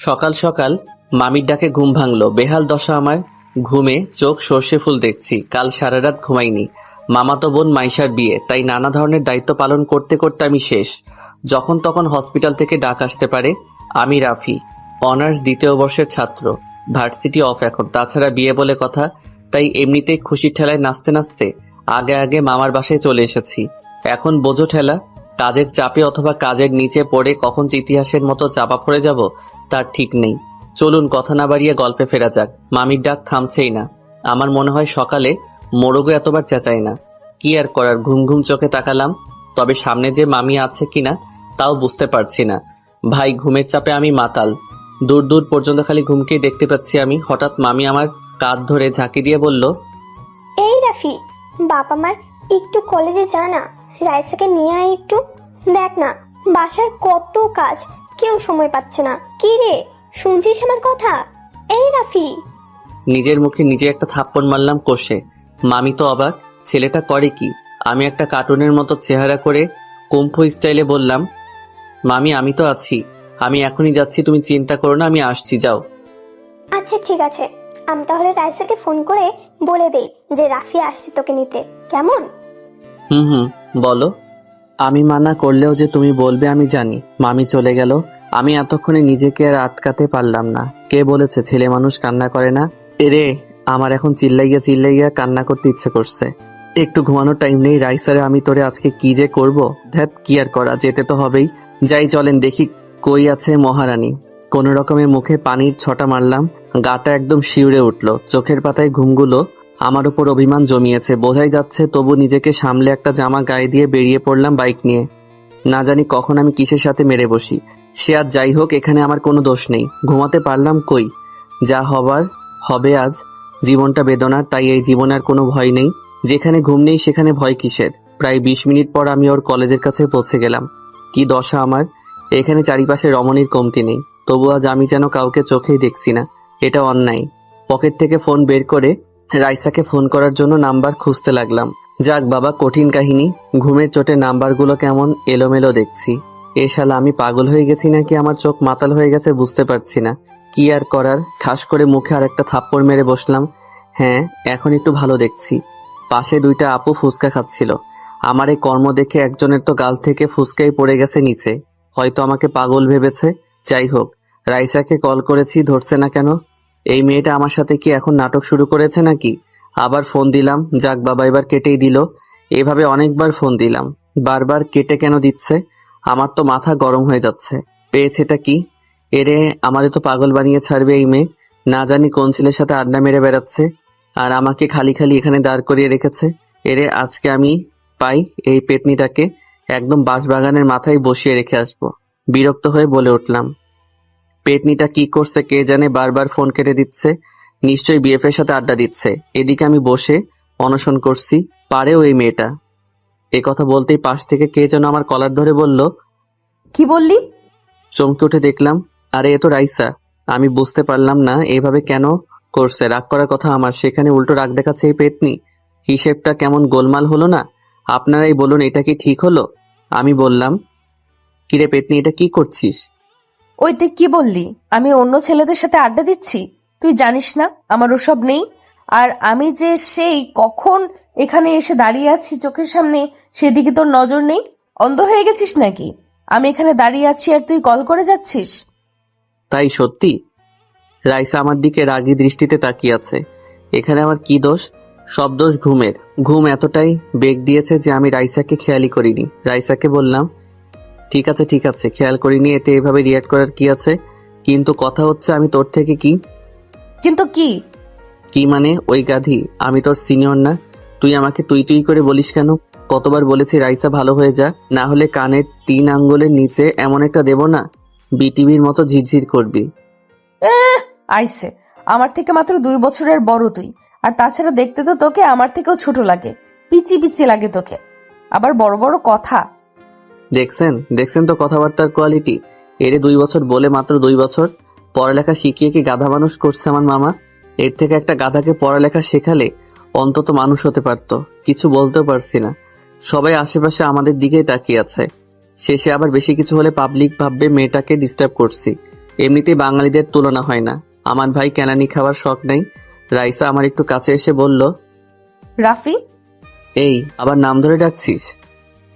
সকাল সকাল মামির ডাকে ঘুম ভাঙলো। বেহাল দশা আমার। ঘুমে চোখ সর্ষে ফুল দেখছি। কাল সারা রাত ঘুমাইনি। মামাতো বোন মাইশার বিয়ে, তাই নানা ধরনের দায়িত্ব পালন করতে করতে আমি শেষ। যখন তখন হসপিটাল থেকে ডাক আসতে পারে। আমি রাফি, অনার্স দ্বিতীয় বর্ষের ছাত্র। ভার্সিটি অফ এখন, তাছাড়া বিয়ে বলে কথা। তাই এমনিতেই খুশির ঠেলায় নাচতে নাচতে আগে আগে মামার বাসায় চলে এসেছি। এখন বোঝো ঠেলা, কাজের চাপে অথবা কাজের নিচে পড়ে কখন যে ইতিহাসের মতো চাপা পড়ে যাব তার ঠিক নেই। চলুন কথা না বাড়িয়ে গল্পে ফেরা যাক। মামির ডাক থামছেই না। আমার মনে হয় সকালে মোরগও এতবার চেঁচায় না। কি আর করার, ঘুম ঘুম চোখে তাকালাম। তবে সামনে যে মামি আছে কিনা তাও বুঝতে পারছি না। ভাই, ঘুমের চাপে আমি মাতাল। দূর দূর পর্যন্ত খালি ঘুমকেই দেখতে পাচ্ছি আমি। হঠাৎ মামি আমার কাঁধ ধরে ঝাঁকি দিয়ে বলল, এই রাফি, বাবা মার একটু কলেজে যা না, রাইসাকে নিয়ে আয় একটু। দেখ না, বাসায় কত কাজ, কেউ সময় পাচ্ছে না। কি রে, শুনছিস আমার কথা? এই রাফি। নিজের মুখে নিজে একটা থাপ্পড় মারলাম কষে। মামি তো অবাক, ছেলেটা করে কি? আমি একটা কার্টুনের মতো চেহারা করে কুম্ফু স্টাইলে বললাম, মামি আমি তো আছি, আমি এখনই যাচ্ছি, তুমি চিন্তা করো না, আমি আসছি, যাও। আচ্ছা ঠিক আছে, আমি তাহলে রাইসাকে ফোন করে বলে দেই যে রাফি আসছে তোকে নিতে, কেমন? হুম, বলো। আমি মানা করলেও যে তুমি বলবে আমি জানি। মামি চলে গেল। আমি এতক্ষণে নিজেকে আর আটকাতে পারলাম না। কে বলেছে ছেলে মানুষ কান্না করে না? এরে, আমার এখন চিল্লাইয়া কান্না করতে ইচ্ছে করছে। একটু ঘুমানোর টাইম নেই। রাইসারে আমি তোরে আজকে কি যে করব। ধ্যাত, কি আর করা, যেতে তো হবেই। যাই, চলেন দেখি কই আছে মহারানী। কোন রকমে মুখে পানির ছটা মারলাম। গাটা একদম শিউরে উঠল। চোখের পাতায় ঘুমগুলো আমার উপর অভিমান জমিয়েছে, বোঝাই যাচ্ছে। তবু নিজেকে সামলে একটা জামা গায়ে দিয়ে বেরিয়ে পড়লাম বাইক নিয়ে। না জানি কখন আমি কিসের সাথে মেরে বসি। সে আজ যাই হোক, এখানে আমার কোনো দোষ নেই। ঘুমাতে পারলাম কই? যা হবার হবে আজ। জীবনটা বেদনার, তাই এই জীবনে আর কোনো ভয় নেই। যেখানে ঘুম নেই সেখানে ভয় কিসের? প্রায় 20 মিনিট পর আমি ওর কলেজের কাছে পৌঁছে গেলাম। কি দশা আমার! এখানে চারিপাশে রমণীর কমতি নেই, তবু আজ আমি যেন কাউকে চোখেই দেখছি না। এটা অন্যায়। পকেট থেকে ফোন বের করে রাইসাকে ফোন করার জন্য নাম্বার খুঁজতে লাগলাম। যাক বাবা, কঠিন কাহিনী। ঘুমের চোটে নাম্বারগুলো কেমন এলোমেলো দেখছি। এ শালা, আমি পাগল হয়ে গেছি নাকি আমার চোখ মাতাল হয়ে গেছে বুঝতে পারছি না। কি আর করার, ঠাস করে মুখে আর একটা থাপ্পড় মেরে বসলাম। হ্যাঁ, এখন একটু ভালো দেখছি। পাশে দুইটা আপু ফুচকা খাচ্ছিল। আমার এই কর্ম দেখে একজনের তো গাল থেকে ফুচকাই পড়ে গেছে নিচে। হয়তো আমাকে পাগল ভেবেছে। যাই হোক, রাইসাকে কল করেছি, ধরছে না কেন? এই মেয়েটা আমার সাথে কি এখন নাটক শুরু করেছে নাকি? আবার ফোন দিলাম। যাক বাবা, এবার কেটেই দিল। এভাবে অনেকবার ফোন দিলাম, বারবার কেটে কেন দিচ্ছে? আমার তো মাথা গরম হয়ে যাচ্ছে। পেয়েছেটা কি? এরে, আমারে তো পাগল বানিয়ে ছাড়বে এই মেয়ে। না জানি কোন ছেলের সাথে আড্ডা মেরে বেড়াচ্ছে, আর আমাকে খালি খালি এখানে দাঁড় করিয়ে রেখেছে। এরে, আজকে আমি পাই এই পেতনিটাকে একদম বাঁশবাগানের মাথায় বসিয়ে রেখে আসবো। বিরক্ত হয়ে বলে উঠলাম, পেতনিটা কি করছে কে জানে, বারবার ফোন কেটে দিচ্ছে। নিশ্চয়ই বিএফ এর সাথে আড্ডা দিচ্ছে। এদিকে আমি বসে অনশন করছি, পারেও এই মেয়েটা। এ কথা বলতেই পাশ থেকে কে যেন আমার কলার ধরে বলল, কি বললি? চমকে উঠে দেখলাম, আরে এ তো রাইসা। আমি বুঝতে পারলাম না এভাবে কেন করছে। রাগ করার কথা আমার, সেখানে উল্টো রাগ দেখাচ্ছে এই পেতনি। হিসেবটা কেমন গোলমাল হলো না? আপনারাই বলুন, এটা কি ঠিক হলো? আমি বললাম, কিরে পেতনি, এটা কি করছিস? ওই তুই কি বললি? আমি অন্য ছেলেদের সাথে আড্ডা দিচ্ছি? তুই জানিস না আমার ওসব নেই? আর আমি যে সেই কখন এখানে এসে দাঁড়িয়ে আছি চোখের সামনে, সেদিকে তোর নজর নেই? অন্ধ হয়ে গেছিস নাকি? আমি এখানে দাঁড়িয়ে আছি আর তুই কল করে যাচ্ছিস? তাই সত্যি? রাইসা আমার দিকে রাগী দৃষ্টিতে তাকিয়ে আছে। এখানে আমার কি দোষ? সব দোষ ঘুমের। ঘুম এতটাই বেগ দিয়েছে যে আমি রাইসাকে খেয়ালই করিনি। রাইসাকে বললাম, ঠিক আছে, খেয়াল করিনি, এতে এভাবে রিয়াক্ট করার কি আছে? কিন্তু কথা হচ্ছে, আমি তোর থেকে কি? কিন্তু কি? কি মানে? ওই গাধি, আমি তোর সিনিয়র না? তুই আমাকে তুই তুই করে বলিস কেন? কতবার বলেছি রাইসা ভালো হয়ে যা, না হলে কানের 3 আঙ্গুলের নিচে এমন একটা দেব না, বিটিভির মতো ঝিরঝির করবি। আইসে, আমার থেকে মাত্র 2 বছরের বড় তুই। আর তাছাড়া দেখতে তো তোকে আমার থেকেও ছোট লাগে। পিচি পিচি লাগে তোকে, আবার বড় বড় কথা। দেখছেন তো কথাবার্তার কোয়ালিটি। এরে 2 বছর বলে মাত্র 2 বছর। পড়ালেখা শিখিয়ে কি গাধা মানুষ করছে আমার মামা? এর থেকে একটা গাধাকে পড়ালেখা শেখালে অন্তত মানুষ হতে পারতো। কিছু বলতেও পারছি না। সবাই আশেপাশে আমাদের দিকেই তাকিয়ে আছে। শেষে আবার বেশি কিছু হলে পাবলিক ভাববে মেয়েটাকে ডিস্টার্ব করছি। এমনিতেই বাঙালিদের তুলনা হয় না। আমার ভাই কেলানি খাওয়ার শখ নেই। রাইসা আমার একটু কাছে এসে বলল, রাফি, এই আবার নাম ধরে ডাকছিস?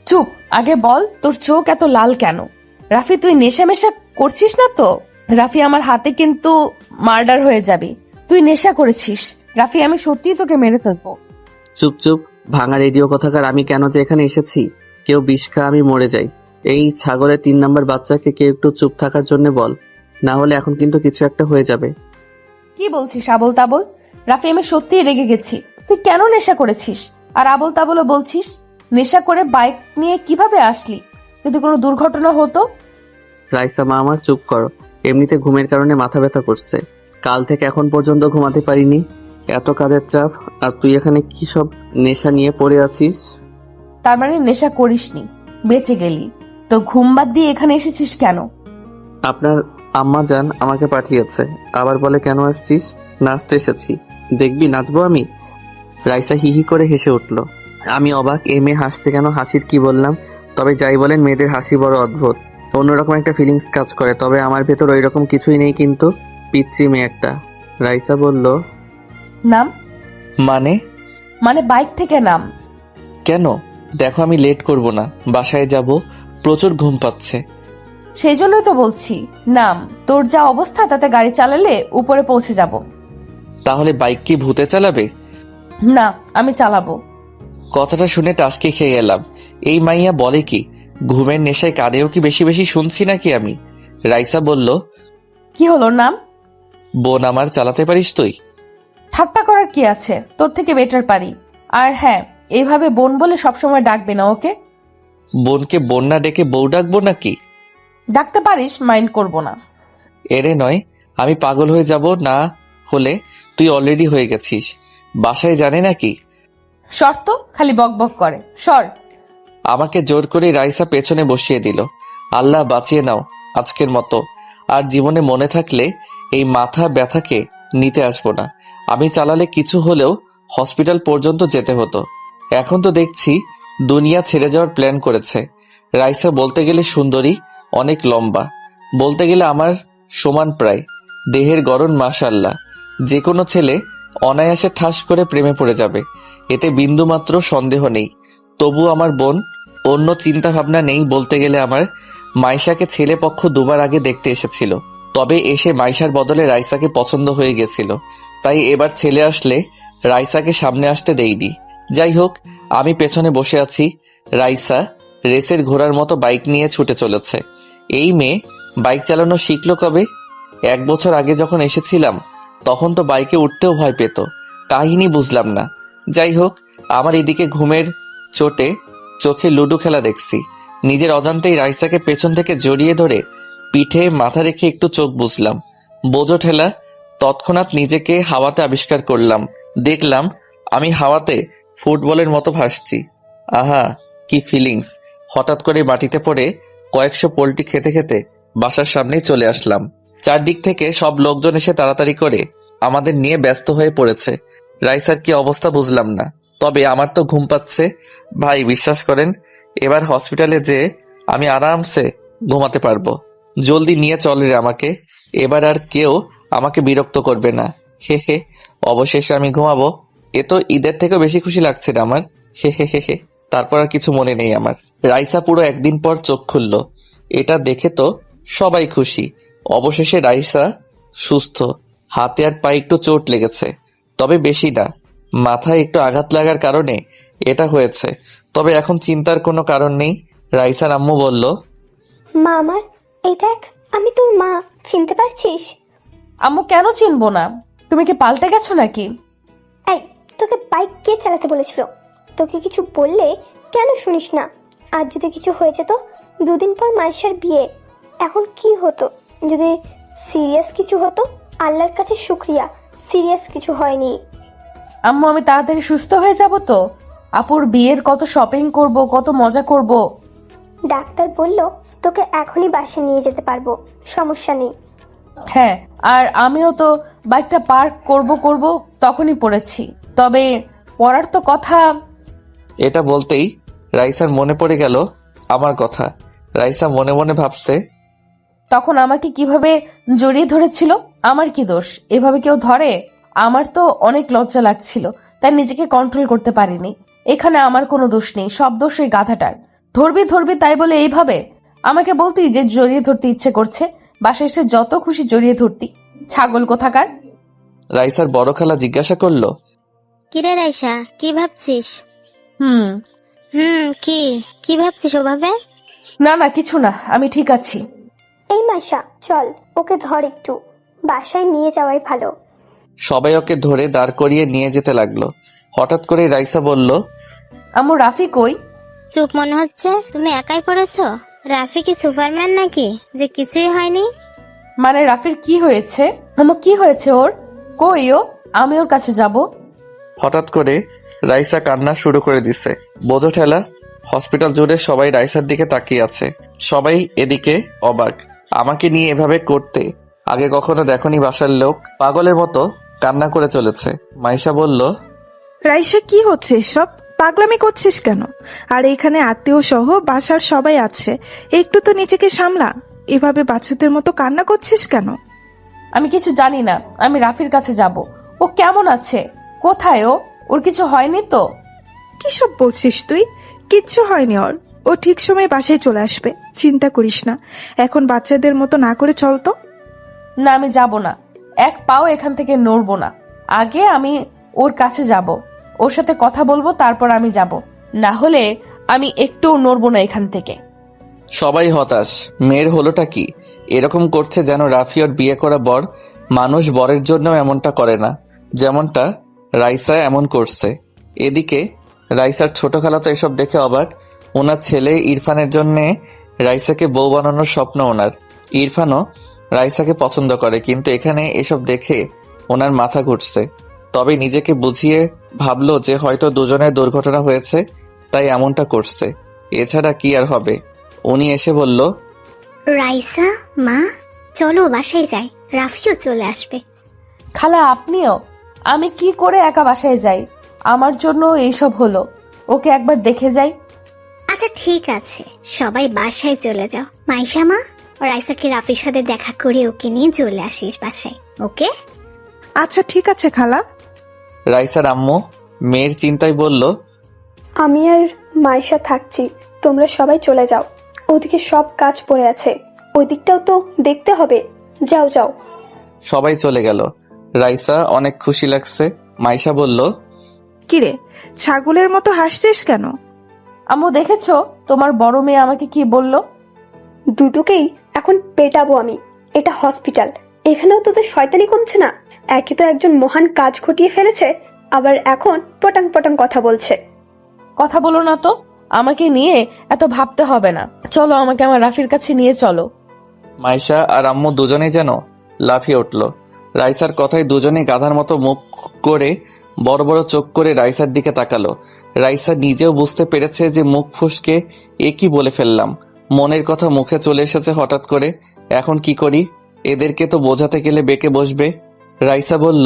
চুপ, আগে বল তোর চোখ এত লাল কেন? রাফি, তুই নেশামেশা করছিস না তো? রাফি, আমার হাতে কিন্তু মার্ডার হয়ে যাবে। তুই নেশা করেছিস রাফি, আমি সত্যিই তোকে মেরে ফেলবো। চুপ চুপ, ভাঙা রেডিও কথাকার। আমি কেন যে এখানে এসেছি? কেউ বিষ খায় আমি মরে যাই। এই ছাগলের 3 নম্বর বাচ্চাকে কেউ একটু চুপ থাকার জন্য বল, না হলে এখন কিন্তু কিছু একটা হয়ে যাবে। কি বলছিস আবল তাবল? রাফি, আমি সত্যিই রেগে গেছি। তুই কেন নেশা করেছিস? আর আবল তাবলও বলছিস? নেশা করে বাইক নিয়ে কিভাবে আসলি? যদি কোনো দুর্ঘটনা হতো? রাইসা মা আমার, চুপ করো। এমনিতে ঘুমের কারণে মাথা ব্যথা করছে। কাল থেকে এখন পর্যন্ত ঘুমাতে পারিনি, এত কাজের চাপ। আর তুই এখানে কি সব নেশা নিয়ে পড়ে আছিস? তার মানে নেশা করিসনি, বেঁচে গেলি। তো ঘুম বাদ দিয়ে এখানে এসেছিস কেন? আপনার আম্মা জান আমাকে পাঠিয়েছে। আবার বলে কেন আসছিস? নাচতে এসেছি। দেখবি নাচবো আমি? রাইসা হিহি করে হেসে উঠল। আমি অবাক, এ মেয়ে হাসছে কেন? হাসির কি বললাম? তবে যাই বলেন, মেয়েদের হাসি বড় অদ্ভুত, অন্যরকম একটা ফিলিংস কাজ করে। তবে আমার ভেতর ওই রকম কিছুই নেই, কিন্তু পিচ্ছি মেয়ে একটা। রাইসা বলল, নাম? মানে? মানে বাইক থেকে নাম। কেন? দেখো আমি লেট করব না, বাসায় যাব, প্রচুর ঘুম পাচ্ছে। সেই জন্যই তো বলছি নাম। তোর যা অবস্থা তাতে গাড়ি চালালে উপরে পৌঁছে যাব। তাহলে বাইক কি ভূতে চালাবে? না, আমি চালাবো। কথাটা শুনে টাসকে খেয়ে গেলাম। এই মাইয়া বলে কি? ঘুমের নেশায় কানেও কি বেশি বেশি শুনছি নাকি আমি? রাইসা বলল, কি হলো নাম? বোন আমার, চালাতে পারিস তুই? ঠাট্টা করার কি আছে, তোর থেকে বেটার পারি। আর হ্যাঁ, এইভাবে বোন বলে সবসময় ডাকবে না, ওকে? বোনকে বোন না ডেকে বউ ডাকবো নাকি? ডাকতে পারিস, মাইন্ড করব না। এরে নয়, আমি পাগল হয়ে যাব না হলে। তুই অলরেডি হয়ে গেছিস। বাসায় জানে নাকি? শর্ত খালি বক বক করে, সর। আমাকে জোর করে রাইসা পেছনে বসিয়ে দিল। আল্লাহ বাঁচিয়ে নাও আজকের মতো। আর জীবনে মনে থাকলে এই মাথা ব্যথাকে নিতে আসবো না। আমি চালালে কিছু হলেও হসপিটাল পর্যন্ত যেতে হতো। এখন তো দেখছি দুনিয়া ছেড়ে যাওয়ার প্ল্যান করেছে। রাইসা বলতে গেলে সুন্দরী, অনেক লম্বা, বলতে গেলে আমার সমান প্রায়। দেহের গড়ন মাশাআল্লাহ। যে কোনো ছেলে অনায়াসে ঠাস করে প্রেমে পড়ে যাবে, এতে বিন্দুমাত্র সন্দেহ নেই। তবু আমার বোন, অন্য চিন্তা ভাবনা নেই। বলতে গেলে আমার মাইশাকে ছেলে পক্ষ 2বার আগে দেখতে এসেছিল, তবে এসে মাইশার বদলে রাইসাকে পছন্দ হয়ে গেছিল। তাই এবার ছেলে আসলে রাইসাকে সামনে আসতে দেইনি। যাই হোক, আমি পেছনে বসে আছি। রাইসা রেসের ঘোড়ার মতো বাইক নিয়ে ছুটে চলেছে। এই মেয়ে বাইক চালানো শিখলো কবে? 1 বছর আগে যখন এসেছিলাম তখন তো বাইকে উঠতেও ভয় পেত। কাহিনী বুঝলাম না। যাই হোক, আমার এদিকে ঘুমের চোটে চোখে লুডো খেলা দেখছি। নিজের অজান্তেই রাইসাকে পেছন থেকে জড়িয়ে ধরে পিঠে মাথা রেখে একটু চোখ বুঝলাম। বোঝো ঠেলা। তৎক্ষণাৎ নিজেকে হাওয়াতে আবিষ্কার করলাম। দেখলাম আমি হাওয়াতে ফুটবলের মতো ভাসছি। আহা, কি ফিলিংস! হঠাৎ করে মাটিতে পড়ে কয়েকশো পোল্টি খেতে খেতে বাসার সামনেই চলে আসলাম। চারদিক থেকে সব লোকজন এসে তাড়াতাড়ি করে আমাদের নিয়ে ব্যস্ত হয়ে পড়েছে। রাইসার কি অবস্থা বুঝলাম না, তবে আমার তো ঘুম পাচ্ছে। ভাই বিশ্বাস করেন, এবার হসপিটালে যেয়ে আমি আরামসে ঘুমাতে পারবো। জলদি নিয়ে চলে রে আমাকে, এবার আর কেউ আমাকে বিরক্ত করবে না। হে হে, অবশেষে আমি ঘুমাবো। এ তো ঈদের থেকেও বেশি খুশি লাগছে না আমার। হে হে হে হে। তারপর আর কিছু মনে নেই আমার। রাইসা পুরো একদিন পর চোখ খুললো, এটা দেখে তো সবাই খুশি। অবশেষে রাইসা সুস্থ। হাতে আর পায়ে একটু চোট লেগেছে, তবে বেশি না। মাথায় একটু আঘাত লাগার কারণে এটা হয়েছে, তবে এখন চিন্তার কোনো কারণ নেই। রাইসার আম্মু বলল, মা আমার, এই দেখ, আমি তোর মা, চিনতে পারছিস? আম্মু, কেন চিনবো না? তুমি কি পাল্টে গেছো নাকি? এই, তোকে বাইক কে চালাতে বলেছিল? তোকে কিছু বললে কেন শুনিস না? আর যদি কিছু হয়ে যেত? 2 দিন পর মাইশার বিয়ে। এখন কি হতো যদি সিরিয়াস কিছু হতো? আল্লাহর কাছে শুক্রিয়া, সিরিয়াস কিছু হয়নি। আম্মু, আমি তাড়াতাড়ি সুস্থ হয়ে যাব তো? আপুর বিয়ের কত শপিং করব, কত মজা করব। ডাক্তার বলল তোকে এখনই বাসায় নিয়ে যেতে পারবো, সমস্যা নেই। হ্যাঁ, আর আমিও তো বাইকটা পার্ক করব তখনই পড়েছি। তবে পড়ার তো কথা। এটা বলতেই রাইসার মনে পড়ে গেল আমার কথা। রাইসা মনে মনে ভাবছে, তখন আমাকে কিভাবে জড়িয়ে ধরেছিল? আমার কি দোষ? এভাবে কেউ ধরে? আমার তো অনেক লজ্জা লাগছিল, তাই নিজেকে কন্ট্রোল করতে পারিনি। এখানে আমার কোনো দোষ নেই, সব দোষ ওই গাধাটার। ধরবি ধরবি তাই বলে এইভাবে আমাকে বলতি যে জড়িয়ে ধরতে ইচ্ছে করছে, বাসায় এসে যত খুশি জড়িয়ে ধরতি। ছাগল কোথাকার। রাইসার বড় খালা জিজ্ঞাসা করলো, কিরে রাইসা, কি ভাবছিস? হুম, কি কি ভাবছিস ওভাবে? না না কিছু না, আমি ঠিক আছি। এই মাইশা, চল ওকে ধর একটু, বাসায় নিয়ে যাওয়াই ভালো। সবাই ওকে ধরে দাঁড় করিয়ে নিয়ে যেতে লাগলো। হঠাৎ করে রাইসা বলল, আম্মু রাফি কই? চুপ মনে হচ্ছে, তুমি একাই পড়েছো? রাফি কি সুপারম্যান নাকি যে কিছুই হয়নি? মানে রাফির কি হয়েছে? আম্মু কি হয়েছে ওর? কই ও? আমি ওর কাছে যাব। হঠাৎ করে রাইসা কান্না শুরু করে দিছে। বোঝো ঠেলা, হসপিটাল জুড়ে সবাই রাইসার দিকে তাকিয়ে আছে। সবাই এদিকে অবাক। আমাকে নিয়ে এভাবে করতে আগে কখনো দেখনি বাসার লোক। পাগলের মতো কান্না করে চলেছে। মাইশা বলল, রাইসা কি হচ্ছে এসব? পাগলামি করছিস কেন? আর এখানে আত্মীয় সহ বাসার সবাই আছে, একটু তো নিজেকে সামলা। এভাবে বাচ্চাদের মতো কান্না করছিস কেন? আমি কিছু জানি না, আমি রাফির কাছে যাব। ও কেমন আছে? কোথায় ও? ওর কিছু হয়নি তো? কি সব বলছিস তুই? কিচ্ছু হয়নি ওর। ও ঠিক সময় বাসায় চলে আসবে, চিন্তা করিস না। এখন বাচ্চাদের মতো না করে চল তো। না আমি যাব না, এক পাও এখান থেকে নড়বো না। আগে আমি ওর কাছে যাব, ওর সাথে কথা বলবো, তারপর আমি যাব। না হলে আমি একটুও নড়বো না এখান থেকে। সবাই হতাশ। মেয়ের হলোটা কি? এরকম করছে যেন রাফি ওর বিয়ে করা বর। মানুষ বরের জন্য এমনটা করে না, যেমনটা রাইসা এমন করছে। এদিকে রাইসার ছোট খালা তো এসব দেখে অবাক। ওনার ছেলে ইরফানের জন্য রাইসাকে বউ বানানোর স্বপ্ন ওনার। ইরফানও রাইসাকে পছন্দ করে, কিন্তু এখানে এসব দেখে ওনার মাথা ঘুরছে। তবে নিজেকে বুঝিয়ে ভাবলো যে হয়তো দুজনের দুর্ঘটনা হয়েছে, তাই এমনটা করছে। এছাড়া কি আর হবে। উনি এসে বলল, রাইসা মা, চলো বাসায় যাই, রাফিও চলে আসবে। খালা আপনিও? আমি কি করে একা বাসায় যাই? আমার জন্য এইসব হলো, ওকে একবার দেখে যাই। আচ্ছা ঠিক আছে, সবাই বাসায় চলে যাও। মাইশা মা, রাইসাকে রাফির সাথে দেখা করে ওকে নিয়ে চলে আসিস বাসায়, ওকে? আচ্ছা ঠিক আছে খালা। রাইসার আম্মু মেয়ের চিন্তায় বলল, আমি আর মাইশা থাকছি, তোমরা সবাই চলে যাও। ওদিকে সব কাজ পড়ে আছে, ওই দিকটাও তো দেখতে হবে। যাও যাও। সবাই চলে গেল। রাইসা অনেক খুশি লাগছে। মাইশা বলল, কিরে, ছাগলের মতো হাসছিস কেন? আম্মু দেখেছো তোমার বড় মেয়ে আমাকে কি বলল? দুটোকেই এখন পেটাবো আমি। এটা হসপিটাল, এখানেও তোদের শয়তানি কমছে না। একে তো একজন মহান কাজ ঘটিয়ে ফেলেছে, আবার এখন পটাং পটাং কথা বলছে। কথা বলো না তো, আমাকে নিয়ে এত ভাবতে হবে না। চলো আমাকে আমার রাফির কাছে নিয়ে চলো। মাইশা আর আম্মু দুজনেই যেন লাফিয়ে উঠল। রাইসার কথায় দুজনেই গাধার মতো মুখ করে বড় বড় চোখ করে রাইসার দিকে তাকালো। রাইসা নিজেও বুঝতে পেরেছে যে মুখ ফুসকে এ কি বলে ফেললাম। মনের কথা মুখে চলে এসেছে হঠাৎ করে। এখন কি করি? এদেরকে তো বোঝাতে গেলে বেঁকে বসবে। রাইসা বলল,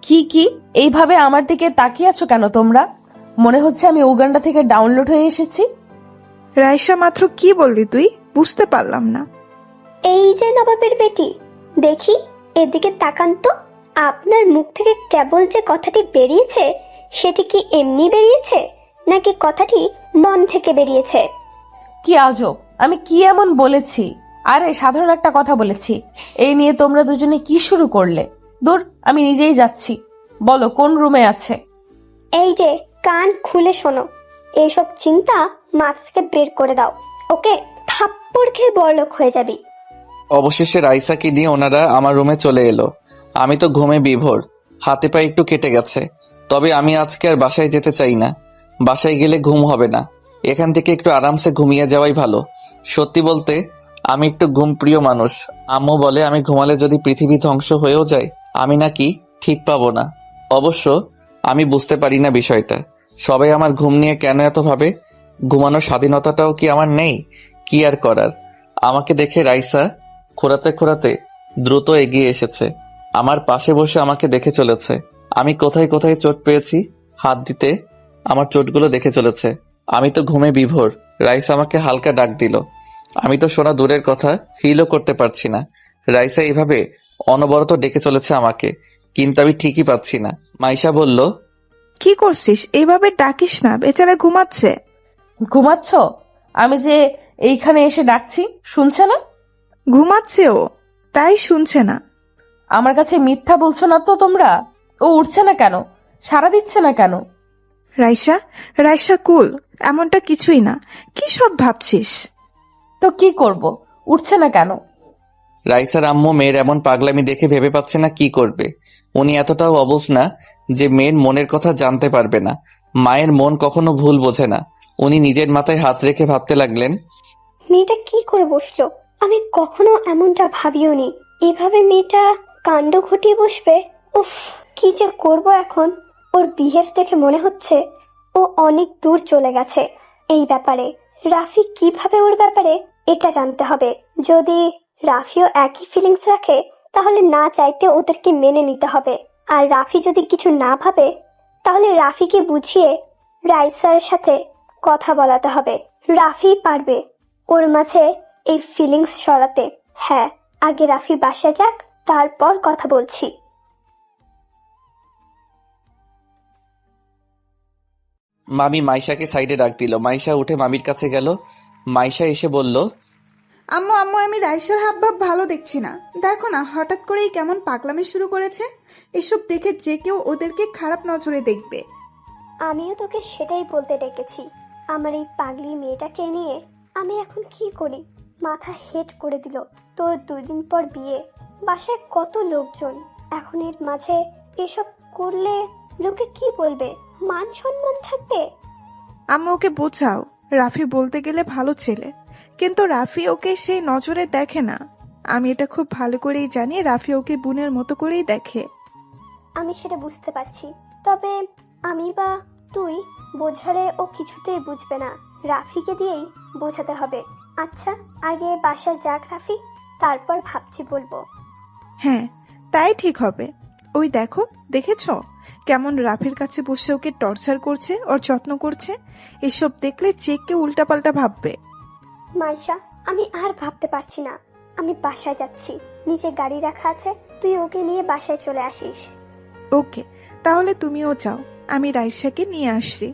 কি এইভাবে আমার দিকে তাকিয়ে আছো কেন তোমরা? মনে হচ্ছে আমি উগান্ডা থেকে ডাউনলোড হয়ে এসেছি। রাইসা মাত্র কি বললি তুই? বুঝতে পারলাম না। এই যে নবাবের বেটি, দেখি এদিকে তাকান তো। আপনার মুখ থেকে কেবল যে কথাটি বেরিয়েছে, সেটি কি এমনি বেরিয়েছে, নাকি কথাটি মন থেকে বেরিয়েছে? কি আজব, আমি কি এমন বলেছি? আরে সাধারণ একটা কথা বলেছি। এই নিয়ে তোমরা দুজনে কি শুরু করলে? দূর, আমি নিজেই যাচ্ছি। বলো কোন রুমে আছে? এই যে কান খুলে শোনো, এইসব চিন্তা মাথা থেকে বের করে দাও। ওকে থাপ্পড় খেয়ে বড়লোক হয়ে যাবি। অবশেষে রাইসাকে নিয়ে ওনারা আমার রুমে চলে এলো। আমি তো ঘুমে বিভোর, হাতে পায়ে একটু কেটে গেছে। তবে আমি আজকে আর বাসায় যেতে চাই না। বাসায় গেলে ঘুম হবে না। এখান থেকে একটু আরামসে ঘুমিয়ে যাওয়াই ভালো। সত্যি বলতে আমি একটু ঘুম প্রিয় মানুষ। আম্মু বলে আমি ঘুমালে যদি পৃথিবী ধ্বংস হয়েও যায়, আমি নাকি ঠিক পাবো না। অবশ্য আমি বুঝতে পারি না বিষয়টা। সবাই আমার ঘুম নিয়ে কেন এত ভাবে? ঘুমানোর স্বাধীনতাটাও কি আমার নেই? কি আর করার। আমাকে দেখে রাইসা খোঁড়াতে খোঁড়াতে দ্রুত এগিয়ে এসেছে। আমার পাশে বসে আমাকে দেখে চলেছে। আমি কোথায় কোথায় চোট পেয়েছি হাত দিতে আমার চোটগুলো দেখে চলেছে। আমি তো ঘুমে বিভোর। রাইসা আমাকে হালকা ডাক দিল। আমি তো শোনা দূরের কথা ফিলও করতে পারছি না। রাইসা এভাবে অনবরত ডেকে চলেছে আমাকে, কিন্তু আমি ঠিকই পাচ্ছি না। মাইশা বলল, কি করছিস? এইভাবে ডাকিস না, বেচারা ঘুমাচ্ছে। ঘুমাচ্ছ? আমি যে এইখানে এসে ডাকছি শুনছে না? ঘুমাচ্ছে ও, তাই শুনছে না। আমার কাছে মিথ্যা বলছো না তো তোমরা? ও উঠছে না কেন? সাড়া দিচ্ছে না কেন? রাইসা, রাইসা কুল, এমনটা কিছুই না। কি সব ভাবছিস? তো কি করব? উঠছে না কেন? রাইসার আম্মু মেয়ের এমন পাগলামি দেখে ভেবে পাচ্ছে না কি করবে। উনি এতটাও অবুঝ না যে মেয়ের মনের কথা জানতে পারবে না। মায়ের মন কখনো ভুল বোঝে না। উনি নিজের মাথায় হাত রেখে ভাবতে লাগলেন, মেয়েটা কি করে বসলো? আমি কখনো এমনটা ভাবিও নি। এভাবে মেয়েটা কাণ্ড ঘটিয়ে বসবে। উফ, কি যে করব এখন। ওর বিহেভ দেখে মনে হচ্ছে ও অনেক দূর চলে গেছে এই ব্যাপারে। রাফি কিভাবে ওর ব্যাপারে, এটা জানতে হবে। যদি রাফিও একই ফিলিংস রাখে তাহলে না চাইতে ওদেরকে মেনে নিতে হবে। আর রাফি যদি কিছু না ভাবে তাহলে রাফিকে বুঝিয়ে রাইসার সাথে কথা বলাতে হবে। রাফি পারবে ওর মাঝে এই ফিলিংস সরাতে। হ্যাঁ, আগে রাফি বাসায় যাক, তারপর কথা বলছি। মামি মাইশাকে সাইডে ডাক দিল। মাইশা উঠে মামির কাছে গেল। মাইশা এসে বলল, আম্মু আম্মু, আমি রাইসার হাবভাব ভালো দেখছি না। দেখো না, হঠাৎ করেই কেমন পাগলামি শুরু করেছে। এসব দেখে যে কেউ ওদেরকে খারাপ নজরে দেখবে। আমিও তোকে সেটাই বলতে ডেকেছি। আমার এই পাগলি মেয়েটাকে নিয়ে আমি এখন কি করি? মাথা হেট করে দিল। তোর 2 দিন পর বিয়ে, বাসায় কত লোকজন। এখন এর মাঝে এসব করলে লোকে কি বলবে? মান সম্মান থাকবে? আম্মু ওকে বোঝাও, রাফি বলতে গেলে ভালো ছেলে, কিন্তু রাফি ওকে সেই নজরে দেখে না। আমি এটা খুব ভালো করেই জানি, রাফি ওকে বোনের মতো করেই দেখে। আমি সেটা বুঝতে পারছি, তবে আমি বা তুই বোঝালে ও কিছুতেই বুঝবে না। রাফিকে দিয়েই বোঝাতে হবে। আচ্ছা, আগে বাসায় যাক রাফি, তারপর ভাবছি বলবো। হ্যাঁ, তাই ঠিক হবে। ওই দেখো, দেখেছো কেমন রাফির কাছে বসে ওকে টর্চার করছে, ওর যত্ন করছে। এসব দেখলে যে কেউ উল্টাপাল্টা ভাববে। মাইশা, আমি আর ভাবতে পারছি না। আমি বাসায় যাচ্ছি, নিচে গাড়ি রাখা আছে, তুই ওকে নিয়ে বাসায় চলে আসিস। ওকে, তাহলে তুমিও যাও, আমি রাইসাকে নিয়ে আসছি।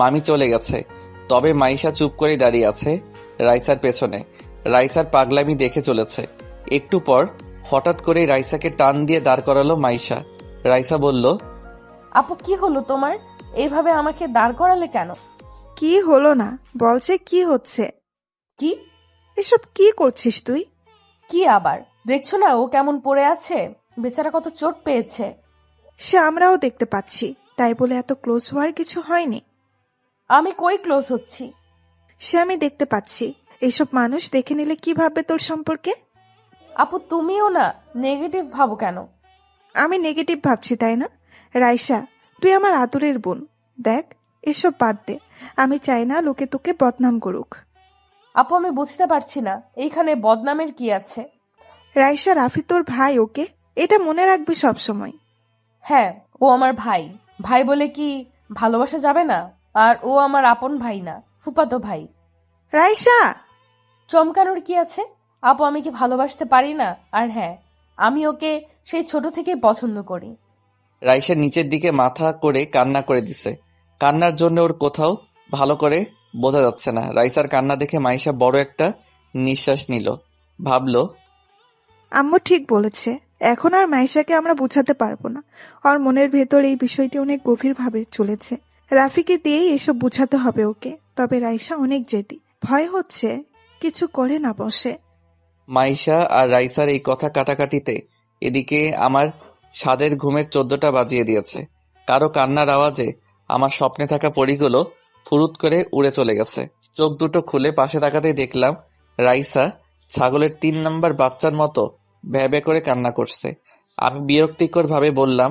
মামি চলে গেছে। তবে মাইশা চুপ করে দাঁড়িয়ে আছে রাইসার পেছনে। রাইসার পাগলামি দেখে চলেছে। একটু পর হঠাৎ করে রাইসাকে টান দিয়ে দাঁড় করালো মাইশা। রাইসা বলল, আপু কি হলো তোমার? এইভাবে আমাকে দাঁড় করালে কেন? কি হলো না, বলছে কি হচ্ছে। কি? এসব কি করছিস তুই? কি আবার? দেখছো না ও কেমন পড়ে আছে? বেচারা কত চোট পেয়েছে। সে আমরাও দেখতে পাচ্ছি, তাই বলে এত ক্লোজ হওয়ার কিছু হয়নি। আমি কই ক্লোজ হচ্ছি? সে আমি দেখতে পাচ্ছি। এসব মানুষ দেখে নিলে কি ভাববে তোর সম্পর্কে? আপু তুমিও না নেগেটিভ ভাবো কেন? আমি নেগেটিভ ভাবছি তাই না? রাইসা, তুই আমার আদরের বোন। দেখ, এসব বাদ দে। আমি চাই না লোকে তোকে বদনাম করুক। আপু আমি বুঝতে পারছি না এইখানে বদনামের কি আছে। রাইসা, রাফি তোর ভাই, ওকে? এটা মনে রাখবি সব সময়। হ্যাঁ, ও আমার ভাই। ভাই বলে কি ভালোবাসা যাবে না? আর ও আমার আপন ভাই না, ফুফাতো ভাই। রাইসা! চমকানোর কি আছে? আপু আমি কি ভালোবাসতে পারি না? আর হ্যাঁ, আমি ওকে সেই ছোট থেকেই পছন্দ করি। রাইসা নিচের দিকে মাথা করে কান্না করে দিছে। কান্নার জন্য ওর কোথাও ভালো করে বোঝা যাচ্ছে না। রাইসার কান্না দেখে মাইশা বড় একটা নিঃশ্বাস নিল। ভাবলো, আম্মু ঠিক বলেছে। এখন আর মাইশাকে আমরা বোঝাতে পারবো না। ওর মনের ভেতর এই বিষয়টি অনেক গভীরভাবে চলেছে। রাফিকে দিয়েই এসব বোঝাতে হবে ওকে। তবে রাইসা অনেক জেদি, ভয় হচ্ছে কিছু করে না বসে। মাইশা আর রাইসার এই কথা কাটাকাটিতে এদিকে আমার স্বাদের ঘুমের 14টা বাজিয়ে দিয়েছে। কারো কান্নার আওয়াজে আমার স্বপ্নে থাকা পরীগুলো ফুরুত করে উড়ে চলে গেছে। চোখ দুটো খুলে পাশে তাকাতেই দেখলাম রাইসা ছাগলের 3 নাম্বার বাচ্চার মতো ভ্যাবে করে কান্না করছে। আমি বিরক্তিকর ভাবে বললাম,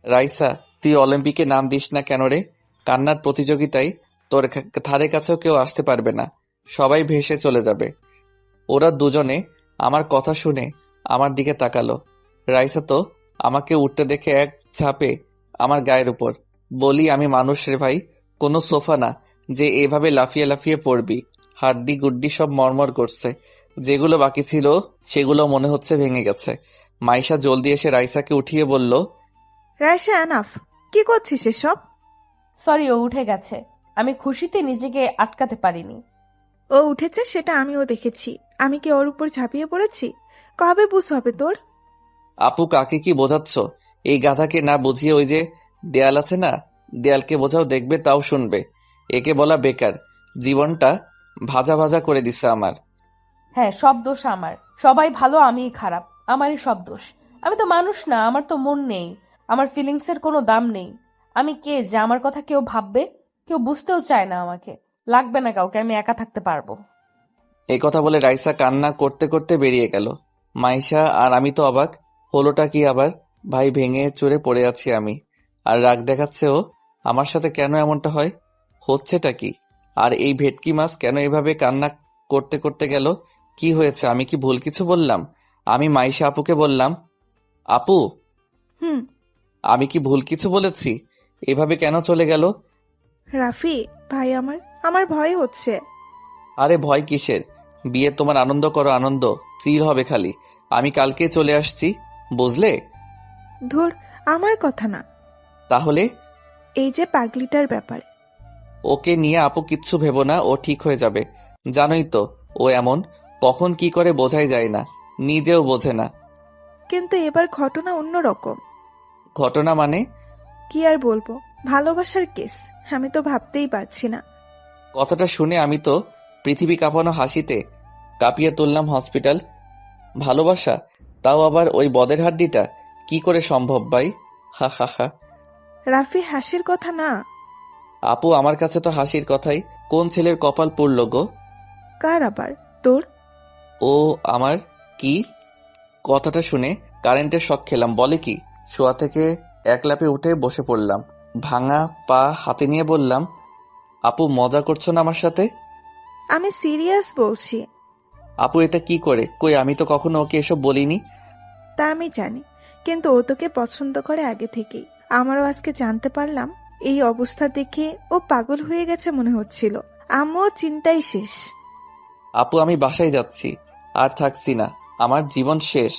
রাইসা, তুই অলিম্পিকে নাম দিস না কেন রে? কান্নার প্রতিযোগিতায় তোর ধারে কাছেও কেউ আসতে পারবে না, সবাই ভেসে চলে যাবে। ওরা দুজনে আমার কথা শুনে আমার দিকে তাকালো। রাইসা তো আমাকে উঠতে দেখে এক ঝাঁপে আমার গায়ের উপর। বলি, আমি মানুষ রে ভাই, কোনো সোফা না যে এভাবে লাফিয়ে লাফিয়ে পড়বি। হাড্ডি গুড্ডি সব মরমর করছে। যেগুলো বাকি ছিল সেগুলো মনে হচ্ছে ভেঙে গেছে। মাইশা জলদি এসে রাইসাকে উঠিয়ে বলল, রাইসা এনাফ, কি করছিস এসব? সরি, ও উঠে গেছে। আমি খুশিতে নিজেকে আটকাতে পারিনি। ও উঠেছে সেটা আমিও দেখেছি। আমি কি ওর উপর ঝাঁপিয়ে পড়েছি? কবে বুঝ হবে তোর? আপু কাকে কি বোঝাচ্ছ? এই গাধাকে না বুঝিয়ে ওই যে দেয়াল আছে না, দেয়ালকে বোঝাও, দেখবে তাও শুনবে। একে বলা বেকার, জীবনটা ভাজা ভাজা করে দিছে আমার। হ্যাঁ, সব দোষ আমার। সবাই ভালো, আমিই খারাপ। আমারই সব দোষ। আমি তো মানুষ না, আমার তো মন নেই, আমার ফিলিংসের কোনো দাম নেই। আমি কে যে আমার কথা কেউ ভাববে? কেউ বুঝতেও চায় না আমাকে। লাগবে না কাউকে, আমি একা থাকতে পারবো। এই কথা বলে রাইসা কান্না করতে করতে বেরিয়ে গেল। মাইশা আর আমি তো অবাক, হলোটা কি আবার? ভাই ভেঙে চুরে পড়ে আছি আমি, আর রাগ দেখাচ্ছে ও। আমার সাথে কেন এমনটা হয়? হচ্ছেটা কি? আর এই ভেটকি মাছ কেন এভাবে কান্না করতে করতে গেল? কি হয়েছে? আমি কি ভুল কিছু বললাম? আমি মাইশা আপুকে বললাম, আপু, হুম। আমি কি ভুল কিছু বলেছি? এভাবে কেন চলে গেল? রাফি ভাই, আমার ভয় হচ্ছে। আরে ভয় কিসের? বিয়ে তোমার আনন্দ করো, আনন্দ চিল হবে খালি। আমি কালকে চলে আসছি, বুঝলে? ধুর, আমার কথা না, তাহলে? এই যে পাগলিটার ব্যাপারে। ওকে নিয়ে আপু কিচ্ছু ভেবো না, ও ঠিক হয়ে যাবে। জানোই তো ও এমন, কখন কি করে বোঝাই যায় না, নিজেও বোঝে না। কিন্তু এবার ঘটনা অন্যরকম। ঘটনা মানে? কি আর বলবো, ভালোবাসার কেস। আমি তো ভাবতেই পারছি না। কথাটা শুনে আমি তো পৃথিবী কাঁপানো হাসিতে কাঁপিয়ে তুললাম হসপিটাল। ভালোবাসা, তাও আবার ওই বদের হাড্ডিটা, কি করে সম্ভব ভাই? হা হা হা। রাফি, হাসির কথা না। আপু আমার কাছে তো হাসির কথাই। কোন ছেলের কপাল পুড়ল গো? কার আবার? তোর? ও আমার? কি? কথাটা শুনে কারেন্টের শক খেলাম। বলে কি? শোয়া থেকে এক লাফে উঠে বসে পড়লাম, ভাঙা পা হাতে নিয়ে বললাম, আপু মজা করছো না আমার সাথে? আমি সিরিয়াস বলছি। আপু এটা কি করে? কই, আমি তো কখনো ওকে এসব বলিনি। তা আমি জানি, কিন্তু ও তোকে পছন্দ করে আগে থেকেই। আমারও আজকে জানতে পারলাম। এই অবস্থা দেখে ও পাগল হয়ে গেছে মনে হচ্ছিল। আমিও চিন্তাই শেষ। আপু আমি বাসায় যাচ্ছি, আর থাকছি না, আমার জীবন শেষ।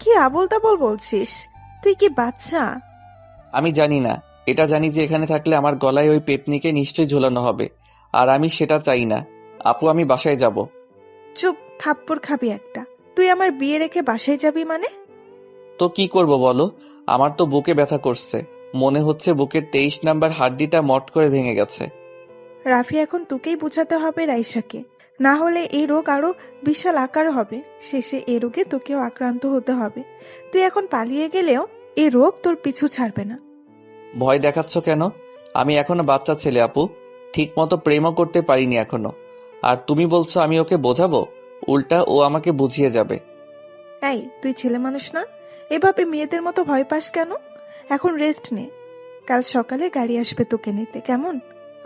কি আবোল তাবোল বলছিস? তুই কি বাচ্চা? আমি জানি না, এটা জানি যে এখানে থাকলে আমার গলায় ওই পেতনিকে নিশ্চয়ই ঝোলানো হবে, আর আমি সেটা চাই না। আপু আমি বাসায় যাব। চুপ, থাপ্পড় খাবি একটা। তুই আমার বিয়ে রেখে বাসায় যাবি মানে? তো কি করব বলো? আমার তো বুকে ব্যথা করছে, মনে হচ্ছে বুকের 23 নাম্বার হাড্ডিটা মট করে ভেঙে গেছে। রাফি, এখন তোকেই বোঝাতে হবে রাইসাকে, না হলে এই রোগ আরো বিশাল আকার হবে। শেষে এই রোগে তোকেও আক্রান্ত হতে হবে। তুই এখন পালিয়ে গেলেও এই রোগ তোর পিছু ছাড়বে না। ভয় দেখাচ্ছ কেন? আমি এখনো বাচ্চা ছেলে আপু, ঠিক মতো প্রেমও করতে পারিনি এখনো। আর তুমি বলছো আমি ওকে বোঝাবো? উল্টা ও আমাকে বুঝিয়ে যাবে। এই, তুই ছেলে মানুষ না? এভাবে মেয়েদের মতো ভয় পাস কেন? এখন রেস্ট নে, কাল সকালে গাড়ি আসবে তোকে নিতে, কেমন?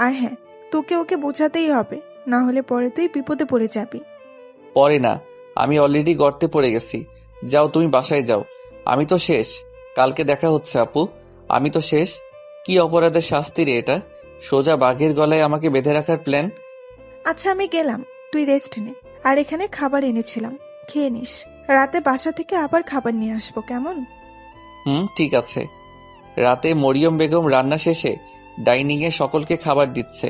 আর হ্যাঁ, তোকে ওকে বোঝাতেই হবে, না হলে পরে তুই বিপদে পড়ে যাবি। পরে না, আমি অলরেডি গর্তে পড়ে গেছি। যাও তুমি বাসায় যাও, আমি তো শেষ। কালকে দেখা হচ্ছে আপু, আমি তো শেষ। কি অপরাধের শাস্তি রে এটা? সোজা বাঘের গলায় আমাকে বেঁধে রাখার প্ল্যান। আচ্ছা, আমি গেলাম, তুই রেস্ট নে। আর এখানে খাবার এনেছিলাম, খেয়ে নিস। রাতে বাসা থেকে আবার খাবার নিয়ে আসবো, কেমন? ঠিক আছে। রাতে মরিয়ম বেগম রান্না শেষে ডাইনিংয়ে সকলকে খাবার দিচ্ছে।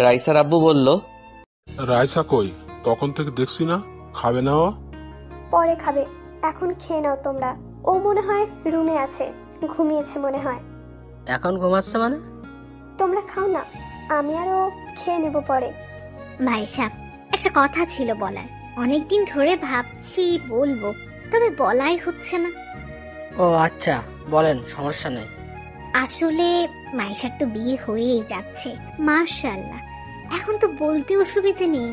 রাইসার আব্বু বলল, রাইসা কই? তখন থেকে দেখছি না, খাবে না ও? পরে খাবে, এখন খেয়ে নাও তোমরা। ও মনে হয় রুমে আছে, ঘুমিয়েছে মনে হয়। এখন ঘুমাচ্ছে মানে? তোমরা খাও না, আমি আর ও খেয়ে নেব পরে। ভাই সাহেব, একটা কথা ছিল বলার। অনেকদিন ধরে ভাবছি বলবো, তবে বলাই হচ্ছে না। ও আচ্ছা, বলেন, সমস্যা নেই। আসলে মাইশার তো বিয়ে হয়েই যাচ্ছে, মাশাআল্লাহ। এখন তো বলতে অসুবিধে নেই।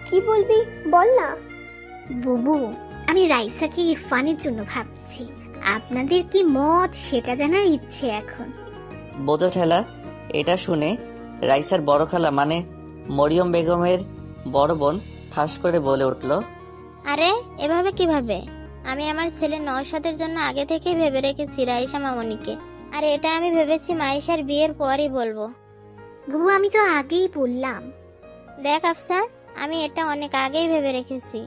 কি বলবি বল না। বুবু, আমি রাইসাকে ইরফানের জন্য ভাবছি। আপনাদের কি মত সেটা জানার ইচ্ছে এখন। বোঝো ঠেলা। এটা শুনে রাইসার বড় খালা মানে মরিয়ম বেগমের বড় বোন ঠাস করে বলে উঠল, আরে এভাবে কিভাবে? আমি আমার ছেলে নওশাদের জন্য আগে থেকেই ভেবে রেখেছি রাইসা মামনিকে। আর এটা আমি ভেবেছি মাইশার বিয়ের পরই বলবো। বুবু, আমি তো আগেই বললাম। দেখ আফসা, আমি এটা অনেক আগেই ভেবে রেখেছি।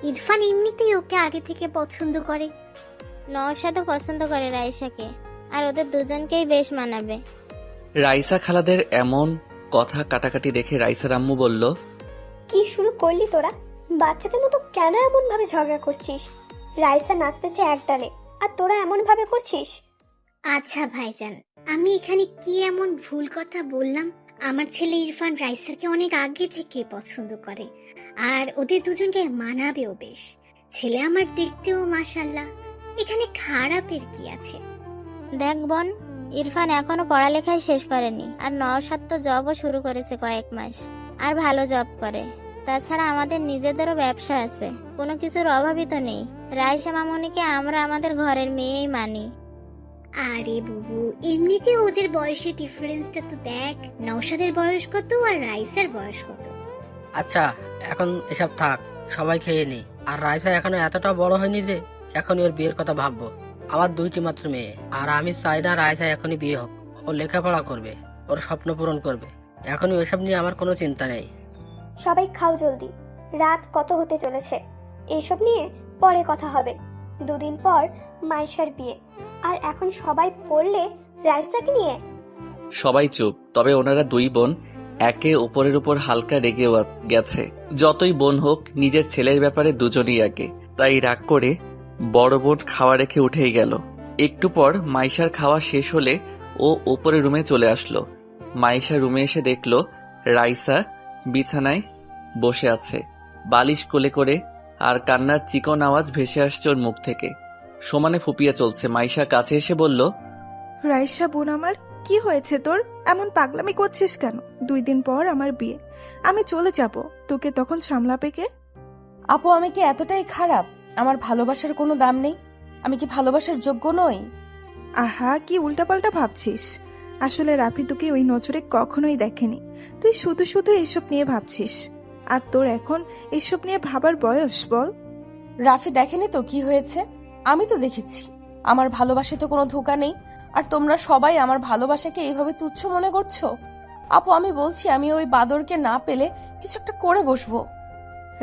ইরফান এমনিতেই ওকে আগে থেকে পছন্দ করে। নওশাদও পছন্দ করে রাইসাকে, আর ওদের দুজনকেই বেশ মানাবে। রাইসা খালাদের এমন কথা কাটাকাটি দেখে রাইসার আম্মু বলল, কি শুরু করলি তোরা? বাচ্চাদের মতো কেন এমন ভাবে ঝগড়া করছিস? রাইসা নাচতেছে এক ডালে, আর তোরা এমন ভাবে করছিস? আচ্ছা ভাইজান, আমি এখানে কি এমন ভুল কথা বললাম? আমার ছেলে ইরফান রাইসাকে অনেক আগে থেকে পছন্দ করে, আর ওদের দুজনকে মানাবেও বেশ। ছেলে আমার দেখতেও মাশাল্লাহ, এখানে খারাপের কি আছে? দেখ বোন, ইরফান এখনো পড়ালেখাই শেষ করেনি, আর নওশাদ তো জবও শুরু করেছে কয়েক মাস, আর ভালো জব করে। তাছাড়া আমাদের নিজেদেরও ব্যবসা আছে, কোনো কিছুর অভাবই তো নেই। রাইসা মামুনিকে আমরা আমাদের ঘরের মেয়েই মানি। আরে বুবু, এমনিতে ওদের বয়সের ডিফারেন্সটা তো দেখ। নওশাদের বয়স কত আর রাইসার বয়স কত? আচ্ছা, এখন এসব থাক, সবাই খেয়ে নেই। আর রাইসা এখনো এতটা বড় হয়নি যে এখন ওর বিয়ের কথা ভাববো। আমার 2টি মাত্র মেয়ে, আর আমি চাই না রাইসা এখনই বিয়ে হোক। ও লেখাপড়া করবে, ওর স্বপ্ন পূরণ করবে। এখনই ওইসব নিয়ে আমার কোনো চিন্তা নেই। সবাই খাও জলদি, রাত কত হতে চলেছে। এসব নিয়ে পরে কথা হবে। 2 দিন পর মাইশার বিয়ে, আর এখন সবাই পড়লে রাইসাকে নিয়ে। সবাই চুপ। তবে ওনারা 2 বোন একে অপরের উপর হালকা রেগে গেছে। যতই বোন হোক, নিজের ছেলের ব্যাপারে দুজনই আগে। তাই রাগ করে বড় বোন খাওয়া রেখে উঠেই গেল। একটু পর মাইশার খাওয়া শেষ হলে ও উপরে রুমে চলে আসলো। মাইশা রুমে এসে দেখলো রাইসা বিছানায় বসে আছে, বালিশ কোলে করে, আর কান্নার চিকন আওয়াজ ভেসে আসছে ওর মুখ থেকে। সমানে ফুপিয়ে চলছে। মাইশা কাছে এসে বলল, রাইসা বোন আমার, কি হয়েছে তোর? এমন পাগলামি করছিস কেন? 2 দিন পর আমার বিয়ে, আমি চলে যাব, তোকে তখন সামলাবে কে? আপু, আমি কি এতটাই খারাপ? আমার ভালোবাসার কোনো দাম নেই? আমি কি ভালোবাসার যোগ্য নই? আহা, কি উল্টাপাল্টা ভাবছিস। আসলে রাফি তোকে ওই নজরে কখনোই দেখেনি। তুই শুধু শুধু এসব নিয়ে ভাবছিস। আর তোর এখন এসব নিয়ে ভাবার বয়স বল? রাফি দেখেনি তো কি হয়েছে? আমি তো দেখেছি। আমার ভালোবাসা তো কোনো ধোঁকা নেই, আর তোমরা সবাই আমার ভালোবাসাকে এইভাবে তুচ্ছ মনে করছো। আপু, আমি বলছি, আমি ওই বাদরকে না পেলে কিছু একটা করে বসবো।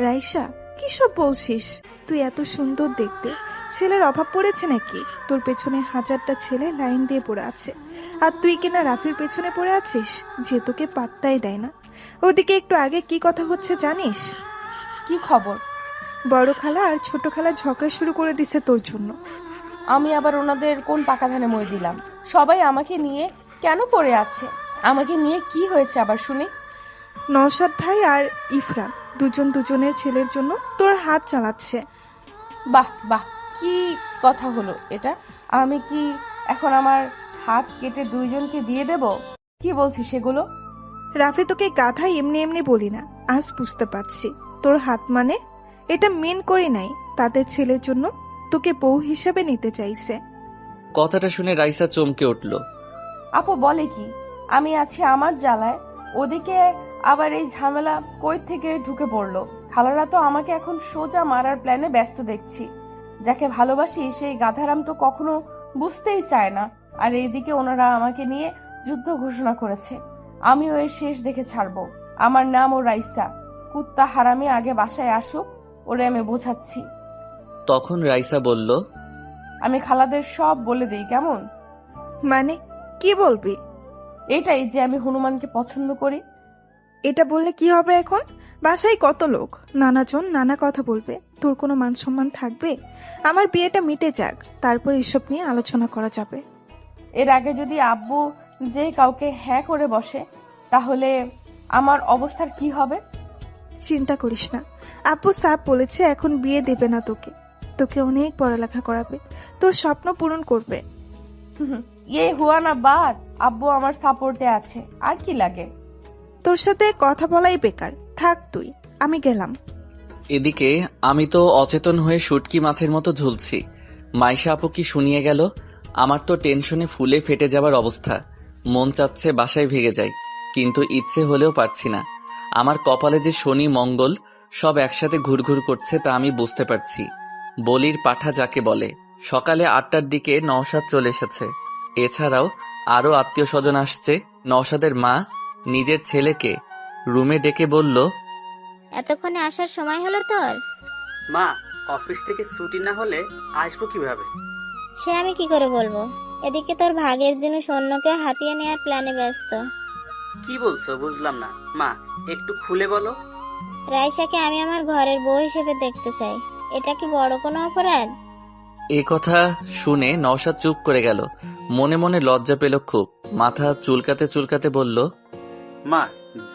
রাইসা, কি সব বলছিস? তুই এত সুন্দর দেখতে, ছেলের অভাব পড়েছে নাকি? তোর পেছনে 1000টা ছেলে লাইন দিয়ে পড়ে আছে, আর তুই কিনা রাফির পেছনে পড়ে আছিস, যে তোকে পাত্তাই দেয় না। ওদিকে একটু আগে কি কথা হচ্ছে জানিস? কি খবর? বড় খালা আর ছোট খালা ঝগড়া শুরু করে দিছে তোর জন্য। আমি আবার ওনাদের কোন পাকা ধানে মই দিলাম? সবাই আমাকে নিয়ে কেন পড়ে আছে? আমাকে নিয়ে কি হয়েছে আবার শুনি? নওশাদ ভাই আর ইফরান দুজনের ছেলের জন্য তোর হাত চালাচ্ছে। বাহ বাহ, কি কথা হলো এটা? আমি কি এখন আমার হাত কেটে 2 জনকে দিয়ে দেব? কি বলছিস সেগুলো? রাফি, তোকে গাধা এমনি এমনি বলি না, আজ বুঝতে পারছি। তোর হাত মানে এটা মেন করি নাই, তাদের ছেলের জন্য তোকে বউ হিসেবে নিতে চাইছে। কথাটা শুনে রাইসা চমকে উঠল। আপু বলে কি? আমি আছি আমার জ্বালায়, ওদিকে আবার এই ঝামেলা কই থেকে ঢুকে পড়লো। খালারা তো আমাকে এখন সোজা মারার প্ল্যানে ব্যস্ত দেখছি। যাকে ভালোবাসি সেই গাধারাম তো কখনো বুঝতেই চায় না। আর এইদিকে ওনারা আমাকে নিয়ে যুদ্ধ ঘোষণা করেছে। আমিও এর শেষ দেখে ছাড়বো। আমার নাম ও রাইসা। কুত্তা হারামি আগে বাসায় আসুক, ওরে আমি বোঝাচ্ছি। তখন রাইসা বলল, আমি খালাদের সব বলে দিই, কেমন? মানে কি বলবি? এটাই যে আমি হনুমানকে পছন্দ করি। এটা বললে কি হবে? এখন বাসায় কত লোক, নানাজন নানা কথা বলবে, তোর কোনো মান সম্মান থাকবে? আমার বিয়েটা মিটে যাক, তারপর এসব নিয়ে আলোচনা করা যাবে। এর আগে যদি আব্বু যে কাউকে হ্যাঁ করে বসে, তাহলে আমার অবস্থার কি হবে? চিন্তা করিস না, আপু সাপ বলেছে এখন বিয়ে দেবে না তোকে, তোকে অনেক পড়ালেখা করাবে, তোর স্বপ্ন পূরণ করবে। ইয়ে হুয়া না বাদ, আব্বু আমার সাপোর্টে আছে, আর কি লাগে? তোর সাথে কথা বলাই বেকার, থাক তুই, আমি গেলাম। এদিকে আমি তো অচেতন হয়ে শুটকি মাছের মতো ঝুলছি। মাইশা আপু কি শুনিয়ে গেল। আমার তো টেনশনে ফুলে ফেটে যাবার অবস্থা। মন চাচ্ছে বাসায় ভেগে যাই, কিন্তু ইচ্ছে হলেও পারছি না। আমার কপালে যে শনি মঙ্গল সব একসাথে ঘুরঘুর করছে তা আমি বুঝতে পারছি। বলির পাঠা যাকে বলে। সকালে 8টার দিকে নওশাদ চলে এসেছে। এছাড়াও আরো আত্মীয় স্বজন আসছে। নওশাদের মা নিজের ছেলেকে রুমে ডেকে বলল, এতক্ষণে আসার সময় হলো তোর? মা, অফিস থেকে ছুটি না হলে আসবো কিভাবে? সে আমি কি করে বলবো? এদিকে তোর ভাগের জিনিস অন্যকে হাতিয়ে নেওয়ার প্ল্যানে ব্যস্ত। কি বলছো বুঝলাম না মা, একটু খুলে বলো। রাইসাকে আমি আমার ঘরের বউ হিসেবে দেখতে চাই। এটা কি বড় কোনো অপরাধ? এ কথা শুনে নওশাদ চুপ করে গেল। মনে মনে লজ্জা পেল খুব। মাথা চুলকাতে চুলকাতে বলল, মা,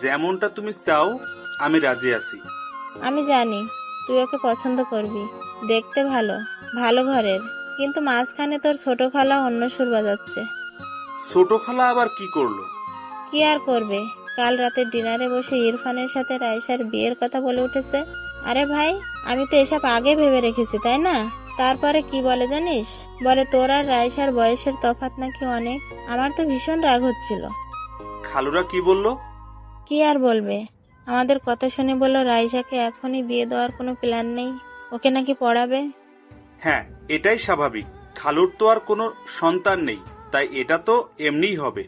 যেমনটা তুমি চাও আমি রাজি আছি। আমি জানি তুই ওকে পছন্দ করবি, দেখতে ভালো, ভালো ঘরের, কিন্তু মাঝখানে তোর ছোট খালা অন্য সুর বাজাচ্ছে। ছোট খালা আবার কি করলো? কি আর করবে, কাল রাতে ডিনারে বসে ইরফানের সাথে রাইসার বিয়ের কথা বলে উঠেছে। আরে ভাই, আমি তো এসব আগে ভেবে রেখেছি, তাই না? তারপরে কি বলে জানিস? বলে তোর আর রাইসার বয়সের তফাৎ নাকি অনেক। আমার তো ভীষণ রাগ হচ্ছিল। খালুরা কি বললো? কি আর বলবে, আমাদের কথা শুনে বলল রাইসাকে এখনই বিয়ে দেওয়ার কোনো প্ল্যান নেই, ওকে নাকি পড়াবে। হ্যাঁ, এটাই স্বাভাবিক। খালুর তো আর কোনো সন্তান নেই, তাই এটা তো এমনিই হবে।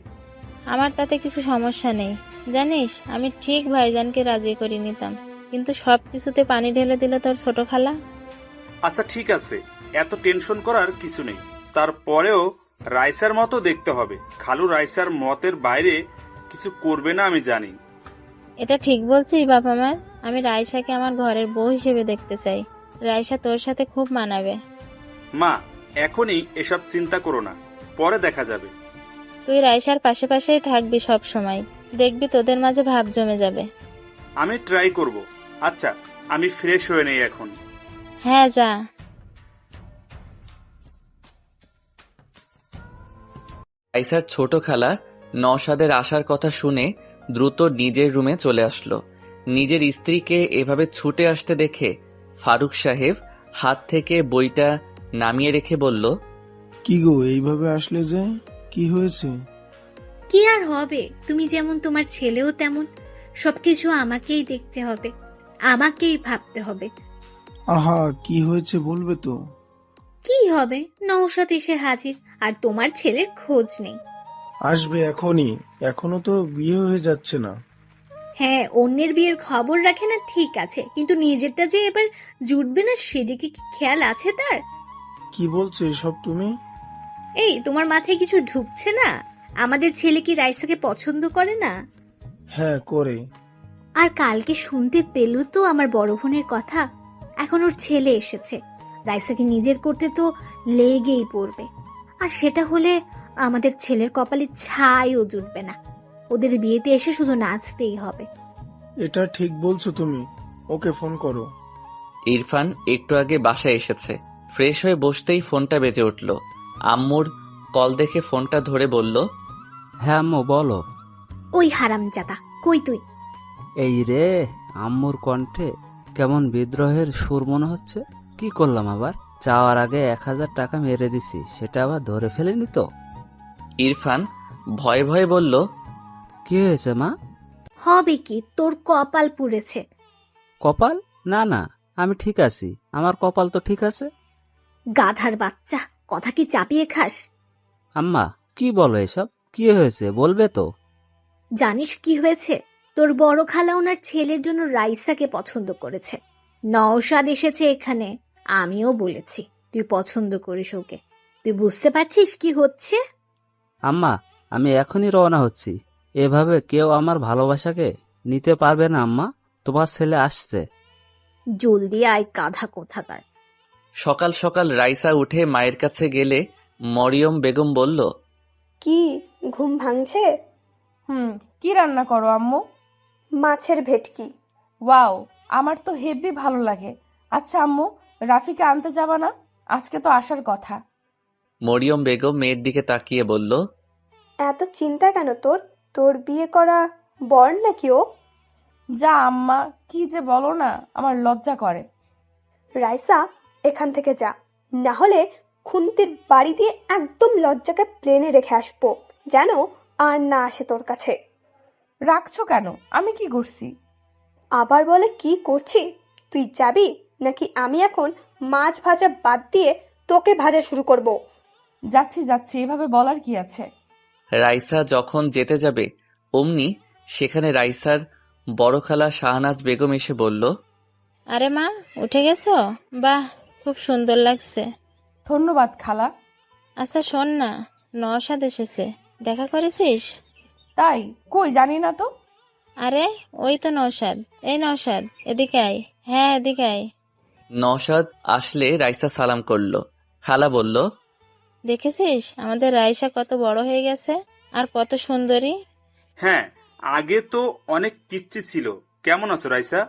আমার তাতে কিছু সমস্যা নেই, জানিস আমি ঠিক ভাইজানকে রাজি করে নিতাম, কিন্তু সবকিছুতে পানি ঢেলে দিল তোর ছোট খালা। আচ্ছা ঠিক আছে, এত টেনশন করার কিছু নেই। তারপরেও রাইসার মতো দেখতে হবে। খালু রাইসার মতের বাইরে কিছু করবে না আমি জানি। এটা ঠিক বলছিস বাবা মা। আমি রাইসাকে আমার ঘরের বউ হিসেবে দেখতে চাই। রাইসা তোর সাথে খুব মানাবে। মা, এখনই এসব চিন্তা করো না, পরে দেখা যাবে। তুই রাইসার পাশে পাশেই থাকবি সব সময়, দেখবি তোদের মাঝে ভাব জমে যাবে। আমি ট্রাই করব। আচ্ছা, আমি ফ্রেশ হয়ে নেই এখন। হ্যাঁ যা। রাইসার ছোট খালা নওশাদের আসার কথা শুনে দ্রুত নিজের রুমে চলে আসলো। নিজের স্ত্রীকে এভাবে ছুটে আসতে দেখে ফারুক সাহেব হাত থেকে বইটা নামিয়ে রেখে বলল, কি গো, এইভাবে আসলে যে? কি হয়েছে? কি আর হবে, তুমি যেমন তোমার ছেলেও তেমন। সবকিছু আমাকেই দেখতে হবে, আমাকেই ভাবতে হবে। আহা, কি হয়েছে বলবে তো? কি হবে, নওশাদ এসে হাজির আর তোমার ছেলের খোঁজ নেই। আসবে এখনই, এখনো তো বিয়ে হয়ে যাচ্ছে না। হ্যাঁ, অন্যের বিয়ের খবর রাখে না ঠিক আছে, কিন্তু নিজেরটা যে এবার জুটবে না সেদিকে কি খেয়াল আছে তার? কি বলছো এসব তুমি? এই, তোমার মাথায় কিছু ঢুকছে না? আমাদের ছেলে কি রাইসাকে পছন্দ করে না? হ্যাঁ করে। আর কালকে শুনতে পেল তো আমার বড় বোনের কথা। এখন ওর ছেলে এসেছে, রাইসাকে নিজের করতে তো লেগেই পড়বে। আর সেটা হলে আমাদের ছেলের কপালে ছাইও জুটবে না। ওদের বিয়েতে এসে শুধু নাচতেই হবে। এটা ঠিক বলছো তুমি, ওকে ফোন করো। ইরফান একটু আগে বাসায় এসেছে। ফ্রেশ হয়ে বসতেই ফোনটা বেজে উঠল। আম্মুর কল দেখে ফোনটা ধরে বলল, হ্যাঁ আম্মু বলো। ওই হারামজাদা, কই তুই? এই রে, আম্মুর কণ্ঠে কেমন বিদ্রোহের সুর মনে হচ্ছে। কি করলাম আবার? যাওয়ার আগে 1000 টাকা মেরে দিছি, সেটা আবার ধরে ফেলেনি তো? ইরফান ভয়ে ভয়ে বলল, কি হয়েছে মা? হবে কি, তোর কপাল পুড়েছে। কপাল? না না, আমি ঠিক আছি, আমার কপাল তো ঠিক আছে। গাধার বাচ্চা, কথা কি চাপিয়ে খাস? আম্মা কি বলো এসব? কি হয়েছে বলবে তো? জানিস কি হয়েছে? তোর বড় খালা ওনার ছেলের জন্য রাইসাকে পছন্দ করেছে। নওশাদ এসেছে এখানে, আমিও বলেছি তুই পছন্দ করিস ওকে। তুই বুঝতে পারছিস কি হচ্ছে? আম্মা, আমি এখনই রওনা হচ্ছি। এভাবে কেউ আমার ভালোবাসাকে নিতে পারবে না আম্মা। তোমার ছেলে আসছে। জলদি আয় গাধা কোথাকার। সকাল সকাল রাইসা উঠে মায়ের কাছে গেলে মরিয়ম বেগম বলল, কি ঘুম ভাঙছে? কি রান্না করো আম্মু? মাছের ভেটকি। ওয়াও, আমার তো হেভি ভালো লাগে। আচ্ছা আম্মু, রাফিকে আনতে যাবা না? আজকে তো আসার কথা। মরিয়ম বেগম মেয়ের দিকে তাকিয়ে বলল, এত চিন্তা কেন তোর? তোর বিয়ে করা বর নাকি ও? যা আম্মা, কি যে বলো না, আমার লজ্জা করে। রাইসা, এখান থেকে যা, না হলে খুন্তির বাড়ি দিয়ে একদম লজ্জাকে প্লেনে রেখে আসবো, যেন আর না আসে তোর কাছে। রাখছো কেন? আমি কি করছি? আবার বলে কি করছি? তুই যাবি নাকি আমি এখন মাছ ভাজা বাদ দিয়ে তোকে ভাজা শুরু করব? যাচ্ছি যাচ্ছি, এভাবে বলার কি আছে? রাইসা যখন যেতে যাবে অমনি সেখানে রাইসার বড় খালা শাহনাজ বেগম এসে বলল, আরে মা, উঠে গেছো? বাহ, খুব সুন্দর লাগছে। ধন্যবাদ খালা। আচ্ছা শোন না, নওশাদ এসেছে, দেখা করেছিস? তাই? কই, জানি না তো। আরে ওই তো নওশাদ। এই নওশাদ, এদিকে আয়। হ্যাঁ, এদিকে আয়। নওশাদ আসলে রাইসা সালাম করলো। খালা বলল, দেখেছিস আমাদের রাইসা কত বড় হয়ে গেছে আর কত সুন্দরী। হ্যাঁ, আগে তো অনেক পিচ্চি ছিল। কেমন আছো রাইসা?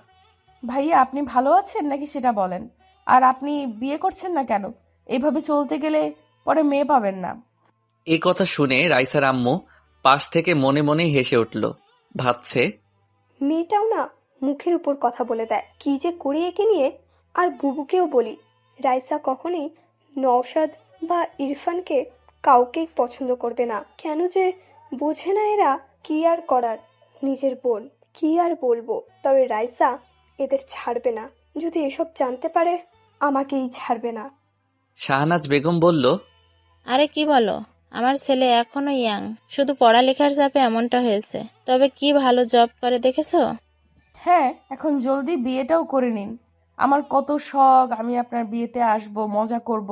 ভাইয়া, আপনি ভালো আছেন নাকি সেটা বলেন। আর আপনি বিয়ে করছেন না কেন? এইভাবে চলতে গেলে পরে মেয়ে পাবেন না। এই কথা শুনে রাইসার আম্মু পাশ থেকে মনে মনে হেসে উঠল। ভাবছে, মেয়েটাও না মুখের উপর কথা বলে দেয়, কি যে করি একে নিয়ে। আর বুবুকেও বলি, রাইসা কখনই নওশাদ বা ইরফানকে কাউকেই পছন্দ করবে না। কেন যে বোঝে না এরা। কি আর করার, নিজের বোন, কি আর বলবো। তবে রাইসা এদের ছাড়বে না। যদি এসব জানতে পারে, আমাকেই ছাড়বে না। শাহনাজ বেগম বলল, আরে কি বলো, আমার ছেলে এখনো ইয়াং, শুধু পড়ালেখার চাপে এমনটা হয়েছে। তবে কি ভালো জব করে দেখেছো? হ্যাঁ, এখন জলদি বিয়েটাও করে নিন। আমার কত শখ আমি আপনার বিয়েতে আসব, মজা করব।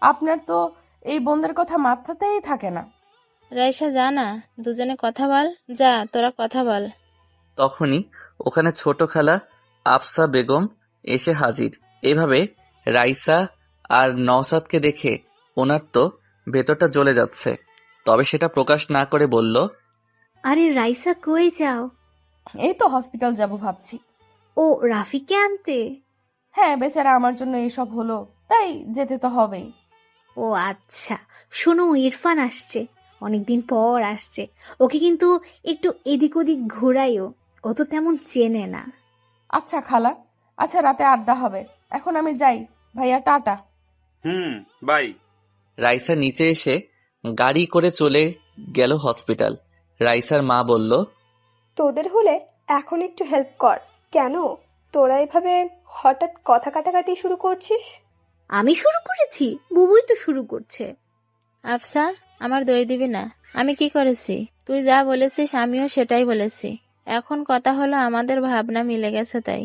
আপনার তো এই বোনদের কথা মাথাতেই থাকে না। রাইসা, যা না, দুজনে কথা বল। যা, তোরা কথা বল। তখনই ওখানে ছোট খালা আফসা বেগম এসে হাজির। এভাবে রাইসা আর নওশাদকে দেখে ওনার তো ভেতরটা জ্বলে যাচ্ছে। তবে সেটা প্রকাশ না করে বলল, আরে রাইসা, কই যাও? এই তো হসপিটাল যাব ভাবছি। ও, রাফিকে আনতে? হ্যাঁ, বেচারা আমার জন্য এসব হলো, তাই যেতে তো হবেই। ও আচ্ছা, শোনো, ইরফান আসছে, অনেকদিন পর আসছে। ওকে কিন্তু একটু এদিক ওদিক ঘোরাইও, ও তো তেমন চেনে না। আচ্ছা খালা, আচ্ছা রাতে আড্ডা হবে। এখন আমি যাই, ভাইয়া টাটা। বাই। রাইসা নিচে এসে গাড়ি করে চলে গেল হসপিটাল। রাইসার মা বলল, তোদের হলে এখন একটু হেল্প কর। কেন তোরা এভাবে হঠাৎ কথা কাটাকাটি শুরু করছিস? আমি শুরু করেছি? বুবুই তো শুরু করছে। আফসা, আমার দই দিবি না? আমি কি করেছি? তুই যা বলেছিস আমিও সেটাই বলেছি। এখন কথা হলো আমাদের ভাবনা মিলে গেছে তাই।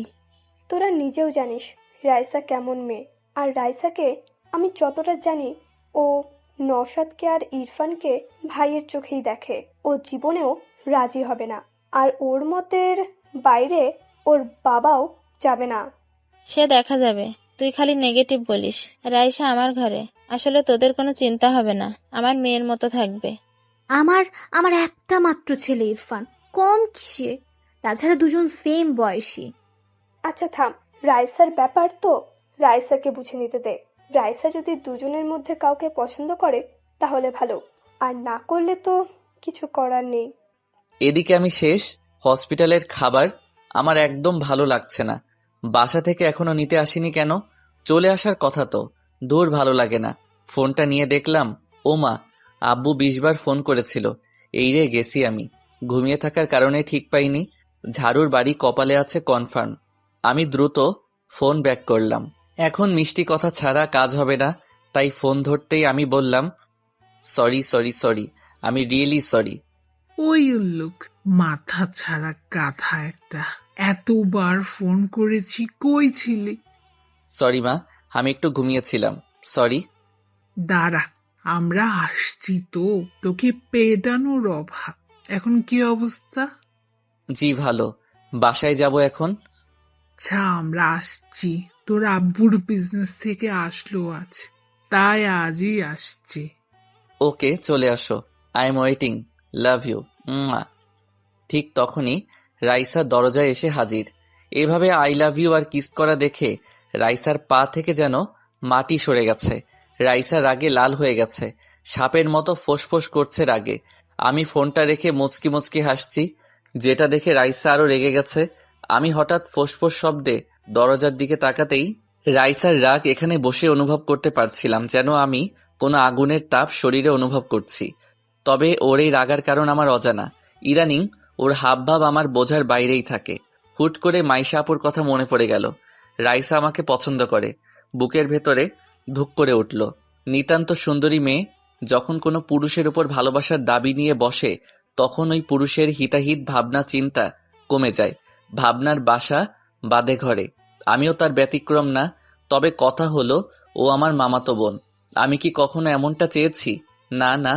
তোরা নিজেও জানিস রাইসা কেমন মেয়ে। আর রাইসাকে আমি যতটা জানি, ও নওশাদকে আর ইরফানকে ভাইয়ের চোখেই দেখে। ও জীবনেও রাজি হবে না। আর ওর মতের বাইরে ওর বাবাও যাবে না। সে দেখা যাবে, তুই খালি নেগেটিভ বলিস। রাইসা আমার ঘরে, আসলে তোদের কোনো চিন্তা হবে না, আমার মেয়ের মতো থাকবে। আমার আমার একটা মাত্র ছেলে ইরফান, কম কিসে? তাছাড়া দুজন সেম বয়সী। আচ্ছা থাম, রাইসার ব্যাপার তো, রাইসাকে বুঝে নিতে দে। রাইসা যদি দুজনের মধ্যে কাউকে পছন্দ করে তাহলে ভালো, আর না করলে তো কিছু করার নেই। এদিকে আমি শেষ। হসপিটালের খাবার আমার একদম ভালো লাগছে না। বাসা থেকে এখনো নিতে আসিনি কেন? চলে আসার কথা তো। দূর, ভালো লাগে না। ফোনটা নিয়ে দেখলাম, ও মা, আব্বু 20 বার ফোন করেছিল। এই রে গেছি আমি। ঘুমিয়ে থাকার কারণে ঠিক পাইনি। ঝাড়ুর বাড়ি কপালে আছে কনফার্ম। আমি দ্রুত ফোন ব্যাক করলাম। এখন মিষ্টি কথা ছাড়া কাজ হবে না, তাই ফোন ধরতেই আমি বললাম, সরি সরি সরি, আমি রিয়েলি সরি। ওই উল্লুক, মাথা ছাড়া গাধা একটা, এতবার ফোন করেছি, কই ছিলি? সরি মা, আমি একটু ঘুমিয়েছিলাম, সরি। দাঁড়া, আমরা আসছি তো, তোকে পেটানোর অভাব। এখন কি অবস্থা? জি ভালো। বাসায় যাব এখন। আচ্ছা, আমরা আসছি। তোর আব্বুর বিজনেস থেকে আসলো আজ, তাই আজই আসছি। ওকে, চলে আসো। I am waiting, love you. ঠিক তখনই রাইসা দরজায় এসে হাজির। এভাবে আই লাভ ইউ আর কিস করা দেখে রাইসার পা থেকে যেন মাটি সরে গেছে। রাইসা রাগে লাল হয়ে গেছে, সাপের মতো ফোঁসফোঁস করছে রাগে। আমি ফোনটা রেখে মুচকি মুচকি হাসছি, যেটা দেখে রাইসা আরো রেগে গেছে। আমি হঠাৎ ফোঁসফোঁস শব্দে দরজার দিকে তাকাতেই রাইসার রাগ এখানে বসে অনুভব করতে পারছিলাম, যেন আমি কোনো আগুনের তাপ শরীরে অনুভব করছি। তবে ওর এই রাগার কারণ আমার অজানা। ইদানিং ওর হাবভাব আমার বোঝার বাইরেই থাকে। হুট করে মাইশা আপুর কথা মনে পড়ে গেল। রাইসা আমাকে পছন্দ করে। বুকের ভেতরে ধুক করে উঠল। নিতান্ত সুন্দরী মেয়ে যখন কোনো পুরুষের উপর ভালোবাসার দাবি নিয়ে বসে, তখন ওই পুরুষের হিতাহিত ভাবনা চিন্তা কমে যায়। ভাবনার বাসা বাদে ঘরে। আমিও তার ব্যতিক্রম না। তবে কথা হলো, ও আমার মামাতো বোন। আমি কি কখনো এমনটা চেয়েছি? না না,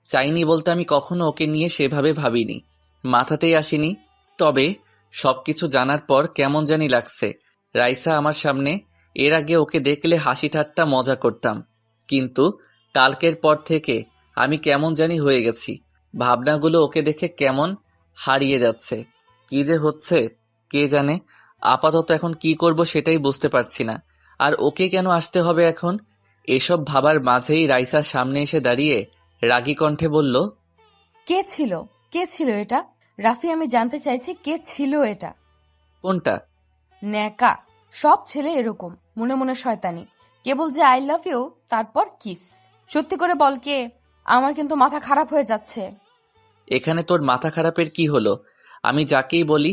চাইনি বলতে আমি কখনো ওকে নিয়ে সেভাবে ভাবিনি, মাথাতেই আসেনি। তবে সবকিছু জানার পর কেমন জানি লাগছে। রাইসা আমার সামনে। এর আগে ওকে দেখলে হাসি ঠাট্টা মজা করতাম, কিন্তু কালকের পর থেকে আমি কেমন জানি হয়ে গেছি। ভাবনাগুলো ওকে দেখে কেমন হারিয়ে যাচ্ছে। কি যে হচ্ছে কে জানে। আপাতত এখন কি করব সেটাই বুঝতে পারছি না। আর ওকে কেন আসতে হবে এখন? এসব ভাবার মাঝেই রাইসার সামনে এসে দাঁড়িয়ে রাগী কণ্ঠে বলল, কে ছিল এটা? রাফি, আমি জানতে চাইছি কে ছিল এটা? কোনটা? ন্যাকা। সব ছেলে এরকম, মনে মনে শয়তানি। কেবল যে আই লাভ ইউ তারপর কিস। সত্যি করে বল কে? আমার কিন্তু মাথা খারাপ হয়ে যাচ্ছে। এখানে তোর মাথা খারাপের কি হলো? আমি যাকেই বলি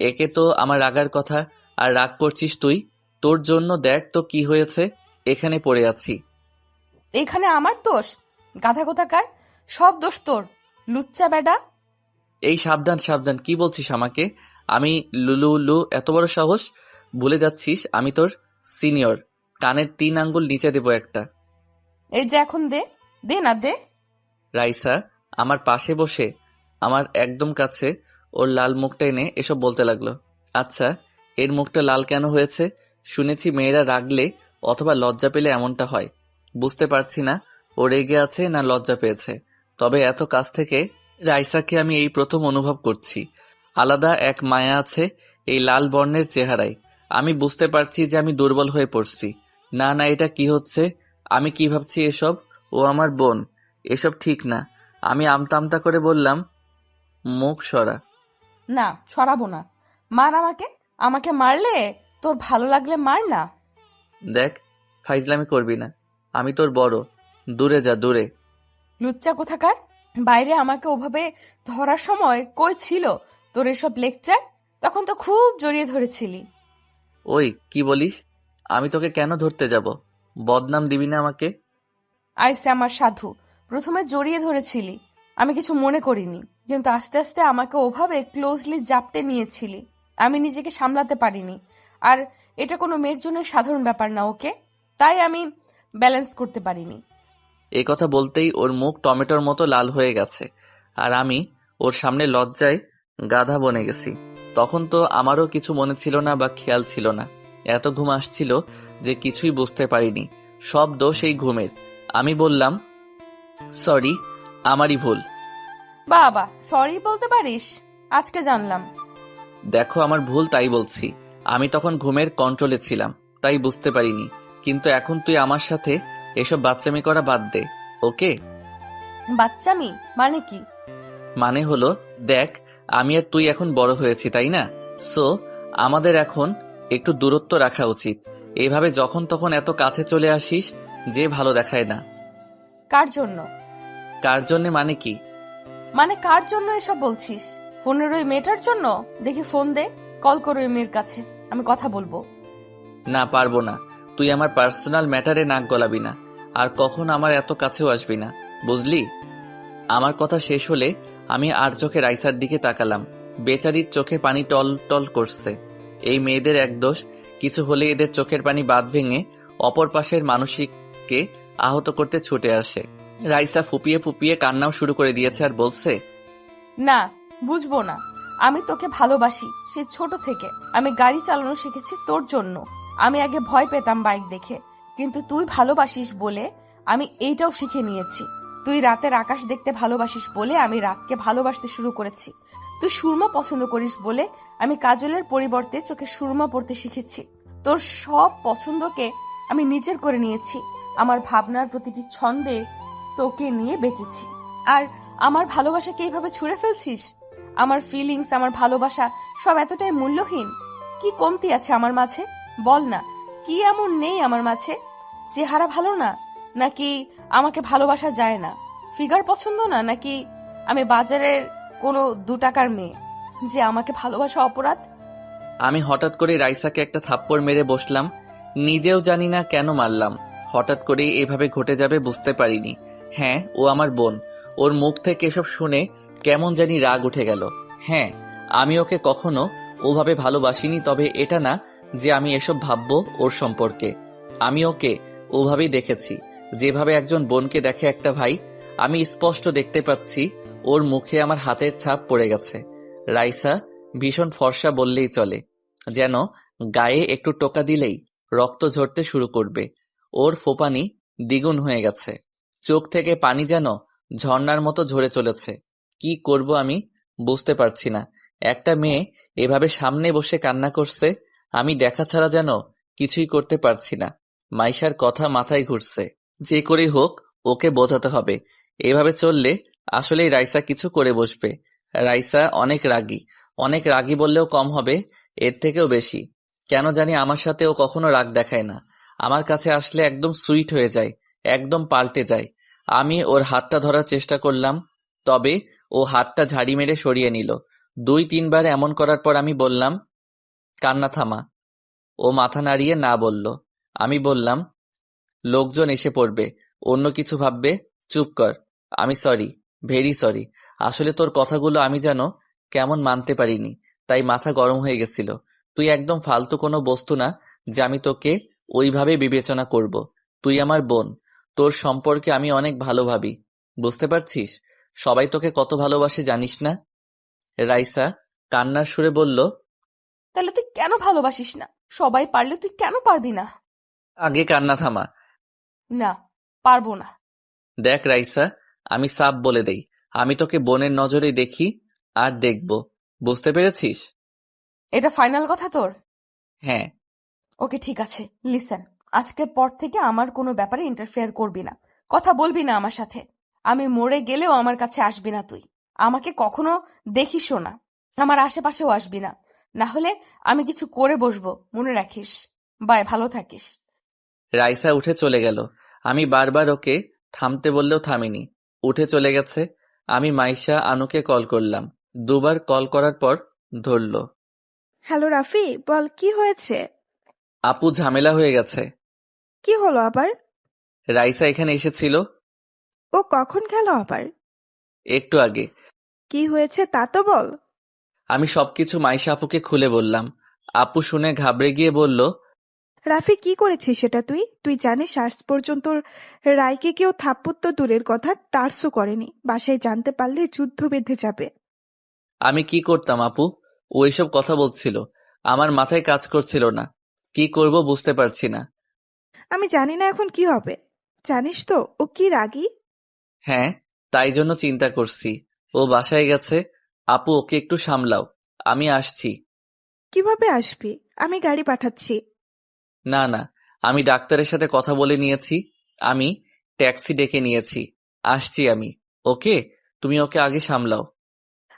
একে তো আমার রাগার কথা, আর রাগ করছিস তুই। তোর জন্য দেখ তো কি হয়েছে, এখানে পড়ে আছি। এখানে আমার দোষ? গাধা কোথাকার, সব দোষ তোর, লুচ্চা বেডা। এই সাবধান, কি বলছিস আমাকে? আমি লুলু? এত বড় সাহস? ভুলে যাচ্ছিস আমি তোর সিনিয়র। কানের 3 আঙ্গুল নিচে দেব একটা। এই যে এখন দে না দে। রাইসা আমার পাশে বসে আমার একদম কাছে ওর লাল মুখটা এনে এসব বলতে লাগলো। আচ্ছা, এর মুখটা লাল কেন হয়েছে? শুনেছি মেয়েরা রাগলে অথবা লজ্জা পেলে এমনটা হয়। বুঝতে পারছি না ও রেগে আছে না লজ্জা পেয়েছে। তবে এত কাছ থেকে রাইসাকে আমি এই প্রথম অনুভব করছি। আলাদা এক মায়া আছে এই লাল বর্ণের চেহারায়। আমি বুঝতে পারছি যে আমি দুর্বল হয়ে পড়ছি। না, এটা কি হচ্ছে? আমি কি ভাবছি এসব? ও আমার বোন, এসব ঠিক না। আমি আমতা করে বললাম, মুখ সরা। না, সরাবো না। মার আমাকে মারলে তোর ভালো লাগলে মার না। দেখ, ফাইজলামি করবি না। আমি তোর বড়, দূরে যা, দূরে। লুচ্চা কোথাকার। বাইরে আমাকে ওভাবে ধরার সময় কই ছিল তোর এসব লেকচার? তখন তো খুব জড়িয়ে ধরেছিলি। ওই কি বলিস? আমি তোকে কেন ধরতে যাব? বদনাম দিবি না আমাকে। আইসে আমার সাধু, প্রথমে জড়িয়ে ধরেছিলি, আমি কিছু মনে করিনি, কিন্তু আস্তে আস্তে আমাকে ওভাবে ক্লোজলি জাপটে নিয়েছিলি, আমি নিজেকে সামলাতে পারিনি। আর এটা কোনো মেয়ের জন্য সাধারণ ব্যাপার না, ওকে? তাই আমি ব্যালেন্স করতে পারিনি। এই কথা বলতেই ওর মুখ টমেটোর মতো লাল হয়ে গেছে, আর আমি ওর সামনে লজ্জায় গাধা বনে গেছি। তখন তো আমারও কিছু মনে ছিল না বা খেয়াল ছিল না। এত ঘুম আসছিল যে কিছুই বুঝতে পারিনি। সব দোষ এই ঘুমের। আমি বললাম, সরি, আমারই ভুল। বাবা, সরি বলতে পারিস? আজকে জানলাম। দেখো, আমার ভুল, তাই বলছি। আমি তখন ঘুমের কন্ট্রোলে ছিলাম, তাই বুঝতে পারিনি। কিন্তু এখন তুই আমার সাথে এসব বাচ্চামি করা বাদ দে, ওকে? বাচ্চামি মানে কি? মানে হলো, দেখ, আমি আর তুই এখন বড় হয়েছি, তাই না? সো আমাদের এখন একটু দূরত্ব রাখা উচিত। এইভাবে যখন তখন এত কাছে চলে আসিস যে ভালো দেখায় না। কার জন্য? কার জন্য মানে কি? মানে কার জন্য এসব বলছিস? ফোনের ওই মেয়েটার জন্য? দেখি ফোন দে, কল করো ওই মেয়ের কাছে, আমি কথা বলবো। না, পারবো না। তুই আমার পার্সোনাল ম্যাটারে নাক গলাবি না, আর কখন আমার এত কাছেও আসবি না, বুঝলি? আমার কথা শেষ হলে আমি আর চোখে রাইসার দিকে তাকালাম। বেচারির চোখে পানি টল টল করছে। এই মেয়েদের এক দোষ, কিছু হলে এদের চোখের পানি বাঁধ ভেঙে অপর পাশের মানসিককে আহত করতে ছুটে আসে। রাইসা ফুপিয়ে ফুপিয়ে কান্নাও শুরু করে দিয়েছে আর বলছে, না, বুঝবো না। আমি তোকে ভালোবাসি সেই ছোট থেকে। আমি গাড়ি চালানো শিখেছি তোর জন্য। আমি আগে ভয় পেতাম বাইক দেখে, কিন্তু তুই ভালোবাসিস বলে আমি এইটাও শিখে নিয়েছি। তুই রাতের আকাশ দেখতে ভালোবাসিস বলে আমি রাতকে ভালোবাসতে শুরু করেছি। তুই সুরমা পছন্দ করিস বলে আমি কাজলের পরিবর্তে চোখে সুরমা পড়তে শিখেছি। তোর সব পছন্দকে আমি নিজের করে নিয়েছি। আমার ভাবনার প্রতিটি ছন্দে তোকে নিয়ে বেঁচেছি। আর আমার ভালোবাসাকে এইভাবে ছুঁড়ে ফেলছিস? আমার ফিলিংস, আমার ভালোবাসা সব এতটাই মূল্যহীন? কি কমতি আছে আমার মাঝে? বল না, কি এমন নেই আমার মাঝে? চেহারা ভালো না, নাকি আমাকে ভালোবাসা যায় না? ফিগার পছন্দ না, নাকি আমি বাজারের কোনো 2 টাকার মেয়ে যে আমাকে ভালোবাসা অপরাধ? আমি হঠাৎ করে রাইসাকে একটা থাপ্পড় মেরে বসলাম। নিজেও জানি না কেন মারলাম। হঠাৎ করে এভাবে ঘটে যাবে বুঝতে পারিনি। হ্যাঁ, ও আমার বোন। ওর মুখ থেকে এসব শুনে কেমন জানি রাগ উঠে গেল। হ্যাঁ, আমি ওকে কখনো ওভাবে ভালোবাসিনি, তবে এটা না যে আমি এসব ভাববো ওর সম্পর্কে। আমি ওকে ওভাবেই দেখেছি, যেভাবে একজন বোনকে দেখে একটা ভাই। আমি স্পষ্ট দেখতে পাচ্ছি ওর মুখে আমার হাতের ছাপ পড়ে গেছে। রাইসা ভীষণ ফর্সা বললেই চলে, যেন গায়ে একটু টোকা দিলেই রক্ত ঝরতে শুরু করবে। ওর ফোপানি দ্বিগুণ হয়ে গেছে, চোখ থেকে পানি যেন ঝর্ণার মতো ঝরে চলেছে। কি করব আমি বুঝতে পারছি না। একটা মেয়ে এভাবে সামনে বসে কান্না করছে, আমি দেখা ছাড়া যেন কিছুই করতে পারছি না। মাইশার কথা মাথায় ঘুরছে, যে করেই হোক ওকে বোঝাতে হবে। এভাবে চললে আসলেই রাইসা কিছু করে বসবে। রাইসা অনেক রাগী বললেও কম হবে, এর থেকেও বেশি। কেন জানি আমার সাথে ও কখনো রাগ দেখায় না, আমার কাছে আসলে একদম সুইট হয়ে যায়, একদম পাল্টে যায়। আমি ওর হাতটা ধরার চেষ্টা করলাম, তবে ও হাতটা ঝাড়ি মেরে সরিয়ে নিল। 2-3 বার এমন করার পর আমি বললাম, কান্না থামা। ও মাথা নাড়িয়ে না বলল। আমি বললাম, লোকজন এসে পড়বে, অন্য কিছু ভাববে, চুপ কর। আমি সরি, ভেরি সরি। আসলে তোর কথাগুলো আমি যেন কেমন মানতে পারিনি, তাই মাথা গরম হয়ে গেছিল। তুই একদম ফালতু কোনো বস্তু না যে আমি তোকে ওইভাবে বিবেচনা করব। তুই আমার বোন, তোর সম্পর্কে আমি অনেক ভালো ভাবি, বুঝতে পারছিস? সবাই তোকে কত ভালোবাসে জানিস না? রাইসা কান্নার সুরে বলল, তাহলে তুই কেন ভালোবাসিস না? সবাই পারলে তুই কেন পারবি না? আগে কান্না থামা। না, পারবো না। দেখ রাইসা, আমি সাফ বলে দেই, আমি তোকে বোনের নজরে দেখি আর দেখব, বুঝতে পেরেছিস? এটা ফাইনাল কথা তোর? হ্যাঁ। ওকে, ঠিক আছে। লিসেন, আজকের পর থেকে আমার কোনো ব্যাপারে ইন্টারফেয়ার করবি না, কথা বলবি না আমার সাথে। আমি মরে গেলেও আমার কাছে আসবি না তুই, আমাকে কখনো দেখিসও না, আমার আশেপাশেও আসবি না, না হলে আমি কিছু করে বসবো, মনে রাখিস। বাই, ভালো থাকিস। রাইসা উঠে চলে গেল। আমি বারবার ওকে থামতে বললেও থামিনি, উঠে চলে গেছে। আমি মাইশা আনুকে কল করলাম, 2 বার কল করার পর ধরল। হ্যালো রাফি, বল কি হয়েছে? আপু ঝামেলা হয়ে গেছে। কি হলো আবার? রাইসা এখানে এসেছিল। ও কখন গেল আবার? একটু আগে। কি হয়েছে তা তো বল। আমি সবকিছু মাইশা আপুকে খুলে বললাম। আপু শুনে ঘাবড়ে গিয়ে বলল, রাফি কি করেছিস সেটা? তুই জানিস আজ পর্যন্ত রায়কে কেউ থাপ্পড় তো দূরের কথা, টার্সও করেনি। বাসায় জানতে পারলে যুদ্ধ বেঁধে যাবে। আমি কি করতাম আপু? ও এসব কথা বলছিল, আমার মাথায় কাজ করছিল না, কি করব বুঝতে পারছি না। আমি জানি না এখন কি হবে। জানিস তো ও কি রাগী। হ্যাঁ, তাই জন্য চিন্তা করছি। ও বাসায় গেছে, আপু ওকে একটু সামলাও, আমি আসছি। কিভাবে আসবি? আমি গাড়ি পাঠাচ্ছি। না না, আমি ডাক্তারের সাথে কথা বলে নিয়েছি, আমি ট্যাক্সি ডেকে নিয়েছি, আসছি আমি। ওকে, তুমি ওকে আগে সামলাও।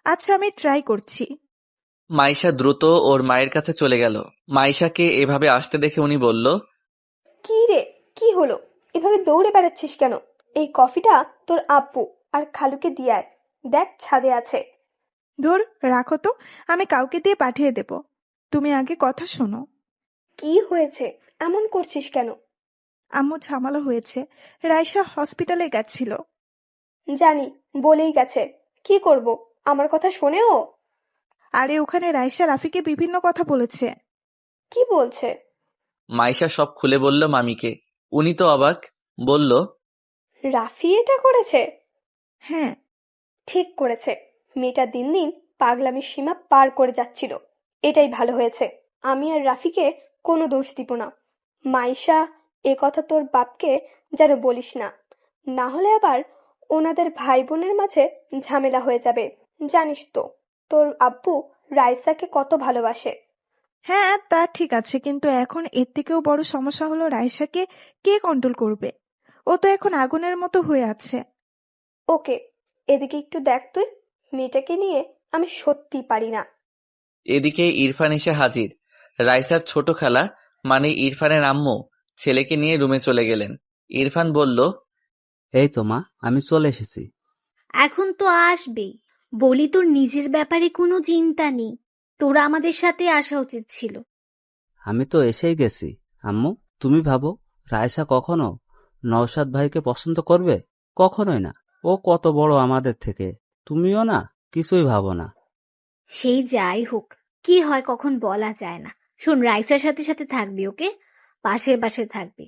আচ্ছা, আমি ট্রাই করছি। মাইশা দ্রুত ওর মায়ের কাছে চলে গেল। মাইশাকে এভাবে আসতে দেখে উনি বলল, কি রে, কি হলো? এভাবে দৌড়ে বেড়াচ্ছিস কেন? এই কফিটা তোর আব্বু আর খালুকে দিয়ে আয়, দেখ ছাদে আছে। ধর, রাখো তো, আমি কাউকে দিয়ে পাঠিয়ে দেব। তুমি আগে কথা শোনো। কি হয়েছে? এমন করছিস কেন? আম্মু ঝামেলা হয়েছে, রাইসা হসপিটালে গেছিল। জানি, বলেই গেছে। কি করব? আমার কথা শোনেও? আরে ওখানে রাইসা রাফিকে বিভিন্ন কথা বলেছে। কি বলছে? মাইশা সব খুলে বলল মামিকে। উনি তো অবাক, বলল, রাফি এটা করেছে? হ্যাঁ। ঠিক করেছে। মেয়েটা দিন দিন পাগলামির সীমা পার করে যাচ্ছিল, এটাই ভালো হয়েছে। আমি আর রাফিকে কোনো দোষ দিব না। মাইশা, এ কথা তোর বাপকে যেন বলিস না, না হলে আবার ওনাদের ভাই বোনের মাঝে ঝামেলা হয়ে যাবে। জানিস তো তোর আব্বু রাইসাকে কত ভালোবাসে। হ্যাঁ, তা ঠিক আছে, কিন্তু এখন এর থেকেও বড় সমস্যা হলো রাইসাকে কে কন্ট্রোল করবে? ও তো এখন আগুনের মতো হয়ে আছে। ওকে, এদিকে একটু দেখ তুই, মেয়েটাকে নিয়ে আমি সত্যি পারি না। এদিকে ইরফান এসে হাজির। রাইসার ছোট খালা মানে ইরফানের আম্মু ছেলেকে নিয়ে রুমে চলে গেলেন। ইরফান বলল, এই তো মা, আমি চলে এসেছি। এখন তো আসবেই, বলি তোর নিজের ব্যাপারে কোনো চিন্তা নেই, তোরা আমাদের সাথে আসা উচিত ছিল। আমি তো এসেই গেছি। আম্মু, তুমি ভাবো রায়সা কখনো নওশাদ ভাইকে পছন্দ করবে? কখনোই না। ও কত বড় আমাদের থেকে, তুমিও না কিছুই ভাবো না। সেই যাই হোক, কি হয় কখন বলা যায় না। শোন, রাইসার সাথে সাথে থাকবি, ওকে? পাশে পাশে থাকবি।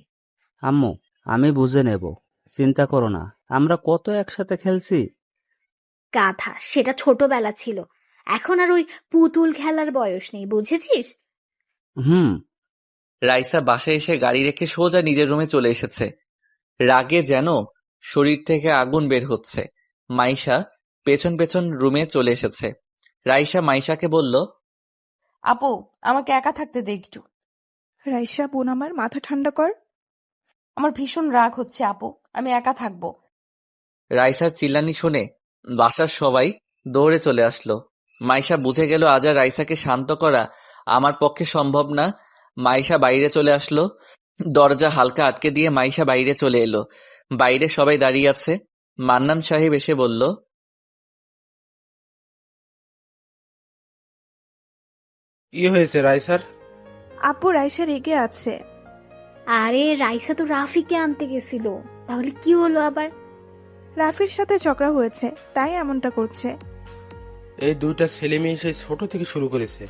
আম্মু, আমি বুঝে নেব, চিন্তা করো না। আমরা কত একসাথে খেলছি। গাধা, সেটা ছোটবেলা ছিল। এখন আর ওই পুতুল খেলার বয়স নেই, বুঝেছিস? হুম। রাইসা বাসায় এসে গাড়ি রেখে সোজা নিজের রুমে চলে এসেছে। রাগে যেন শরীর থেকে আগুন বের হচ্ছে। মাইশা পেছন পেছন রুমে চলে এসেছে। রাইসা মাইশাকে বলল, আপু, আমাকে একা থাকতে দে একটু। রাইসা বোন আমার, মাথা ঠান্ডা কর। আমার ভীষণ রাগ হচ্ছে আপু, আমি একা থাকবো। রাইসার চিল্লানি শুনে বাসার সবাই দৌড়ে চলে আসলো। মাইশা বুঝে গেল আজ আর রাইসাকে শান্ত করা আমার পক্ষে সম্ভব না। মাইশা বাইরে চলে আসলো। দরজা হালকা আটকে দিয়ে মাইশা বাইরে চলে এলো। বাইরে সবাই দাঁড়িয়ে আছে। মান্নান সাহেব এসে বলল, কি হয়েছে রাইসার? আপু রাইসা রেগে আছে। আরে রাইসা তো রাফিকে আনতে গেছিল, তাহলে কি হলো আবার? রাফির সাথে ঝগড়া হয়েছে, তাই এমনটা করছে। এই দুইটা ছেলে মেয়ে সেই ছোট থেকে শুরু করেছে,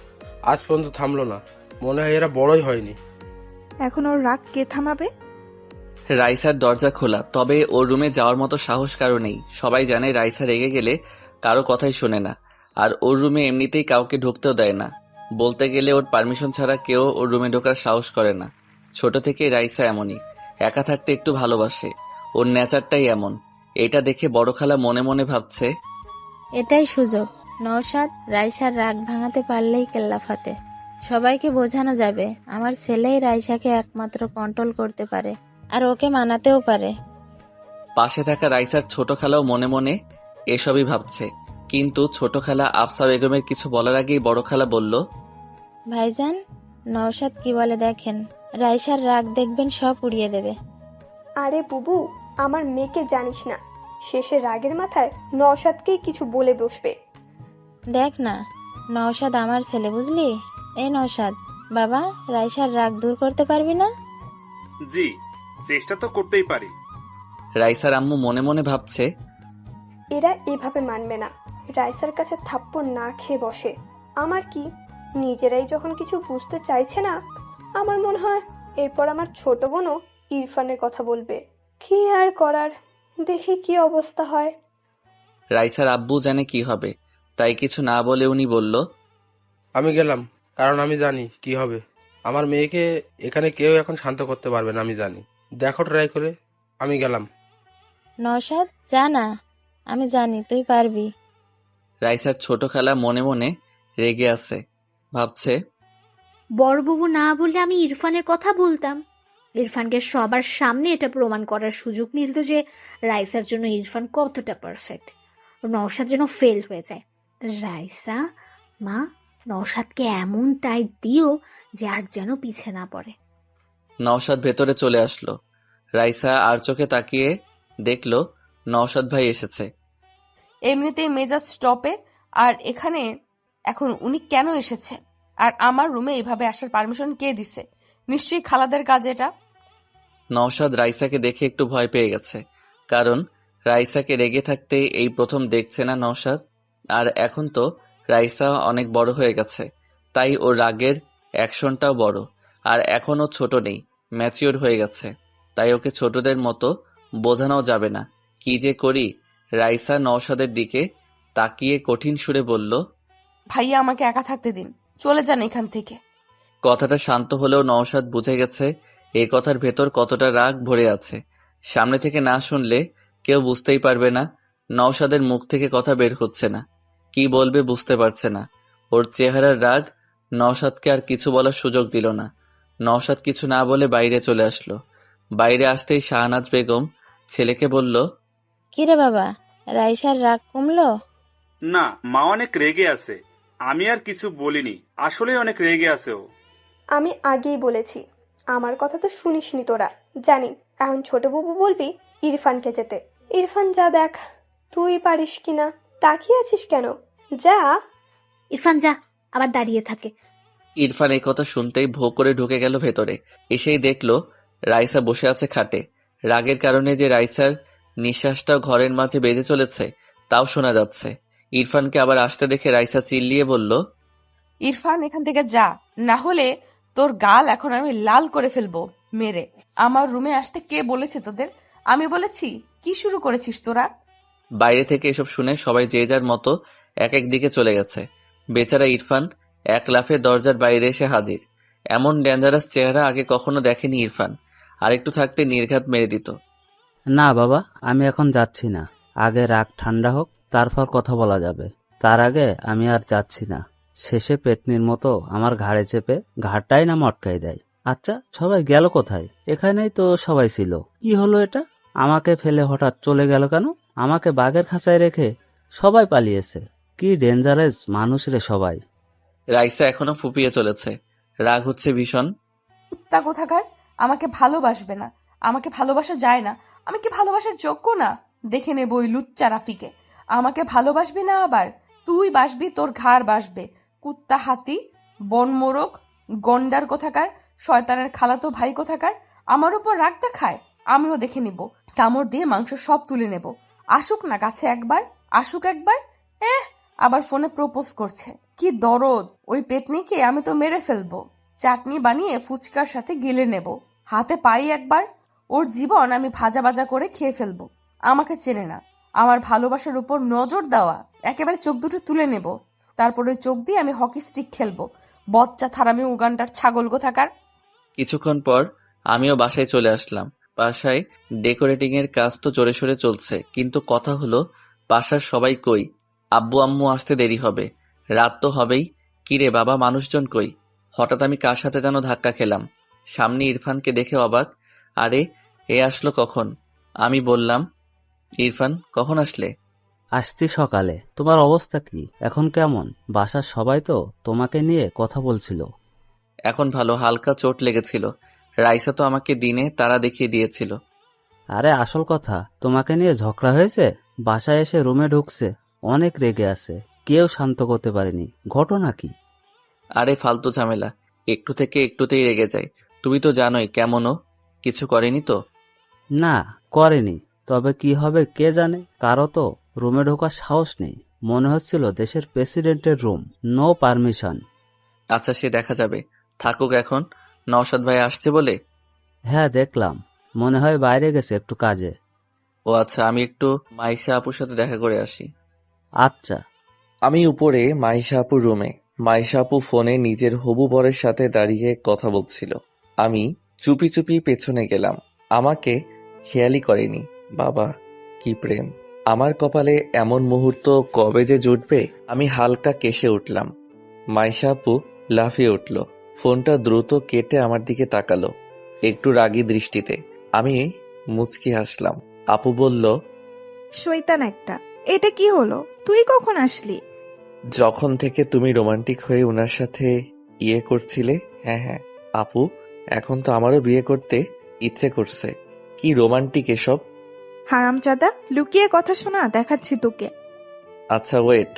আজ পর্যন্ত থামলো না। মনে হয় এরা বড়ই হয়নি। এখন ওর রাগ কে থামাবে? রাইসার দরজা খোলা, তবে ওর রুমে যাওয়ার মতো সাহস কারো নেই। সবাই জানে রাইসা রেগে গেলে কারো কথাই শোনে না, আর ওর রুমে এমনিতেই কাউকে ঢুকতেও দেয় না। বলতে গেলে ওর পারমিশন ছাড়া কেউ ওর রুমে ঢোকার সাহস করে না। ছোট থেকেই রাইসা এমনই, একা থাকতে একটু ভালোবাসে। ওর নেচারটাই এমন। এটা দেখে বড় খালা মনে মনে ভাবছে, এটাই সুযোগ। নওশাদ, রাইসার রাগ ভাঙাতে পারলেই কেল্লা ফাতে। সবাইকে বোঝানো যাবে আমার ছেলেই রাইসাকে একমাত্র কন্ট্রোল করতে পারে, আর ওকে মানাতেও পারে। পাশে থাকা রাইসার ছোট খালাও মনে মনে এসবই ভাবছে। কিন্তু ছোট খালা আফসা বেগমের কিছু বলার আগেই বড় খালা বলল, ভাইজান, নওশাদ কি বলে দেখেন, রাইসার রাগ দেখবেন সব উড়িয়ে দেবে। আরে বুবু, আমার মেয়েকে জানিস না, শেষে রাগের মাথায় নওশাদকেই কিছু বলে বসবে। দেখ না, নওশাদ আমার ছেলে, বুঝলি? এই নওশাদ, বাবা, রাইসার রাগ দূর করতে পারবি না? জি, চেষ্টা তো করতেই পারি। রাইসার আম্মু মনে মনে ভাবছে, এরা এভাবে মানবে না, রাইসার কাছে থাপ্পড় না খেয়ে বসে। আমার কি, নিজেরাই যখন কিছু বুঝতে চাইছে না, আমার মনে হয় এরপর আমার ছোট বোনও ইরফানের কথা বলবে। কি আর করার, দেখি কি অবস্থা হয়। রাইসার আব্বু জানে কি হবে, তাই কিছু না বলে উনি বলল, আমি গেলাম, কারণ আমি জানি কি হবে। আমার মেয়েকে এখানে কেউ এখন শান্ত করতে পারবে না, আমি জানি। দেখো ট্রাই করে। আমি গেলাম। নওশাদ, যা না, আমি জানি তুই পারবি। রাইসার ছোট খালা মনে মনে রেগে আছে। ভাবছে, বড়বাবু না বললে আমি ইরফানের কথা বলতাম। ইরফানকে সবার সামনে এটা প্রমাণ করার সুযোগ মিলত যে রাইসার জন্য ইরফান কতটা পারফেক্ট। নওশাদ যেন ফেল হয়ে যায়। রাইসা, মা, নওশাদকে এমন টাইট দিও যে আর যেন পিছে না পড়ে। নওশাদ ভেতরে চলে আসলো। রাইসা আর চোখে তাকিয়ে দেখলো নওশাদ ভাই এসেছে। এমনিতেই মেজাজ স্টপে, আর এখানে এখন উনি কেন এসেছে? আর আমার রুমে এভাবে আসার পারমিশন কে দিছে? নিশ্চয়ই খালাদের কাজ এটা। নওশাদ রাইসাকে দেখে একটু ভয় পেয়ে গেছে, কারণ রাইসাকে রেগে থাকতে এই প্রথম দেখছে না নওশাদ। আর এখন তো রাইসা অনেক বড় হয়ে গেছে, তাই ওর রাগের অ্যাকশনটাও বড়। আর এখনও ছোট নেই, ম্যাচিওর হয়ে গেছে, তাই ওকে ছোটদের মতো বোঝানো যাবে না। কি যে করি। রাইসা নওশাদের দিকে তাকিয়ে কঠিন সুরে বলল, ভাইয়া, আমাকে একা থাকতে দিন, চলে যান এখান থেকে। কথাটা শান্ত হলেও নওশাদ বুঝে গেছে এই কথার ভেতর কতটা রাগ ভরে আছে। সামনে থেকে না শুনলে কেউ বুঝতেই পারবে না। নওশাদের মুখ থেকে কথা বের হচ্ছে না, কি বলবে বুঝতে পারছে না। ওর চেহারার রাগ নওশাদকে আর কিছু বলার সুযোগ দিল না। নওশাদ কিছু না বলে বাইরে চলে আসলো। বাইরে আসতেই শাহনাজ বেগম ছেলেকে বলল, কিরে বাবা, রাইসার রাগ কমলো? না, মা অনেক রেগে আছে। আমি আর কিছু বলিনি, আসলে অনেক রেগে আছে ও। আমি আগেই বলেছি, আমার কথা তো শুনিসনি তোরা। জানি এখন ছোট বাবু বলবি ইরফানকে যেতে। ইরফান যা দেখ, তুই পারিস কিনা। তাকিয়ে আছিস কেন? যা। ইরফান যা, আবার দাঁড়িয়ে থাকে। ইরফান এই কথা শুনতেই ভোঁ করে ঢুকে গেল ভেতরে। এসেই দেখলো রাইসা বসে আছে খাটে। রাগের কারণে যে রাইসার নিঃশ্বাসটাও ঘরের মাঝে বেজে চলেছে তাও শোনা যাচ্ছে। ইরফানকে আবার আসতে দেখে রাইসা চিল্লিয়ে বলল, ইরফান এখান থেকে যা, না হলে তোর গাল এখন আমি লাল করে ফেলবো মেরে। আমার রুমে আসতে কে বলেছে তোদের? আমি বলেছি? কি শুরু করেছিস তোরা? বাইরে থেকে এসব শুনে সবাই যে যার মতো এক এক দিকে চলে গেছে। বেচারা ইরফান এক লাফে দরজার বাইরে এসে হাজির। এমন ডেঞ্জারাস চেহারা আগে কখনো দেখেনি ইরফান। আর একটু থাকতে নির্ঘাত মেরে দিত। না বাবা, আমি এখন যাচ্ছি না। আগে রাগ ঠান্ডা হোক, তারপর কথা বলা যাবে। তার আগে আমি আর যাচ্ছি না। শেষে পেতনির মতো আমার ঘাড়ে চেপে ঘাড়টাই না মটকাই দেয়। আচ্ছা, সবাই গেল কোথায়? এখানেই তো সবাই ছিল। কি হলো এটা? আমাকে ফেলে হঠাৎ চলে গেল কেন? আমাকে বাঘের খাঁচায় রেখে সবাই পালিয়েছে। কি ডেঞ্জারাস মানুষ রে সবাই। রাইসা এখনো ফুপিয়ে চলেছে। রাগ হচ্ছে ভীষণ। কুত্তা কোথাকার! আমাকে ভালোবাসবে না, আমাকে ভালোবাসা যায় না। আমি কি ভালোবাসার যোগ্য না? দেখে নেব ওই লুচ্চা রাফিকে। আমাকে ভালোবাসবি না আবার? তুই বাসবি, তোর ঘাড় বাসবে। কুত্তা হাতি, বনমোরগ, গন্ডার কোথাকার, শয়তানের খালাতো ভাই কোথাকার। আমার উপর রাগ দেখায়, আমিও দেখে নিব। কামড় দিয়ে মাংস সব তুলে নেব। আসুক না কাছে একবার, আসুক একবার। আবার ফোনে প্রপোজ করছে। কি দরদ! ওই পেতনিকে আমি তো মেরে ফেলবো। চাটনি বানিয়ে ফুচকার সাথে গিলে নেব। হাতে পাই একবার, ওর জীবন আমি ভাজা ভাজা করে খেয়ে ফেলবো। আমাকে চেনে না। আমার ভালোবাসার উপর নজর দেওয়া, একেবারে চোখ দুটো তুলে নেব। তারপর ওই চোখ দিয়ে আমি হকি স্টিক খেলবো। বচ্চা থারামি উগান্ডার ছাগল কোথাকার। কিছুক্ষণ পর আমিও বাসায় চলে আসলাম। বাসায় ডেকোরেটিং এর কাজ তো জোরে সোরে চলছে, কিন্তু কথা হলো বাসার সবাই কই? আব্বু আম্মু আসতে দেরি হবে, রাত তো হবেই। কিরে বাবা, মানুষজন কই? হঠাৎ আমি কার সাথে যেন ধাক্কা খেলাম। সামনে ইরফানকে দেখে অবাক। আরে, এ আসলো কখন? আমি বললাম, ইরফান কখন আসলে? আসছি সকালে। তোমার অবস্থা কি এখন? কেমন? বাসার সবাই তো তোমাকে নিয়ে কথা বলছিল। এখন ভালো, হালকা চোট লেগেছিল। রাইসা তো আমাকে দিনে তারা দেখিয়ে দিয়েছিল। আরে আসল কথা, তোমাকে নিয়ে ঝগড়া হয়েছে। বাসায় এসে রুমে ঢুকছে, অনেক রেগে আছে, কেউ শান্ত করতে পারেনি। ঘটনা কি? আরে ফালতু ঝামেলা, একটু থেকে একটুতেই রেগে যায়। তুমি তো জানোই কেমনও। কিছু করেনি তো? না, করেনি। তবে কি হবে কে জানে। কারো তো রুমে ঢোকার সাহস নেই। মনে হচ্ছিল দেশের প্রেসিডেন্টের রুম, নো পারমিশন। আচ্ছা, সে দেখা যাবে। থাকুক এখন। নওশাদ ভাই আসছে বলে? হ্যাঁ দেখলাম, মনে হয় বাইরে গেছে একটু কাজে। ও আচ্ছা, আমি একটু মাইশা আপুর সাথে দেখা করে আসি। আচ্ছা। আমি উপরে মাইশা আপুর রুমে। মাইশা আপু ফোনে নিজের হবু বরের সাথে দাঁড়িয়ে কথা বলছিল। আমি চুপি চুপি পেছনে গেলাম। আমাকে খেয়ালই করেনি। বাবা, কি প্রেম! আমার কপালে এমন মুহূর্ত কবে যে জুটবে। আমি হালকা কেশে উঠলাম। মাইশা আপু লাফিয়ে উঠল। ফোনটা দ্রুত কেটে আমার দিকে তাকালো, একটু রাগী দৃষ্টিতে। আমি মুচকি হাসলাম। আপু বলল, শয়তান একটা, এটা কি হলো? তুই কখন আসলি? যখন থেকে তুমি রোমান্টিক হয়ে ওনার সাথে ইয়ে করছিলে। হ্যাঁ আপু, এখন তো আমারও বিয়ে করতে ইচ্ছে করছে। কি রোমান্টিক এসব! হারামজাদা, লুকিয়ে কথা শোনা, দেখাচ্ছি তোকে। আচ্ছা ওয়েট,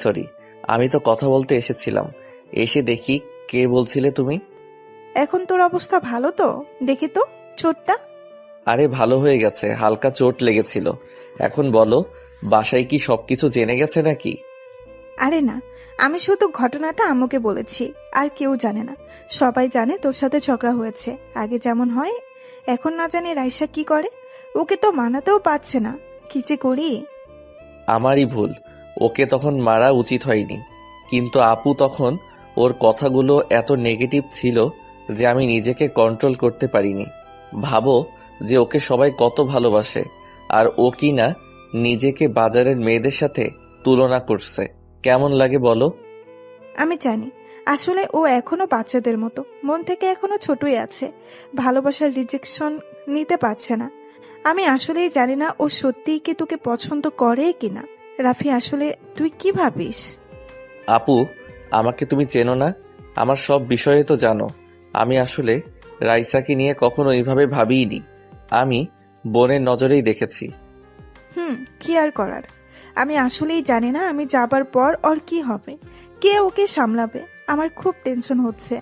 সরি, আমি তো কথা বলতে এসেছিলাম। এসে দেখি কে বলছিলে তুমি? এখন তোর অবস্থা ভালো তো? দেখি তো চোটটা। আরে ভালো হয়ে গেছে, হালকা চোট লেগেছিল। এখন বলো, বাসায় কি সবকিছু জেনে গেছে নাকি? আরে না, আমি শুধু ঘটনাটা আম্মুকে বলেছি, আর কেউ জানে না। সবাই জানে তোর সাথে ঝগড়া হয়েছে। আগে যেমন হয়, এখন না জানি রাইসা কি করে। ওকে তো মানাতেও পারছে না। কি যে করি। আমারই ভুল, ওকে তখন মারা উচিত হয়নি। কিন্তু আপু তখন ওর কথাগুলো এত নেগেটিভ ছিল যে আমি নিজেকে কন্ট্রোল করতে পারিনি। ভাবো যে ওকে সবাই কত ভালোবাসে, আর ও কি না নিজেকে বাজারের মেয়েদের সাথে তুলনা করছে। কেমন লাগে বলো? আমি জানি, আসলে ও এখনো বাচ্চাদের মতো, মন থেকে এখনো ছোটই আছে। ভালোবাসার রিজেকশন নিতে পারছে না। আমি আসলেই জানি না ও সত্যিই কি তোকে পছন্দ করে কিনা। রাফি, আসলে তুই কি ভাবিস? আপু, আমাকে তুমি চেনো না, আমার সব বিষয়ে তো জানো। আমি আসলে রাইসাকে নিয়ে কখনো এইভাবে ভাবিইনি। আমি বোনের নজরেই দেখেছি। কি আর করার। আমি আসলেই জানি না আমি যাবার পর ওর কি হবে, কে ওকে সামলাবে। আমার খুব টেনশন হচ্ছে।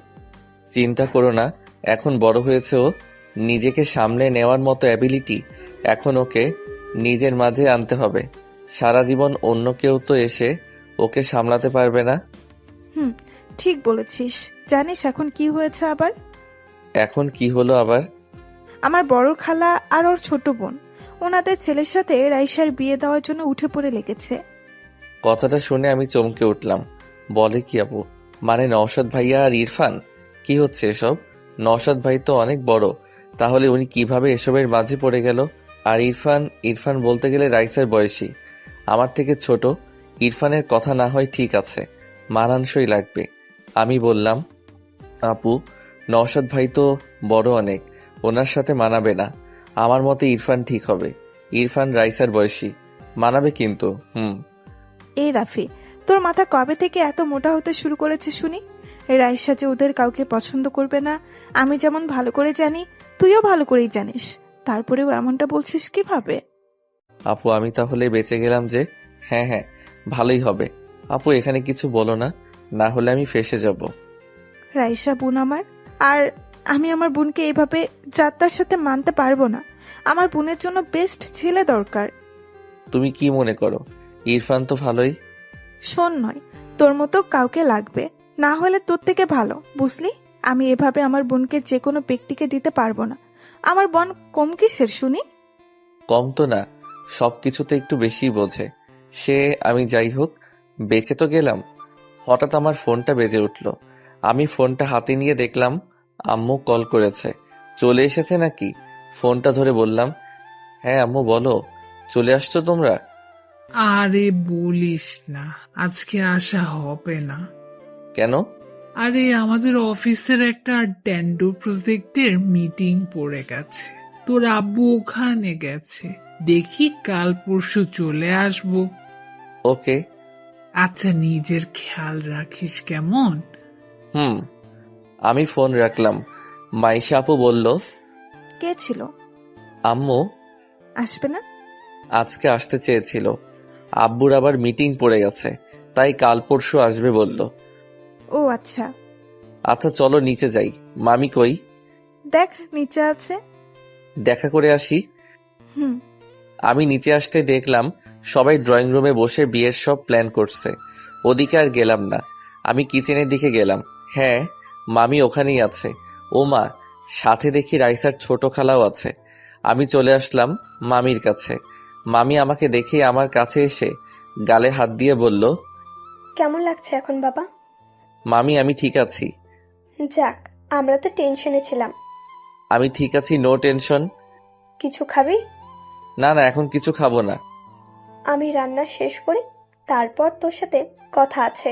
চিন্তা করো না, এখন বড় হয়েছে ও। নিজেকে সামলে নেওয়ার মতো অ্যাবিলিটি এখন ওকে নিজের মাঝে আনতে হবে। সারা জীবন অন্য কেউ তো এসে ওকে সামলাতে পারবে না। ঠিক বলেছিস। জানিস এখন কি হয়েছে আবার? এখন কি হলো আবার? আমার বড় খালা আর ওর ছোট বোন ওনাদের ছেলের সাথে রাইসার বিয়ে দেওয়ার জন্য উঠে পড়ে লেগেছে। কথাটা শুনে আমি চমকে উঠলাম। বলে কি আপু? মানে নওশাদ ভাইয়া আর ইরফান? কি হচ্ছে এসব? নওশাদ ভাই তো অনেক বড়, তাহলে উনি কিভাবে এসবের মাঝে পড়ে গেল? আর ইরফান বলতে গেলে রাইসার বয়সী, আমার থেকে ছোট। ইরফানের কথা না হয় ঠিক আছে, মানানসই লাগবে। আমি বললাম, আপু নওশাদ ভাই তো বড় অনেক, ওনার সাথে মানাবে না। আমার মতে ইরফান ঠিক হবে। ইরফান রাইসার বয়সী, মানাবে কিন্তু। এই রাফি, তোর মাথা কবে থেকে এত মোটা হতে শুরু করেছে শুনি? রাইসা যে ওদের কাউকে পছন্দ করবে না আমি যেমন ভালো করে জানি, তুইও ভালো করেই জানিস, তারপরেও এমনটা বলছিস কিভাবে? আপু আমি তাহলে বেঁচে গেলাম যে। হ্যাঁ, ভালোই হবে। আপু এখানে কিছু বলো না, না হলে আমি ফেঁসে যাব। রাইসা বোন আমার, আর আমি আমার বোনকে এভাবে যাত্রার সাথে মানতে পারবো না। আমার বোনের জন্য বেস্ট ছেলে দরকার। তুমি কি মনে করো? ইরফান তো ভালোই। শোন, নয় তোর মতো কাউকে লাগবে, না হলে তোর থেকে ভালো, বুঝলি? আমি এভাবে আমার বোনকে যে কোনো ব্যক্তিকে দিতে পারবো না। আমার বোন কম কিসের শুনি? কম তো না, সবকিছুতে একটু বেশি বোঝে সে। আমি যাই হোক, বেঁচে তো গেলাম। হঠাৎ আমার ফোনটা বেজে উঠল। আমি ফোনটা হাতে নিয়ে দেখলাম আম্মু কল করেছে। চলে এসেছে নাকি? ফোনটা ধরে বললাম, হ্যাঁ আম্মু বলো, চলে আসছো তোমরা? আরে বলিস না, আজকে আসা হবে না। কেন? আরে আমাদের অফিসের একটা ট্যান্ডো প্রজেক্টের মিটিং পড়ে গেছে, তোর আব্বু ওখানে গেছে। দেখি কাল পরশু চলে আসবো। ওকে। আচ্ছা নিজের খেয়াল রাখিস কেমন? আমি ফোন রাখলাম। মাইশা আপু বলল, কে ছিল? আম্মু। আসবে না? আজকে আসতে চেয়েছিল, আব্বুর আবার মিটিং পড়ে গেছে, তাই কাল পরশু আসবে বলল। ও আচ্ছা। আচ্ছা চলো নিচে যাই। মামি কই? দেখ নিচে আছে। দেখা করে আসি। আমি নিচে আসতে দেখলাম সবাই ড্রয়িং রুমে বসে বিয়ের সব প্ল্যান করছে। ওদিকে আর গেলাম না, আমি কিচেনের দিকে গেলাম। হ্যাঁ, মামি ওখানেই আছে। ও মা, সাথে দেখি রাইসার ছোট খালাও আছে। আমি চলে আসলাম মামির কাছে। মামি আমাকে দেখে আমার কাছে এসে গালে হাত দিয়ে বলল, কেমন লাগছে এখন বাবা? মামি আমি ঠিক আছি। যাক, আমরা তো টেনশনে ছিলাম। আমি ঠিক আছি, নো টেনশন। কিছু খাবি? না এখন কিছু খাবো না। আমি রান্না শেষ করি, তারপর তোর সাথে কথা আছে।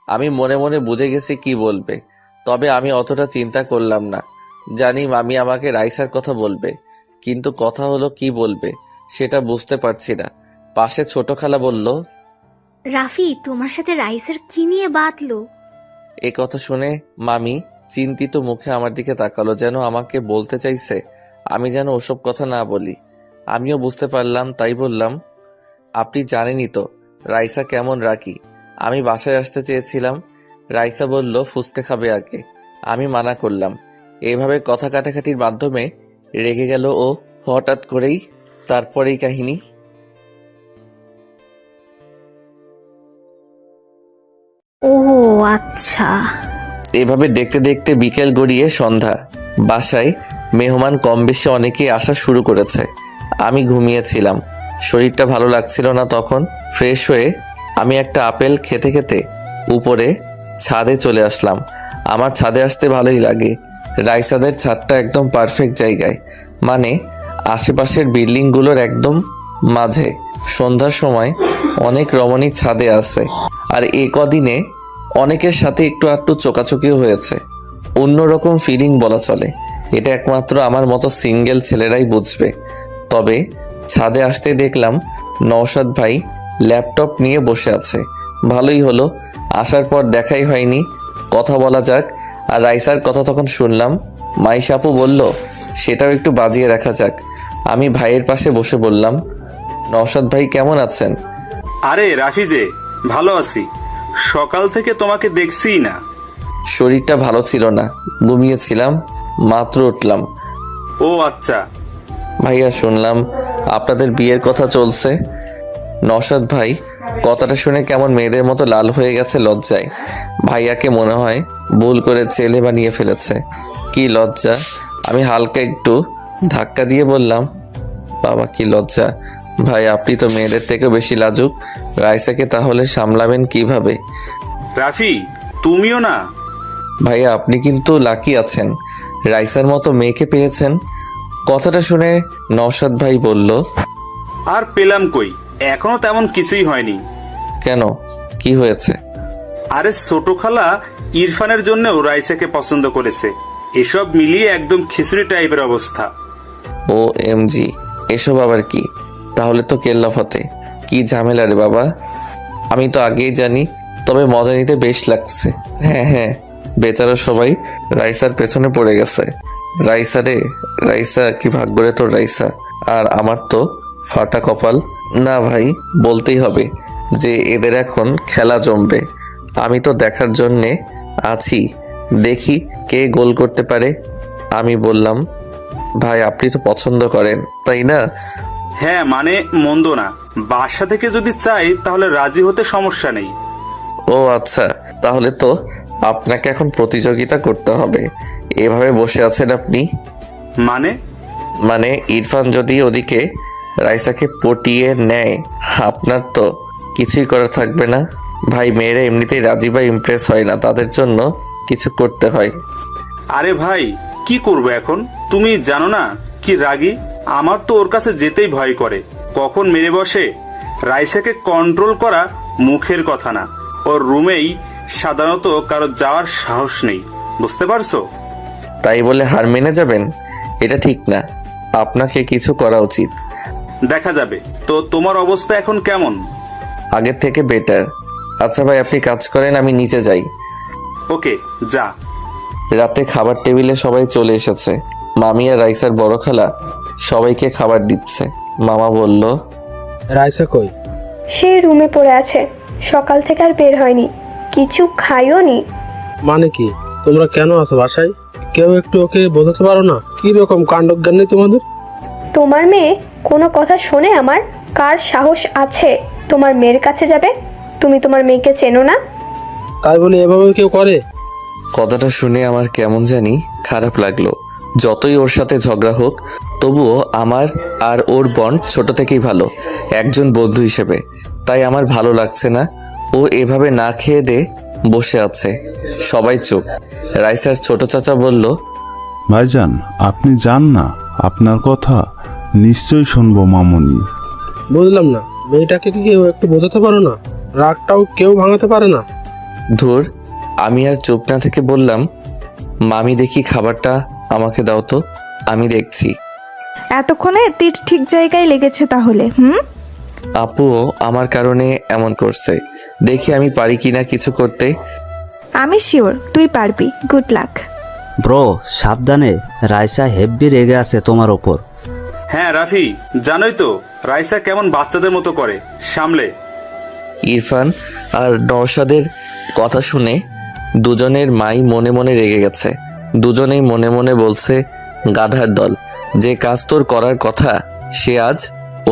আমি মনে মনে বুঝে গেছি কি বলবে, তবে আমি অতটা চিন্তা করলাম না। জানি মামি আমাকে রাইসার কথা বলবে, কিন্তু কথা হলো কি বলবে সেটা বুঝতে পারছি না। পাশে ছোট খালা বলল, রাফি তোমার সাথে রাইসের কি নিয়ে বাতলো? এ কথা শুনে মামি চিন্তিত মুখে আমার দিকে তাকালো, যেন আমাকে বলতে চাইছে আমি যেন ওসব কথা না বলি। আমিও বুঝতে পারলাম, তাই বললাম, আপনি জানেনই তো রাইসা কেমন রাখি। আমি বাসায় আসতে চেয়েছিলাম, রাইসা বলল ফুচকা খাবে আগে। আমি মানা করলাম। এইভাবে কথা কাটাকাটির মাধ্যমে রেগে গেল ও হঠাৎ করেই। তারপরেই কাহিনী। ও আচ্ছা। এভাবে দেখতে দেখতে বিকেল গড়িয়ে সন্ধ্যা। বাসায় মেহমান কম বেশি অনেকেই আসা শুরু করেছে। আমি ঘুমিয়েছিলাম, শরীরটা ভালো লাগছিল না। তখন ফ্রেশ হয়ে আমি একটা আপেল খেতে খেতে উপরে ছাদে চলে আসলাম। আমার ছাদে আসতে ভালোই লাগে। রাইসাদের ছাদটা একদম পারফেক্ট জায়গায়, মানে আশেপাশের বিল্ডিংগুলোর একদম মাঝে। সন্ধ্যার সময় অনেক রমণী ছাদে আসে, আর এ কদিনে অনেকের সাথে একটু আধটু চোকাচোকিও হয়েছে। অন্যরকম ফিলিং বলা চলে। এটা একমাত্র আমার মতো সিঙ্গেল ছেলেরাই বুঝবে। তবে ছাদে আসতে দেখলাম নওশাদ ভাই ল্যাপটপ নিয়ে বসে আছে। ভালোই হলো, আসার পর দেখাই হয়নি, কথা বলা যাক। আর রাইসার কথা তখন শুনলাম। মাইশা আপু বলল সেটাও একটু বাজিয়ে রাখা যাক। আমি ভাইয়ের পাশে বসে বললাম, নওশাদ ভাই কেমন আছেন? আরে রাফি যে, ভালো আছি, সকাল থেকে তোমাকে দেখছিই না। শরীরটা ভালো ছিল না, ঘুমিয়েছিলাম, মাত্র উঠলাম। ও আচ্ছা। ভাইয়া শুনলাম আপনাদের বিয়ের কথা চলছে। নওশাদ ভাই কথাটা শুনে কেমন মেয়েদের মতো লাল হয়ে গেছে লজ্জায়। ভাইয়াকে মনে হয় ভুল করে ছেলে বানিয়ে ফেলেছে। কি লজ্জা। আমি হালকা একটু ধাক্কা দিয়ে বললাম, বাবা কি লজ্জা। ভাই আপনি তো মেয়েদের থেকেও বেশি লাজুক, রাইসাকে তাহলে সামলাবেন কিভাবে? রাফি তুমিও না। ভাইয়া আপনি কিন্তু লাকি আছেন, রাইসার মতো মেয়েকে পেয়েছেন। কথাটা শুনে নওশাদ ভাই বলল, আর পেলাম কই, এখনো তেমন কিছুই হয়নি। কেন, কি হয়েছে? আরে ছোট খালা ইরফানের জন্যও রাইসাকে পছন্দ করেছে। এসব মিলিয়ে একদম খিচুড়ি টাইপের অবস্থা। ও এমজি, এসব আবার কি? তাহলে তো কেল্লাফতে। কি ঝামেলা রে বাবা? আমি তো আগেই জানি, তবে মজা নিতে বেশ লাগছে। হ্যাঁ হ্যাঁ, বেচারা সবাই রাইসার পেছনে পড়ে গেছে। রাইসা রে রাইসা, কি ভাগ্য রে তোর রাইসা। আর আমার তো ফাটা কপাল। না ভাই, বলতেই হবে যে এদের এখন খেলা জমবে। আমি তো দেখার জন্যে আছি, দেখি কে গোল করতে পারে। আমি বললাম, ভাই আপনি তো পছন্দ করেন তাই না? হ্যাঁ মানে মন্দ না, বাসা থেকে যদি চাই তাহলে রাজি হতে সমস্যা নেই। ও আচ্ছা, তাহলে তো আপনাকে এখন প্রতিযোগিতা করতে হবে। এভাবে বসে আছেন আপনি? মানে ইরফান যদি ওদিকে রাইসাকে পটিয়ে নেয়, আপনার তো কিছুই করার থাকবে না। ভাই মেয়েরা এমনিতেই রাজি বা ইমপ্রেস হয় না, তাদের জন্য কিছু করতে হয়। আরে ভাই কি করবো এখন, তুমি জানো না কি রাগী। আমার তো ওর কাছে যেতেই ভয় করে, কখন মেরে বসে। রাইসাকে কন্ট্রোল করা মুখের কথা না, ওর রুমেই সাধারণত কারো যাওয়ার সাহস নেই, বুঝতে পারছো? তাই বলে হার মেনে যাবেন? এটা ঠিক না, আপনাকে কিছু করা উচিত। দেখা যাবে। তো তোমার অবস্থা এখন কেমন? আগের থেকে বেটার। আচ্ছা ভাই আপনি কাজ করেন, আমি নিচে যাই। ওকে যা। রাতে খাবার টেবিলে সবাই চলে এসেছে। মামি আর রাইসার বড় খালা সবাইকে খাবার দিচ্ছে। মামা বলল, রাইসা কই? সে রুমে পড়ে আছে, সকাল থেকে আর বের হয়নি, কিছু খাইও নি। মানে কি, তোমরা কেন আছো বাসায়? কেউ একটু ওকে বোঝাতে পারো না? কি রকম কাণ্ডজ্ঞান নেই তোমাদের? তোমার মেয়ে কোনো কথা শোনে আমার? কার সাহস আছে তোমার মেয়ের কাছে যাবে? তুমি তোমার মেয়েকে চেনো না? তাই বলে এভাবে কেউ করে? কথাটা শুনে আমার কেমন জানি খারাপ লাগলো। যতই ওর সাথে ঝগড়া হোক, তবুও আমার আর ওর বন্ড ছোট থেকেই ভালো, একজন বন্ধু হিসেবে। তাই আমার ভালো লাগছে না ও এভাবে না খেয়ে দে বসে আছে। সবাই চুপ। রাইসার ছোট চাচা বলল, ভাইজান আপনি যান না, আপনার কথা নিশ্চয়ই শুনবো মামুনি। বুঝলাম না, মেয়েটাকে কি কেউ একটু বোঝাতে পারো না? রাগটাও কেউ ভাঙাতে পারে না? ধুর। আমি আর চুপ না থেকে বললাম, মামি দেখি খাবারটা আমাকে দাও তো, আমি দেখছি। এতক্ষণে তীর ঠিক জায়গায় লেগেছে তাহলে। আপুও আমার কারণে এমন করছে, দেখি আমি পারি কিনা কিছু করতে। আমি শিওর তুই পারবি, গুড লাক। ব্রো সাবধানে, রাইসা হেব্বি রেগে আছে তোমার ওপর। হ্যাঁ রাফি, জানোই তো রাইসা কেমন বাচ্চাদের মতো করে, সামলে। ইরফান আর নওশাদের কথা শুনে দুজনের মাই মনে মনে রেগে গেছে। দুজনেই মনে মনে বলছে, গাধার দল, যে কাজ তোর করার কথা সে আজ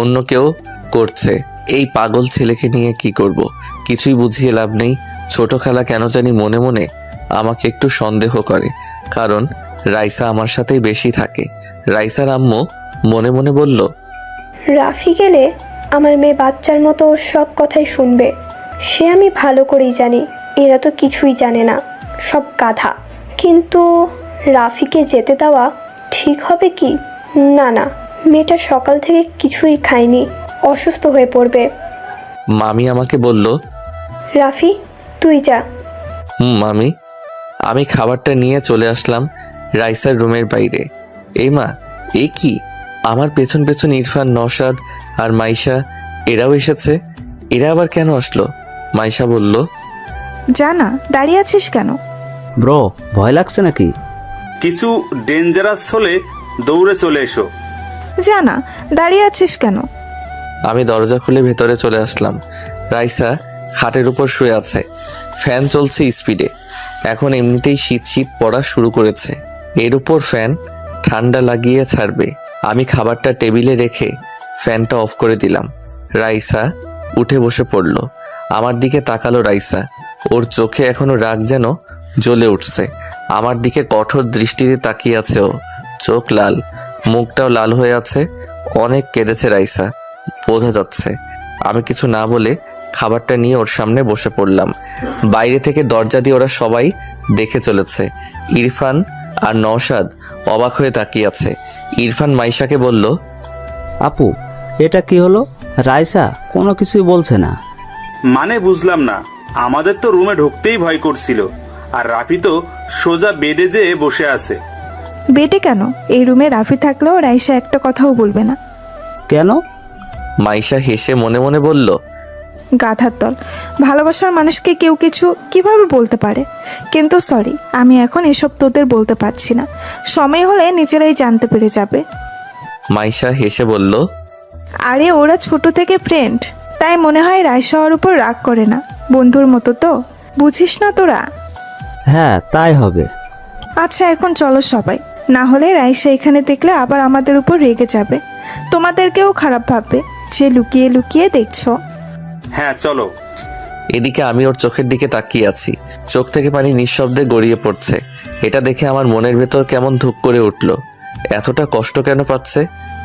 অন্য কেউ করছে। এই পাগল ছেলেকে নিয়ে কি করব, কিছুই বুঝিয়ে লাভ নেই। ছোট খালা কেন জানি মনে মনে আমাকে একটু সন্দেহ করে, কারণ রাইসা আমার সাথেই বেশি থাকে। রাইসার আম্মু মনে মনে বলল, রাফি গেলে আমার মেয়ে বাচ্চার মতো ওর সব কথাই শুনবে। সে আমি ভালো করেই জানি, এরা তো কিছুই জানে না, সব গাধা। কিন্তু রাফিকে যেতে দেওয়া ঠিক হবে কি? না না, মেয়েটা সকাল থেকে কিছুই খায়নি, অসুস্থ হয়ে পড়বে। মামি আমাকে বলল, রাফি তুই যা। মামি। আমি খাবারটা নিয়ে চলে আসলাম রাইসার রুমের বাইরে। এই মা, এ কি? আমার পেছন পেছন ইরফান, নওশাদ আর মাইশা এরাও এসেছে। এরা আবার কেন আসলো? মাইশা বলল, জানা দাঁড়িয়ে আছিস কেন? ব্রো ভয় লাগছে নাকি? কিছু ডেঞ্জারাস হলে দৌড়ে চলে এসো। জানা দাঁড়িয়ে আছিস কেন? আমি দরজা খুলে ভেতরে চলে আসলাম। রাইসা খাটের উপর শুয়ে আছে, ফ্যান চলছে স্পিডে। এখন এমনিতেই শীত শীত পড়া শুরু করেছে, এর উপর ফ্যান ঠান্ডা লাগিয়ে ছাড়বে। আমি খাবারটা টেবিলে রেখে ফ্যানটা অফ করে দিলাম। রাইসা উঠে বসে পড়ল। আমার দিকে তাকালো রাইসা। ওর চোখে এখনো রাগ যেন জ্বলে উঠছে। আমার দিকে কঠোর দৃষ্টিতে তাকিয়ে আছে ও। চোখ লাল, মুখটাও লাল হয়ে আছে। অনেক কেঁদেছে রাইসা, বোঝা যাচ্ছে। আমি কিছু না বলে খাবারটা নিয়ে ওর সামনে বসে পড়লাম। বাইরে থেকে দরজা দিয়ে ওরা সবাই দেখে চলেছে। ইরফান আর নওশাদ অবাক হয়ে তাকিয়ে আছে। ইরফান মাইশাকে বলল, আপু, এটা কি হলো? রাইসা কোনো কিছুই বলছে না। মানে বুঝলাম না, আমাদের তো রুমে ঢুকতেই ভয় করছিল, আর রাফি তো সোজা বেডে যেয়ে বসে আছে। বেটে কেন? এই রুমে রাফি থাকলেও রাইসা একটা কথাও বলবে না। কেন? মাইশা হেসে মনে মনে বলল, গাধার দল, ভালোবাসার মানুষকে কেউ কিছু কিভাবে বলতে পারে। কিন্তু সরি, আমি এখন এসব তোদের বলতে পারছি না। সময় হলে নিজেরাই জানতে পেরে যাবে। মাইশা হেসে বলল, আরে ওরা ছোট থেকে ফ্রেন্ড, তাই মনে হয় রাইসা ওর উপর রাগ করে না। বন্ধুর মতো তো, বুঝিস না তোরা? হ্যাঁ, তাই হবে। আচ্ছা এখন চলো সবাই, না হলে রাইসা এখানে দেখলে আবার আমাদের উপর রেগে যাবে। তোমাদেরকেও খারাপ ভাববে যে লুকিয়ে লুকিয়ে দেখছো। হ্যাঁ চলো। এদিকে আমি ওর চোখের দিকে তাকিয়ে আছি। চোখ থেকে পানি নিঃশব্দে গড়িয়ে পড়ছে। এটা দেখে আমার মনের ভেতর কেমন ধুক করে উঠল। এতটা কষ্ট কেন পাচ্ছে?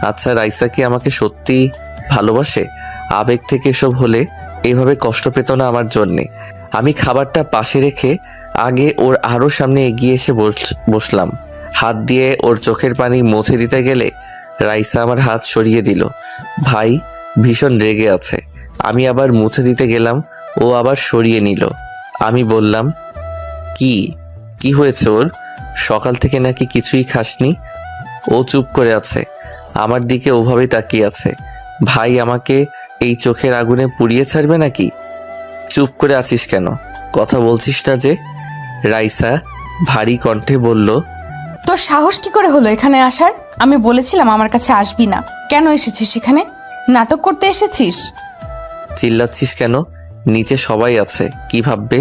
আচ্ছা, রাইসা কি আমাকে সত্যি ভালোবাসে? আবেগ থেকে এসব হলে এইভাবে কষ্ট পেত না আমার জন্যে। আমি খাবারটা পাশে রেখে আগে ওর আরও সামনে এগিয়ে এসে বসলাম। হাত দিয়ে ওর চোখের পানি মুছে দিতে গেলে রাইসা আমার হাত সরিয়ে দিল। ভাই ভীষণ রেগে আছে। আমি আবার মুছে দিতে গেলাম, ও আবার সরিয়ে নিল। আমি বললাম, কি হয়েছে ওর? সকাল থেকে নাকি কিছুই খাসনি? ও চুপ করে আছে, আমার দিকে ওভাবে তাকিয়ে আছে। ভাই আমাকে এই চোখের আগুনে পুড়িয়ে ছাড়বে নাকি? চুপ করে আছিস কেন? কথা বলছিস না যে? রাইসা ভারী কণ্ঠে বলল, তোর সাহস কি করে হলো এখানে আসার? আমি বলেছিলাম আমার কাছে আসবি না। কেন এসেছিস এখানে? নাটক করতে এসেছিস? চিল্লাচ্ছিস কেন? নিচে সবাই আছে, কি ভাববে?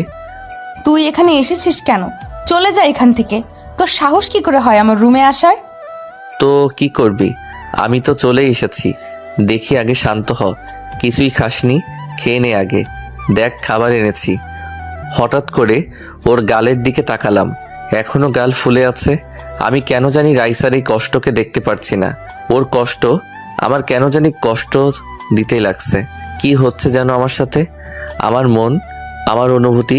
তুই এখানে এসেছিস কেন? চলে যা এখান থেকে। তোর সাহস কি করে হয় আমার রুমে আসার? তো কি করবি? আমি তো চলেই এসেছি। দেখি আগে শান্ত হ। কিছুই খাসনি, খেয়ে নে আগে। দেখ খাবার এনেছি। হঠাৎ করে ওর গালের দিকে তাকালাম, এখনো গাল ফুলে আছে। আমি কেন জানি রাইসার এই কষ্টকে দেখতে পারছি না। ওর কষ্ট আমার কেন জানি কষ্ট দিতেই লাগছে। কি হচ্ছে যেন আমার সাথে? আমার মন, আমার অনুভূতি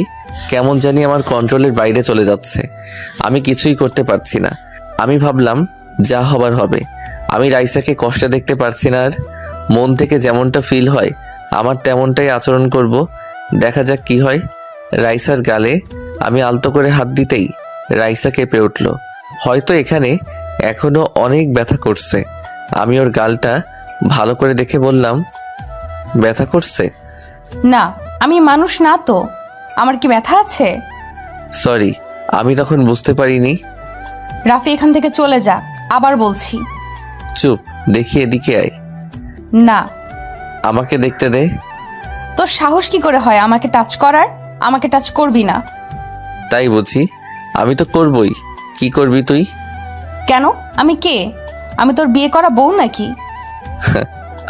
কেমন জানি আমার কন্ট্রোলের বাইরে চলে যাচ্ছে। আমি কিছুই করতে পারছি না। আমি ভাবলাম যা হবার হবে। আমি রাইসাকে কষ্টে দেখতে পারছি না আর। মন থেকে যেমনটা ফিল হয় আমার তেমনটাই আচরণ করব। দেখা যাক কি হয়। রাইসার গালে আমি আলতো করে হাত দিতেই রাইসা কেঁপে উঠল। হয়তো এখানে এখনো অনেক ব্যথা করছে। আমি ওর গালটা ভালো করে দেখে বললাম, ব্যথা করছে? না, আমি মানুষ না তো, আমার কি ব্যথা আছে? সরি, আমি তখন বুঝতে পারিনি। রাফি এখান থেকে চলে যা, আবার বলছি। চুপ, দেখি এদিকে আয়। না। আমাকে দেখতে দে। তোর সাহস কি করে হয় আমাকে টাচ করার? আমাকে টাচ করবি না। তাই বুঝি? আমি তো করবই। কি করবি তুই? কেন? আমি কে? আমি তোর বিয়ে করা বউ নাকি?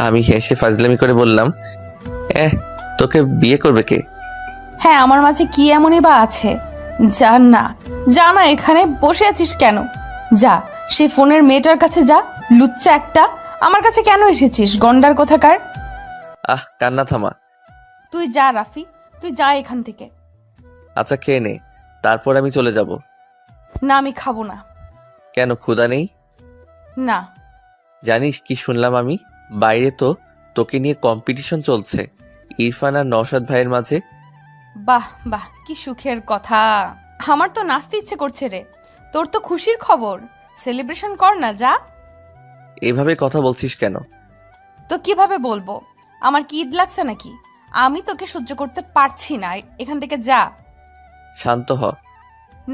আমি হেসে ফাজলামি করে বললাম, তোকে বিয়ে করবে কে? হ্যাঁ, আমার মাঝে কি এমনই বা আছে? যা না, এখানে বসে আছিস কেন? যা সেই ফোনের মেয়েটার কাছে যা, লুচ্চা একটা। আমার কাছে কেন এসেছিস গন্ডার কোথাকার? কান্না থামা। তুই যা রাফি, তুই যা এখান থেকে। আচ্ছা খেয়ে নে, তারপর আমি চলে যাব। না, আমি খাবো না। কেন, ক্ষুধা নেই? না। জানিস কি শুনলাম আমি? বাইরে তো তোকে নিয়ে কম্পিটিশন চলছে ইরফান আর নওশাদ ভাইয়ের মাঝে। বাহ বাহ, কি সুখের কথা। আমার তো নাচতে ইচ্ছে করছে রে। তোর তো খুশির খবর, সেলিব্রেশন কর না, যা। এভাবে কথা বলছিস কেন? তো কিভাবে বলবো? আমার কি ঈদ লাগছে নাকি? আমি তোকে সহ্য করতে পারছি না, এখান থেকে যা। শান্ত হ।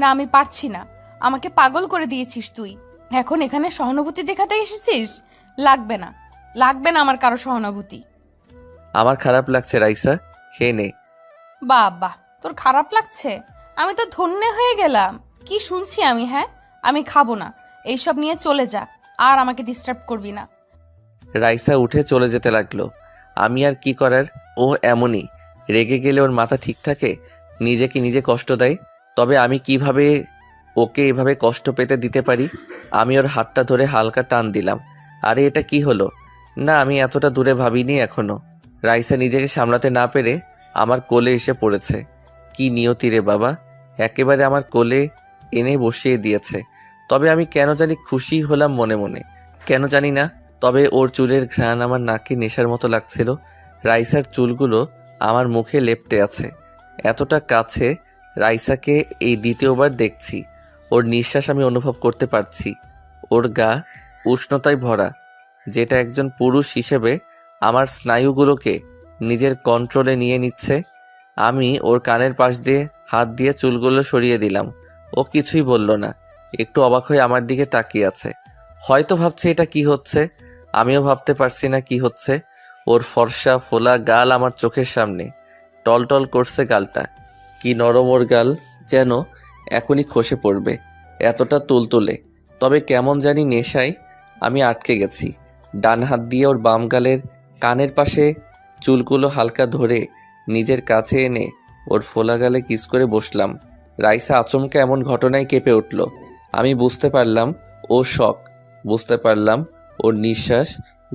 না, আমি পারছি না। আমাকে পাগল করে দিয়েছিস তুই। এখন এখানে সহানুভূতি দেখাতে এসেছিস? লাগবে না আমার কারো সহানুভূতি। আমার খারাপ লাগছে রাইসা, খেয়ে নে। বাহ, তোর খারাপ লাগছে? আমি তো ধন্য হয়ে গেলাম। কি শুনছি আমি? হ্যাঁ, আমি খাবো না। এইসব নিয়ে চলে যা, আর আমাকে ডিস্টার্ব করবি না। রাইসা উঠে চলে যেতে লাগলো। আমি আর কি করার, ও এমনই, রেগে গেলে ওর মাথা ঠিক থাকে, নিজেকে নিজে কষ্ট দেয়। তবে আমি কিভাবে ওকে এভাবে কষ্ট পেতে দিতে পারি? আমি ওর হাতটা ধরে হালকা টান দিলাম। আরে এটা কি হলো? না, আমি এতটা দূরে ভাবিনি এখনো। রাইসা নিজেকে সামলাতে না পেরে আমার কোলে এসে পড়েছে। কি নিয়তি রে বাবা, একেবারে আমার কোলে এনে বসিয়ে দিয়েছে। তবে আমি কেন জানি খুশি হলাম মনে মনে, কেন জানি না। তবে ওর চুলের ঘ্রাণ আমার নাকে নেশার মতো লাগছিল। রাইসার চুলগুলো আমার মুখে লেপ্টে আছে। এতটা কাছে রাইসাকে এই দ্বিতীয়বার দেখছি। ওর নিঃশ্বাস আমি অনুভব করতে পারছি। ওর গা উষ্ণতায় ভরা, যেটা একজন পুরুষ হিসেবে আমার স্নায়ুগুলোকে নিজের কন্ট্রোলে নিয়ে নিচ্ছে। আমি ওর কানের পাশ দিয়ে হাত দিয়ে চুলগুলো সরিয়ে দিলাম। ও কিছুই বলল না, একটু অবাক হয়ে আমার দিকে তাকিয়ে আছে। হয়তো ভাবছে এটা কি হচ্ছে, আমিও ভাবতে পারছি না কি হচ্ছে। ওর ফর্সা ফোলা গাল আমার চোখের সামনে, টলটল করছে গালটা। কি নরম ওর গাল, যেন এখনই খসে পড়বে, এতটা তুলতুলে। তবে কেমন জানি নেশায় আমি আটকে গেছি। ডান হাত দিয়ে ওর বাম গালের কানের পাশে চুলগুলো হালকা ধরে নিজের কাছে এনে ওর ফোলা গালে কিস করে বসলাম। রাইসা আচমকা এমন ঘটনায় কেঁপে উঠল। আমি বুঝতে পারলাম ও শক, বুঝতে পারলাম ওর নিঃশ্বাস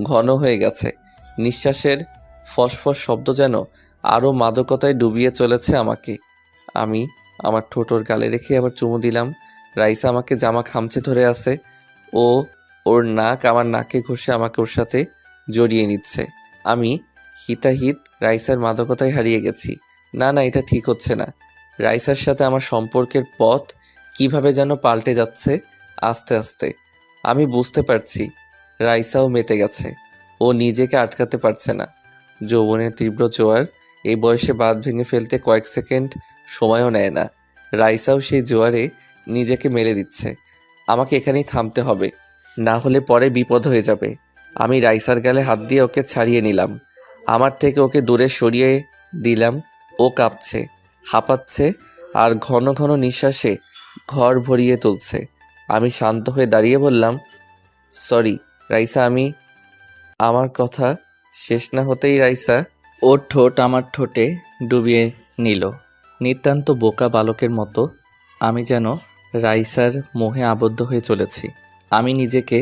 ঘন হয়ে গেছে। নিঃশ্বাসের ফসফস শব্দ যেন আরও মাদকতায় ডুবিয়ে চলেছে আমাকে। আমি আমার ঠোঁট ওর গালে রেখে আবার চুমু দিলাম। রাইসা আমাকে জামা খামচে ধরে আছে। ও ওর নাক আমার নাকে ঘষে আমাকে ওর সাথে জড়িয়ে নিচ্ছে। আমি হিতাহিত রাইসার মাদকতায় হারিয়ে গেছি। না না, এটা ঠিক হচ্ছে না। রাইসার সাথে আমার সম্পর্কের পথ কিভাবে যেন পাল্টে যাচ্ছে আস্তে আস্তে। আমি বুঝতে পারছি রাইসাও মেতে গেছে। ও নিজেকে আটকাতে পারছে না। যৌবনের তীব্র জোয়ার এই বয়সে বাঁধ ভেঙে ফেলতে কয়েক সেকেন্ড সময়ও নেয় না। রাইসাও সেই জোয়ারে নিজেকে মেলে দিচ্ছে। আমাকে এখানেই থামতে হবে, না হলে পরে বিপদ হয়ে যাবে। আমি রাইসার গালে হাত দিয়ে ওকে ছাড়িয়ে নিলাম, আমার থেকে ওকে দূরে সরিয়ে দিলাম। ও কাঁপছে, হাঁপাচ্ছে আর ঘন ঘন নিঃশ্বাসে ঘর ভরিয়ে তুলছে। আমি শান্ত হয়ে দাঁড়িয়ে বললাম, সরি রাইসা। আমার কথা শেষ না হতেই রাইসা ওর ঠোঁট আমার ঠোঁটে ডুবিয়ে নিল, নিতান্ত বোকা বালকের মতো। আমি যেন রাইসার মোহে আবদ্ধ হয়ে চলেছি। আমি নিজেকে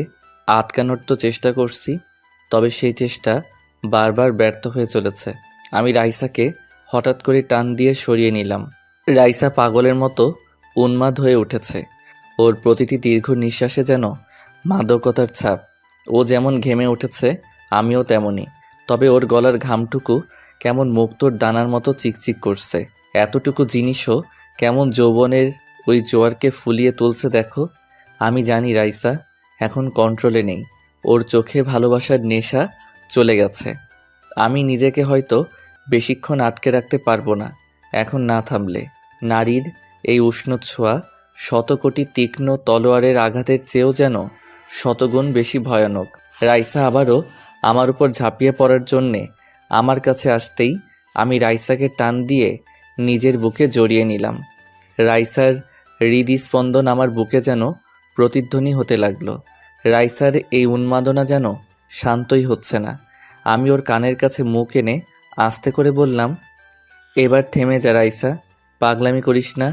আটকানোর তো চেষ্টা করছি, তবে সেই চেষ্টা বারবার ব্যর্থ হয়ে চলেছে। আমি রাইসাকে হঠাৎ করে টান দিয়ে সরিয়ে নিলাম। রাইসা পাগলের মতো উন্মাদ হয়ে উঠেছে। ওর প্রতিটি দীর্ঘ নিঃশ্বাসে যেন মাদকতার ছাপ। ও যেমন ঘেমে উঠেছে, আমিও তেমনই। তবে ওর গলার ঘামটুকু কেমন মুক্তোর দানার মতো চিকচিক করছে। এতটুকু জিনিসও কেমন যৌবনের ওই জোয়ারকে ফুলিয়ে তুলছে দেখো। আমি জানি রাইসা এখন কন্ট্রোলে নেই। ওর চোখে ভালোবাসার নেশা চলে গেছে। আমি নিজেকে হয়তো বেশিক্ষণ আটকে রাখতে পারবো না এখন না থামলে। নারীর এই উষ্ণ ছোঁয়া শতকোটি তীক্ষ্ণ তলোয়ারের আঘাতের চেয়েও যেন শতগুণ বেশি ভয়ানক। রাইসা আবারও আমার উপর ঝাঁপিয়ে পড়ার জন্যে আমার কাছে আসতেই আমি রাইসাকে টান দিয়ে নিজের বুকে জড়িয়ে নিলাম। রাইসার হৃদস্পন্দন আমার বুকে যেন প্রতিধ্বনি হতে লাগলো। রাইসার এই উন্মাদনা যেন শান্তই হচ্ছে না। আমি ওর কানের কাছে মুখ এনে আস্তে করে বললাম, এবার থেমে যা রাইসা, পাগলামি করিস না।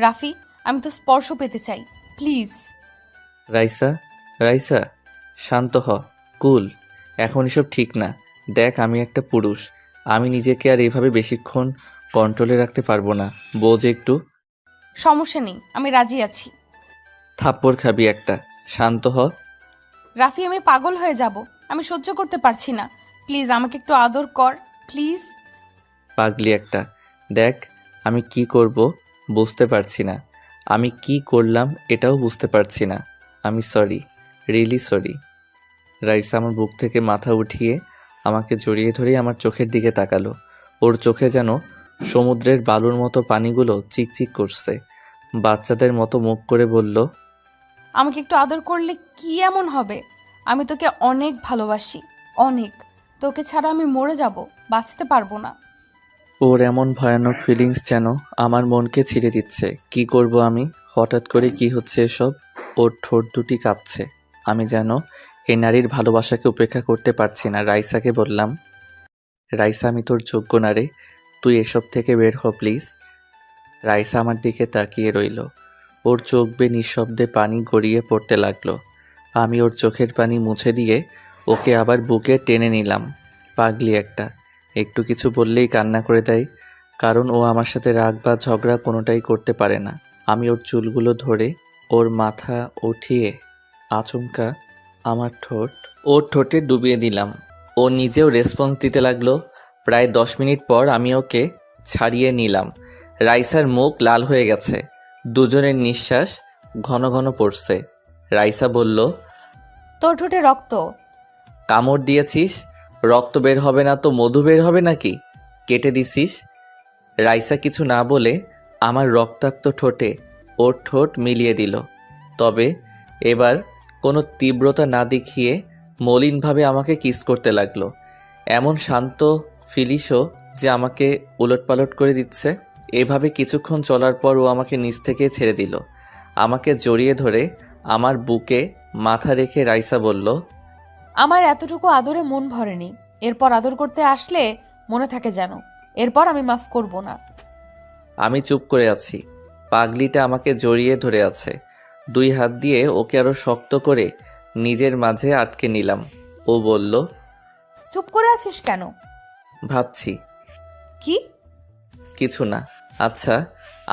রাফি, আমি তো স্পর্শ পেতে চাই, প্লিজ। রাইসা, রাইসা শান্ত হ, কুল। এখন এসব ঠিক না। দেখ আমি একটা পুরুষ, আমি নিজেকে আর এভাবে বেশিক্ষণ কন্ট্রোলে রাখতে পারবো না। বোঝ একটু। সমস্যা নেই, আমি রাজি আছি। থাপ্পড় খাবি একটা, শান্ত হ। রাফি, আমি পাগল হয়ে যাব, আমি সহ্য করতে পারছি না। প্লিজ আমাকে একটু আদর কর, প্লিজ। পাগলি একটা। দেখ আমি কি করব বুঝতে পারছি না। আমি কি করলাম এটাও বুঝতে পারছি না। আমি সরি, রিয়েলি সরি। রাইসা আমার বুক থেকে মাথা উঠিয়ে আমাকে জড়িয়ে ধরে আমার চোখের দিকে তাকালো। ওর চোখে যেন সমুদ্রের বালুর মতো পানিগুলো চিকচিক করছে। বাচ্চাদের মতো মুখ করে বলল, আমাকে একটু আদর করলে কি এমন হবে? আমি তোকে অনেক ভালোবাসি, অনেক। তোকে ছাড়া আমি মরে যাব, বাঁচতে পারবো না। ওর এমন ভয়ানক ফিলিংস যেন আমার মনকে ছিঁড়ে দিচ্ছে। কি করব আমি? হঠাৎ করে কি হচ্ছে এসব? ওর ঠোঁট দুটি কাঁপছে। আমি যেন এই নারীর ভালোবাসাকে উপেক্ষা করতে পারছি না। রাইসাকে বললাম, রাইসা আমি তোর যোগ্য না রে, তুই এসব থেকে বের হ প্লিজ। রাইসা আমার দিকে তাকিয়ে রইল। ওর চোখ বেয়ে নিঃশব্দে পানি গড়িয়ে পড়তে লাগলো। আমি ওর চোখের পানি মুছে দিয়ে ওকে আবার বুকে টেনে নিলাম। পাগলি একটা, একটু কিছু বললেই কান্না করে দেয়, কারণ ও আমার সাথে রাগ বা ঝগড়া কোনোটাই করতে পারে না। আমি ওর চুলগুলো ধরে ওর মাথা উঠিয়ে আচমকা আমার ওর ঠোঁটে ডুবিয়ে দিলাম। ও নিজেও রেসপন্স দিতে লাগলো। প্রায় 10 মিনিট পর আমি ওকে ছাড়িয়ে নিলাম। রাইসার মুখ লাল হয়ে গেছে, দুজনের নিঃশ্বাস ঘন ঘন পড়ছে। রাইসা বলল, তোর ঠোঁটে রক্ত। কামড় দিয়েছিস? রক্ত বের হবে না তো মধু বের হবে নাকি? কেটে দিছিস? রাইসা কিছু না বলে আমার রক্তাক্ত ঠোঁটে ওর ঠোঁট মিলিয়ে দিল, তবে এবার কোনো তীব্রতা না দেখিয়ে মলিনভাবে আমাকে কিস করতে লাগলো। এমন শান্ত ফিলিশও যে আমাকে উলটপালট করে দিচ্ছে। এভাবে কিছুক্ষণ চলার পর ও আমাকে নিচ থেকে ছেড়ে দিল। আমাকে জড়িয়ে ধরে আমার বুকে মাথা রেখে রাইসা বলল, আমার এতটুকু আদরে মন ভরেনি, এরপর আদর করতে আসলে মনে থাকে যেন, এরপর আমি মাফ করব না। আমি চুপ করে আছি। পাগলিটা আমাকে জড়িয়ে ধরে আছে। 2 হাত দিয়ে ওকে আরো শক্ত করে নিজের মাঝে আটকে নিলাম। ও বলল, চুপ করে আছিস কেন? ভাবছি। কি? কিছু না। আচ্ছা,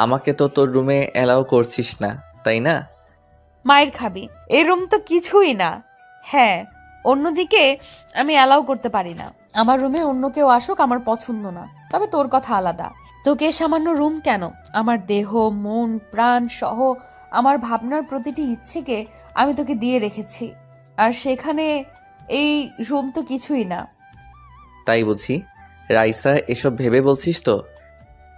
আমাকে তো তোর রুমে অ্যালাউ করছিস না, তাই না? মায়ের খাবি, এই রুম তো কিছুই না। হ্যাঁ, অন্যদিকে আমি অ্যালাউ করতে পারি না। আমার রুমে অন্য কেউ আসুক আমার পছন্দ না, তবে তোর কথা আলাদা। তোকে সামান্য রুম কেন, আমার দেহ, মন, প্রাণ সহ আমার ভাবনার প্রতিটি ইচ্ছেকে আমি তোকে দিয়ে রেখেছি, আর সেখানে এই রুম তো কিছুই না। তাই বুঝি? রাইসা, এসব ভেবে বলছিস তো?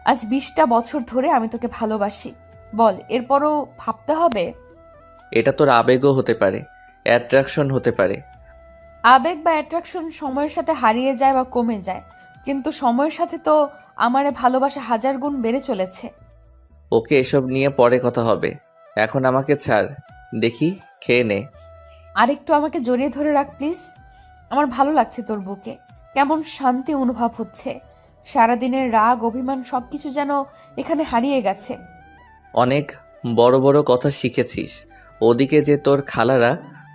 আজ 20টা বছর ধরে আমি তোকে ভালোবাসি, বল এরপরও ভাবতে হবে? এটা তোর আবেগও হতে পারে, অ্যাট্রাকশন হতে পারে। আবেগ বা অ্যাট্রাকশন সময়ের সাথে হারিয়ে যায় বা কমে যায়, কিন্তু সময়ের সাথে তো আমারে ভালোবাসা 1000 গুণ বেড়ে চলেছে। ওকে, এসব নিয়ে পরে কথা হবে, এখন আমাকে ছাড়। দেখি, খেয়ে নে। আরেকটু আমাকে জড়িয়ে ধরে রাখ প্লিজ। আমার ভালো লাগছে তোর বুকে, কেমন শান্তি অনুভব হচ্ছে। সারাদিনের রাগ অভিমান সবকিছু যেন এখানে হারিয়ে গেছে। অনেক বড় বড় কথা শিখেছিস। ওদিকে যে তোর খালারা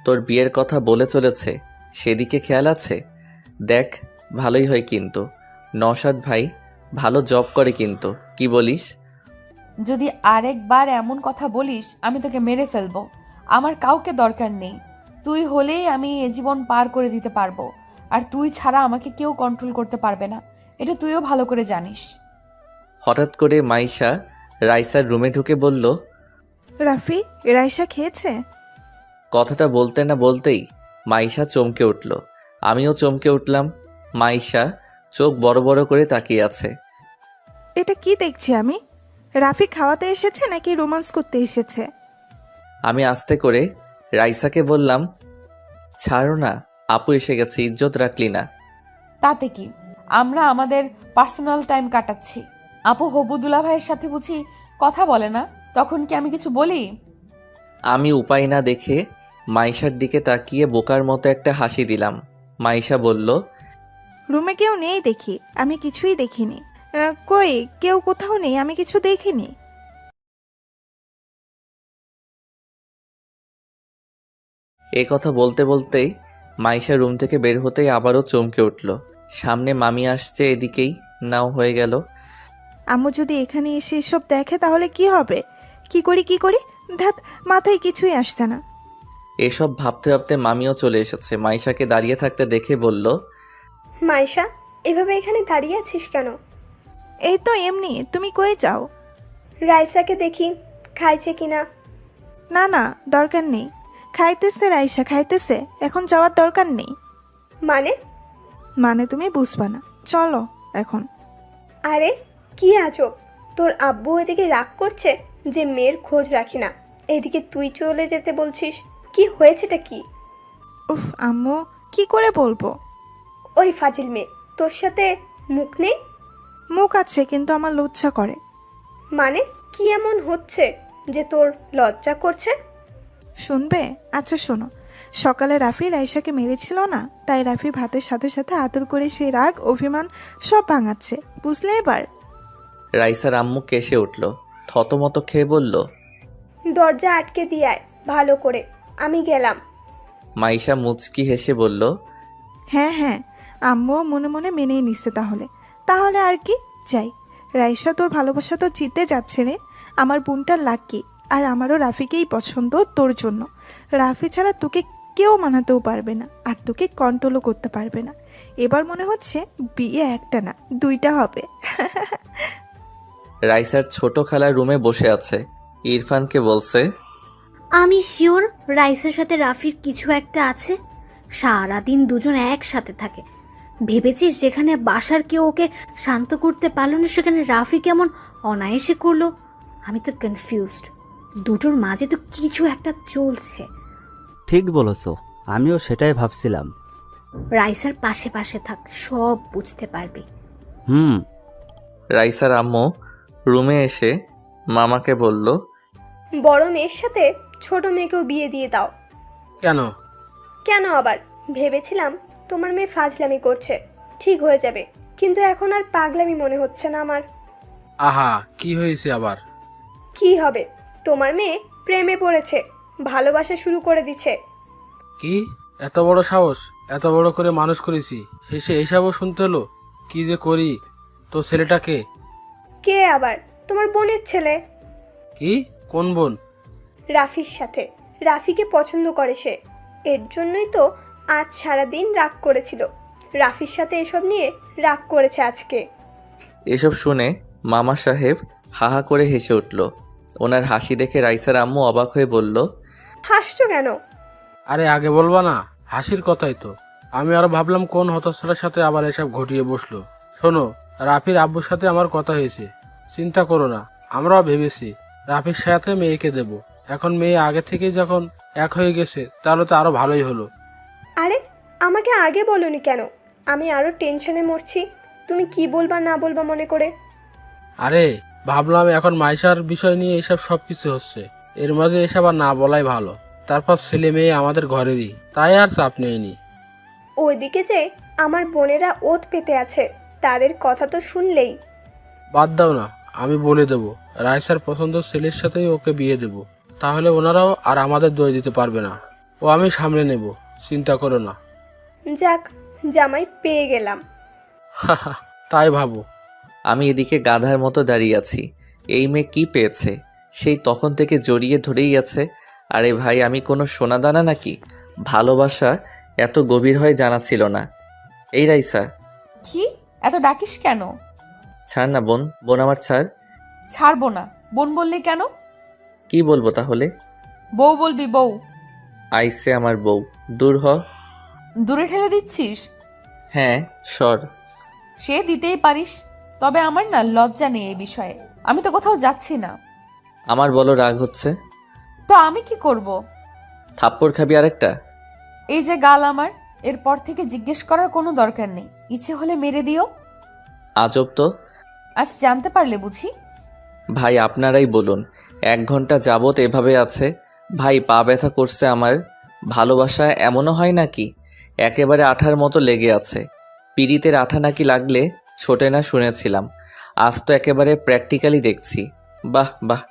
তোর বিয়ের কথা বলে চলেছে, সেদিকে খেয়াল আছে? দেখ, ভালোই হয় কিন্তু। নওশাদ ভাই ভালো জব করে কিন্তু, কি বলিস? যদি আরেকবার এমন কথা বলিস আমি তোকে মেরে ফেলবো। আমার কাউকে দরকার নেই, তুই হলেই আমি এ জীবন পার করে দিতে পারবো, আর তুই ছাড়া আমাকে কেউ কন্ট্রোল করতে পারবে না, এটা তুইও ভালো করে জানিস। হঠাৎ করে মাইশা রাইসার রুমে ঢুকে বলল, রাফি, রাইসা খেয়েছে? কথাটা বলতে না বলতেই মাইশা চমকে উঠল। আমিও চমকে উঠলাম। মাইশা চোখ বড় বড় করে তাকিয়ে আছে। এটা কি দেখছি আমি? রাফি খাওয়াতে এসেছে নাকি রোমান্স করতে এসেছে? আমি আস্তে করে রাইসাকে বললাম, ছাড়ো না, আপু এসে গেছে, ইজ্জত রাখলি না। তাতে কি, আমরা আমাদের পার্সোনাল টাইম কাটাচ্ছি। আপু হবু দুলা ভাইয়ের সাথে বুঝি কথা বলে না, তখন কি আমি কিছু বলি? আমি উপায় না দেখে মাইশার দিকে তাকিয়ে বোকার মতো একটা হাসি দিলাম। মাইশা বলল, রুমে কেউ নেই দেখি, আমি কিছুই দেখিনি। কই, কেউ কোথাও নেই, আমি কিছু দেখিনি। এই কথা বলতে বলতেই মাইশা রুম থেকে বের হতেই আবারও চমকে উঠল। সামনে মামি আসছে, এদিকেই নাও হয়ে গেল। আম্মু যদি এখানে এসে এসব দেখে তাহলে কি হবে? কি করি ধ্যাত, মাথায় কিছুই আসছে না। এসব ভাবতে ভাবতে মামিও চলে এসেছে। মাইশাকে দাঁড়িয়ে থাকতে দেখে বলল, মাইশা, এভাবে এখানে দাঁড়িয়ে আছিস কেন? এই তো এমনি, তুমি কই যাও? রাইসাকে দেখি খাইছে কিনা। না না, দরকার নেই। খাইতেছে রাইসা, খাইতেছে, এখন যাওয়ার দরকার নেই। মানে তুমি বুঝবা না, চলো এখন। আরে কি আজব, তোর আব্বু এদিকে রাগ করছে যে মেয়ের খোঁজ রাখি না, এদিকে তুই চলে যেতে বলছিস। কি হয়েছেটা কি? উফ আম্মু, কি করে বলবো? ওই ফাজিল মেয়ে, তোর সাথে মুখ নেই? মুখ আছে, কিন্তু আমার লজ্জা করে। মানে কি এমন হচ্ছে যে তোর লজ্জা করছে? শুনবে? আচ্ছা শোনো, সকালে রাফি রাইসাকে মেরেছিল না, তাই রাফি ভাতের সাথে সাথে আদর করে সেই রাগ অভিমান সব ভাঙাচ্ছে, বুঝলে এবার? রাইসার আম্মু কেসে উঠল, থতমত খেয়ে বলল, দরজা আটকে দিয়ে আয় ভালো করে, আমি গেলাম। মাইশা মুচকি হেসে বলল, হ্যাঁ হ্যাঁ, আম্মুও মনে মনে মেনেই নিচ্ছে তাহলে। তাহলে আর কি, যাই। রাইসা, তোর ভালোবাসা তো জিততে যাচ্ছে রে। আমার বোনটার লাকি, আর আমারও রাফিকেই পছন্দ তোর জন্য। রাফি ছাড়া তোকে কেউ মানাতেও পারবে না, আর তোকে কন্ট্রোলও করতে পারবে না। এবার মনে হচ্ছে বিয়ে একটা না, দুইটা হবে। রাইসার ছোট খালা রুমে বসে আছে, ইরফানকে বলছে, আমি শিওর রাইসের সাথে রাফির কিছু একটা আছে। সারাদিন দুজন একসাথে থাকে। ভেবেছিস যেখানে বাসার কেউ ওকে শান্ত করতে পারলো না, সেখানে রাফি কেমন অনায়াসে করলো? আমি তো কনফিউজড। দুটোর মাঝে তো কিছু একটা চলছে। ঠিক বলেছ, আমিও সেটাই ভাবছিলাম। রাইসার পাশে পাশে থাক, সব বুঝতে পারবি। হুম। রাইসার আম্মু রুমে এসে মামাকে বলল, বড় মেয়ের সাথে ছোট মেয়েকেও বিয়ে দিয়ে দাও। কেন? কেন আবার? ভেবেছিলাম তোমার মেয়ে ফাজলামি করছে, ঠিক হয়ে যাবে, কিন্তু এখন আর পাগলামি মনে হচ্ছে না আমার। আহা, কি হয়েছে আবার? কি হবে, তোমার মেয়ে প্রেমে পড়েছে, ভালোবাসা শুরু করে দিচ্ছে। কি এত বড় সাহস? এত বড় করে মানুষ করেছি, শেষে এইসবও শুনতে হলো? কি যে করি? তো ছেলেটাকে? কে আবার? তোমার বোনের ছেলে। কি? কোন বোন? রাফির সাথে। রাফিকে পছন্দ করে সে, এর জন্যই তো আজ সারাদিন রাগ করেছিল। রাফির সাথে এসব নিয়ে রাগ করেছে আজকে। এসব শুনে মামা সাহেব হাহা করে হেসে উঠল। ওনার হাসি দেখে রাইসার আম্মু অবাক হয়ে বলল, হাসছো কেন? আরে আগে বলবা না, হাসির কথাই তো। আমি আরো ভাবলাম কোন হতচ্ছাড়ার সাথে আবার এসব ঘটিয়ে বসলো। শোনো, রাফির আব্বুর সাথে আমার কথা হয়েছে, চিন্তা করো না। আমরাও ভেবেছি রাফির সাথে মেয়েকে দেব। এখন মেয়ে আগে থেকেই যখন এক হয়ে গেছে, তাহলে তো আরো ভালোই হলো। আরে আমাকে আগে বলোনি কেন? আমি আরো টেনশনে মরছি, তুমি কি বলবা না বলবা মনে করে। আরে ভাবলাম এখন মাইশার বিষয় নিয়ে এসব সবকিছু হচ্ছে, এর মাঝে এসব আর না বলাই ভালো। তারপর ছেলে মেয়ে আমাদের ঘরেরই, তাই আর চাপ নেইনি। ওইদিকে যে আমার বোনেরা ওত পেতে আছে, তাদের কথা তো শুনলেই। বাদ দাও না, আমি বলে দেব রাইসার পছন্দ ছেলের সাথেই ওকে বিয়ে দেব। তাহলে ওনারাও আর আমাদের দই দিতে পারবে না। ও আমি সামলে নেব, চিন্তা করো না। যাক, জামাই পেয়ে গেলাম। তাই ভাবো। আমি এদিকে গাধার মতো দাঁড়িয়ে আছি। এই মেয়ে কি পেয়েছে? সেই তখন থেকে জড়িয়ে ধরেই আছে। আরে ভাই, আমি কোনো সোনাদানা নাকি? ভালোবাসা এত গভীর হয় জানা ছিল না। এই রাইসা। কি এত ডাকিস কেন? ছাড় না বোন, বোন আমার ছাড়। ছাড়বো না। বোন বললি কেন? কি বলবো তাহলে? বউ বলবি, বউ। আইসে আমার বউ, দূর হ। দূরে ঠেলে দিচ্ছিস? হ্যাঁ, সর। সে দিতেই পারিস, তবে আমার না লজ্জা নেই এই বিষয়ে। আমি তো কোথাও যাচ্ছি না। আমার বলো রাগ হচ্ছে? তো আমি কি করব? থাপ্পড় খাবি আরেকটা? এই যে গাল আমার, এরপর থেকে জিজ্ঞেস করার কোনো দরকার নেই, ইচ্ছে হলে মেরে দিও। আজব তো। আজ জানতে পারলে বুঝি? ভাই আপনারাই বলুন, 1 ঘন্টা যাবত এভাবে আছে। ভাই পা ব্যথা করছে আমার। ভালোবাসা এমনও হয় নাকি? একেবারে আঠার মতো লেগে আছে। পিরিতের আঠা নাকি লাগলে ছোটে না শুনেছিলাম, আজ তো একেবারে প্র্যাকটিক্যালি দেখছি। বাহ বাহ,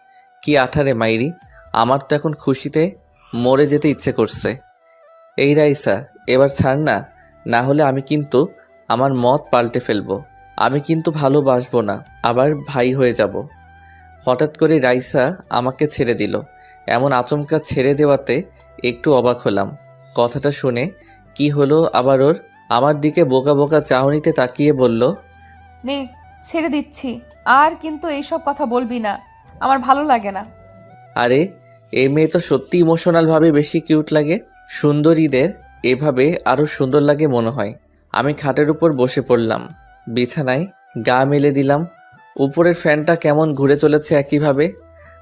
কি আঠারে মাইরি! আমার তো এখন খুশিতে মরে যেতে ইচ্ছে করছে। এই রাইসা, এবার ছাড় না, না হলে আমি কিন্তু আমার মত পাল্টে ফেলবো। আমি কিন্তু ভালোবাসবো না, আবার ভাই হয়ে যাব। হঠাৎ করে রাইসা আমাকে ছেড়ে দিল। এমন আচমকা ছেড়ে দেওয়াতে একটু অবাক হলাম। কথাটা শুনে কি হলো আবার ওর? আমার দিকে বোকা বোকা চাহনিতে তাকিয়ে বলল, নে ছেড়ে দিচ্ছি, আর কিন্তু এইসব কথা বলবি না, আমার ভালো লাগে না। আরে এই মেয়ে তো সত্যি ইমোশনালভাবে বেশি কিউট লাগে। সুন্দরীদের এভাবে আরও সুন্দর লাগে মনে হয়। আমি খাটের উপর বসে পড়লাম, বিছানায় গা মেলে দিলাম। উপরের ফ্যানটা কেমন ঘুরে চলেছে একইভাবে।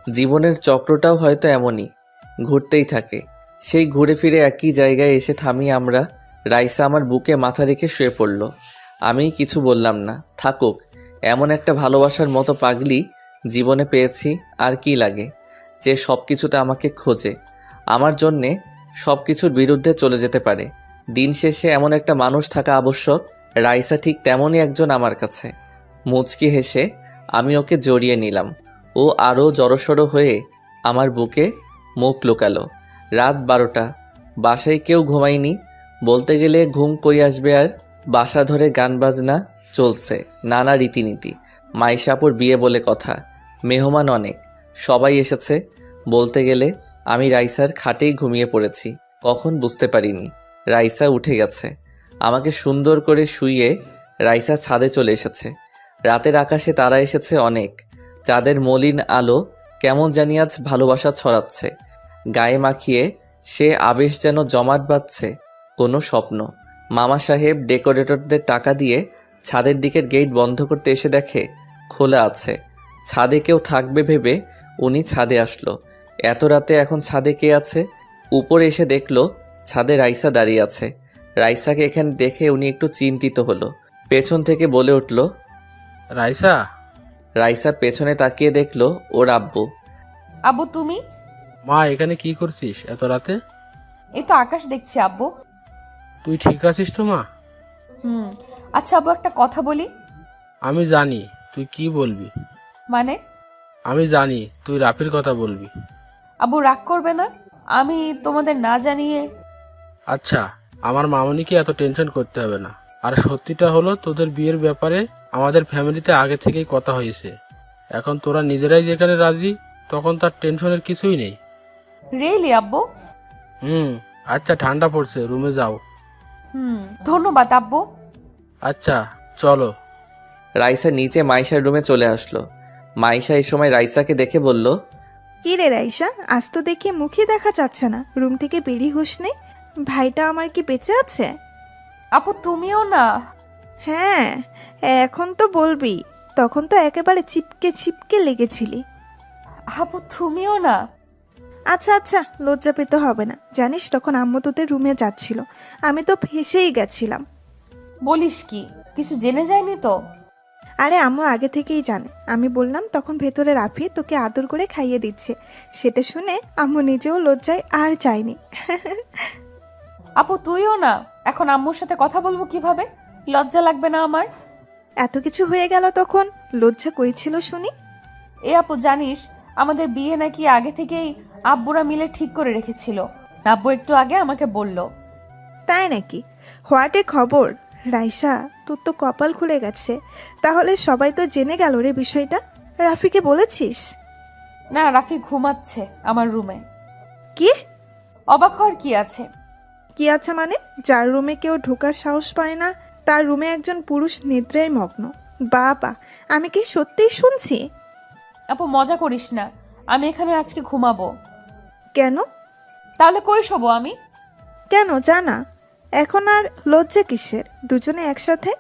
জীবনের চক্রটাও হয়তো এমনই, ঘুরতেই থাকে। সেই ঘুরে ফিরে একই জায়গায় এসে থামি আমরা। রাইসা আমার বুকে মাথা রেখে শুয়ে পড়ল। আমি কিছু বললাম না। থাকুক, এমন একটা ভালোবাসার মতো পাগলি জীবনে পেয়েছি, আর কি লাগে? যে সব কিছুতে আমাকে খোঁজে, আমার জন্যে সব কিছুর বিরুদ্ধে চলে যেতে পারে। দিন শেষে এমন একটা মানুষ থাকা আবশ্যক। রাইসা ঠিক তেমনই একজন আমার কাছে। মুচকি হেসে আমি ওকে জড়িয়ে নিলাম। ও আরও জড়সড় হয়ে আমার বুকে মুখ লুকালো। রাত 12টা, বাসায় কেউ ঘুমায়নি। বলতে গেলে ঘুম কই আসবে আর। বাসা ধরে গান বাজনা চলছে, নানা রীতিনীতি। মাইশাপুর বিয়ে বলে কথা, মেহমান অনেক, সবাই এসেছে। বলতে গেলে আমি রাইসার খাটেই ঘুমিয়ে পড়েছি। কখন বুঝতে পারিনি রাইসা উঠে গেছে। আমাকে সুন্দর করে শুইয়ে রাইসা ছাদে চলে এসেছে। রাতের আকাশে তারা এসেছে অনেক। চাঁদের মলিন আলো কেমন জানি আজ ভালোবাসা ছড়াচ্ছে। গায়ে মাখিয়ে সে আবেশ যেন জমাট বাঁধছে কোনো স্বপ্ন। মামা সাহেব ডেকোরেটরদের টাকা দিয়ে ছাদের দিকের গেট বন্ধ করতে এসে দেখে খোলা আছে। ছাদে কেউ থাকবে ভেবে উনি ছাদে আসলো। এত রাতে এখন ছাদে কে আছে? উপরে এসে দেখলো ছাদে রাইসা দাঁড়িয়ে আছে। রাইসাকে এখানে দেখে উনি একটু চিন্তিত হলো। পেছন থেকে বলে উঠল, রাইসা। রাইসা পেছনে তাকিয়ে দেখলো ওর আব্বু। আব্বু তুমি? মা, এখানে কি করছিস এত রাতে? এই তো আকাশ দেখছি আব্বু। তুই ঠিক আছিস তো মা? আচ্ছা আব্বু, একটা কথা বলি। আমি জানি তুই কি বলবি। মানে? আমি জানি তুই রাফির কথা বলবি। আব্বু রাগ করবে না? আমি তোমাদের না জানিয়ে। আচ্ছা, আমার মামনিকে এত টেনশন করতে হবে না। আর সত্যিটা হলো, তোদের বিয়ের ব্যাপারে আমাদের ফ্যামিলিতে আগে থেকেই কথা হয়েছে। এখন তোরা নিজেরাই যেখানে রাজি, তখন তার টেনশনের কিছুই নেই। রিয়েলি আব্বু? আচ্ছা, ঠান্ডা পড়ছে, রুমে যাও। ধন্যবাদ আব্বু। আচ্ছা চলো। রাইসা নিচে মাইশার রুমে চলে আসলো। মাইশা এই সময় রাইসাকে দেখে বলল, কি রে রাইসা, আজ তো দেখি মুখই দেখা যাচ্ছে না, রুম থেকে বেরিয়ে হুঁশ নেই। ভাইটা আমার কি বেঁচে আছে? আপু তুমিও না? হ্যাঁ, এখন তো বলবি, তখন তো একেবারে চিপকে চিপকে লেগেছিলি। আপু তুমিও না? আচ্ছা আচ্ছা, লজ্জা পেতে হবে না। জানিস তখন আম্মু তোদের রুমে যাচ্ছিল, আমি তো ফেসেই গেছিলাম। বলিস কি? কিছু জেনে যায়নি তো? আরে আম্মু আগে থেকেই জানে। আমি বললাম তখন ভেতরে রাফি তোকে আদর করে খাইয়ে দিচ্ছে। সেটা শুনে আম্মু নিজেও লজ্জায় আর চায়নি। আপু তুইও না? এখন আম্মুর সাথে কথা বলবো কিভাবে? লজ্জা লাগবে না আমার? এত কিছু হয়ে গেল তখন লজ্জা কই ছিল শুনি? এ আপু জানিস, আমাদের বিয়ে নাকি আগে থেকেই আব্বুরা মিলে ঠিক করে রেখেছিল। আব্বু একটু আগে আমাকে বলল। তাই নাকি? হোয়াটে খবর। রাইসা, তোর তো কপাল খুলে গেছে। তাহলে সবাই তো জেনে গেল রে বিষয়টা। রাফিকে বলেছিস? না, রাফি ঘুমাচ্ছে আমার রুমে। কি? অবাক হওয়ার কি আছে? কি আছে মানে? যার রুমে কেউ ঢোকার সাহস পায় না, তার রুমে একজন পুরুষ নিদ্রায় মগ্ন। বাবা, আমি কি সত্যিই শুনছি? আপু মজা করিস না, আমি এখানে আজকে ঘুমাবো। কেন? তাহলে কই শোবো আমি? কেন জানা? এখন আর লজ্জা কিসের? দুজনে একসাথে।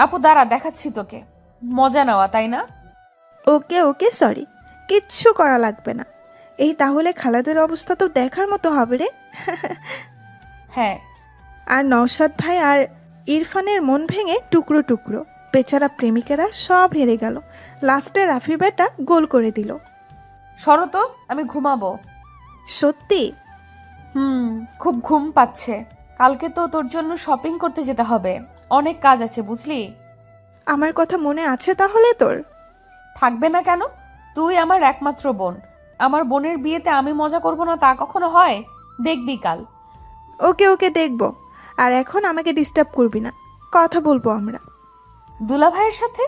আপু দাঁড়া, দেখাচ্ছি তোকে। মজা নেওয়া তাই না? ওকে ওকে, সরি, কিচ্ছু করা লাগবে না। এই তাহলে খালাদের অবস্থা তো দেখার মতো হবে রে। হ্যাঁ। আর নওশাদ ভাই আর ইরফানের মন ভেঙে টুকরো টুকরো। বেচারা প্রেমিকেরা সব হেরে গেল। লাস্টে রাফি বেটা গোল করে দিল। সরো তো, আমি ঘুমাবো। সত্যি? খুব ঘুম পাচ্ছে। কালকে তো তোর জন্য শপিং করতে যেতে হবে, অনেক কাজ আছে বুঝলি। আমার কথা মনে আছে তাহলে তোর? থাকবে না কেন? তুই আমার একমাত্র বোন। আমার বোনের বিয়েতে আমি মজা করব না তা কখনো হয়? দেখবি কাল। ওকে ওকে, দেখবো। আর এখন আমাকে ডিস্টার্ব করবি না, কথা বলবো আমরা। দুলা ভাইয়ের সাথে?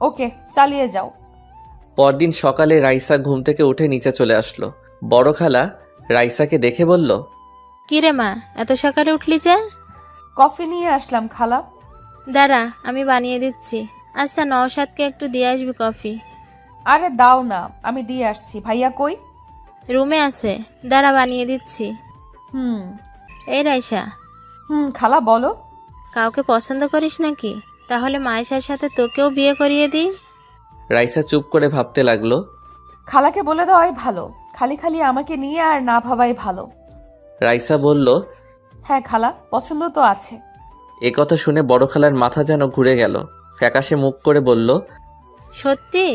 ওকে, চালিয়ে যাও। পরদিন সকালে রাইসা ঘুম থেকে উঠে নিচে চলে আসলো। বড় খালা রাইসাকে দেখে বলল, কিরে মা, এত সকালে উঠলি যে? কফি নিয়ে আসলাম খালা। দাঁড়া, আমি বানিয়ে দিচ্ছি। আচ্ছা, নওশাদকে একটু দিয়ে আসবি কফি। আরে দাও না, আমি দিয়ে আসছি। ভাইয়া কই? রুমে আছে, দাঁড়া বানিয়ে দিচ্ছি। এই রাইসা। খালা বলো। কাউকে পছন্দ করিস নাকি? তাহলে মায়েশার সাথে তোকেও বিয়ে করিয়ে দিই। রাইসা চুপ করে ভাবতে লাগলো। খালাকে বলে দেওয়াই ভালো, খালি খালি আমাকে নিয়ে আর না ভাবাই ভালো। রাইসা বলল, হ্যাঁ খালা, পছন্দ তো আছে। এ কথা শুনে বড় খালার মাথা যেন ঘুরে গেল। ফ্যাকাশে মুখ করে বলল, সত্যি?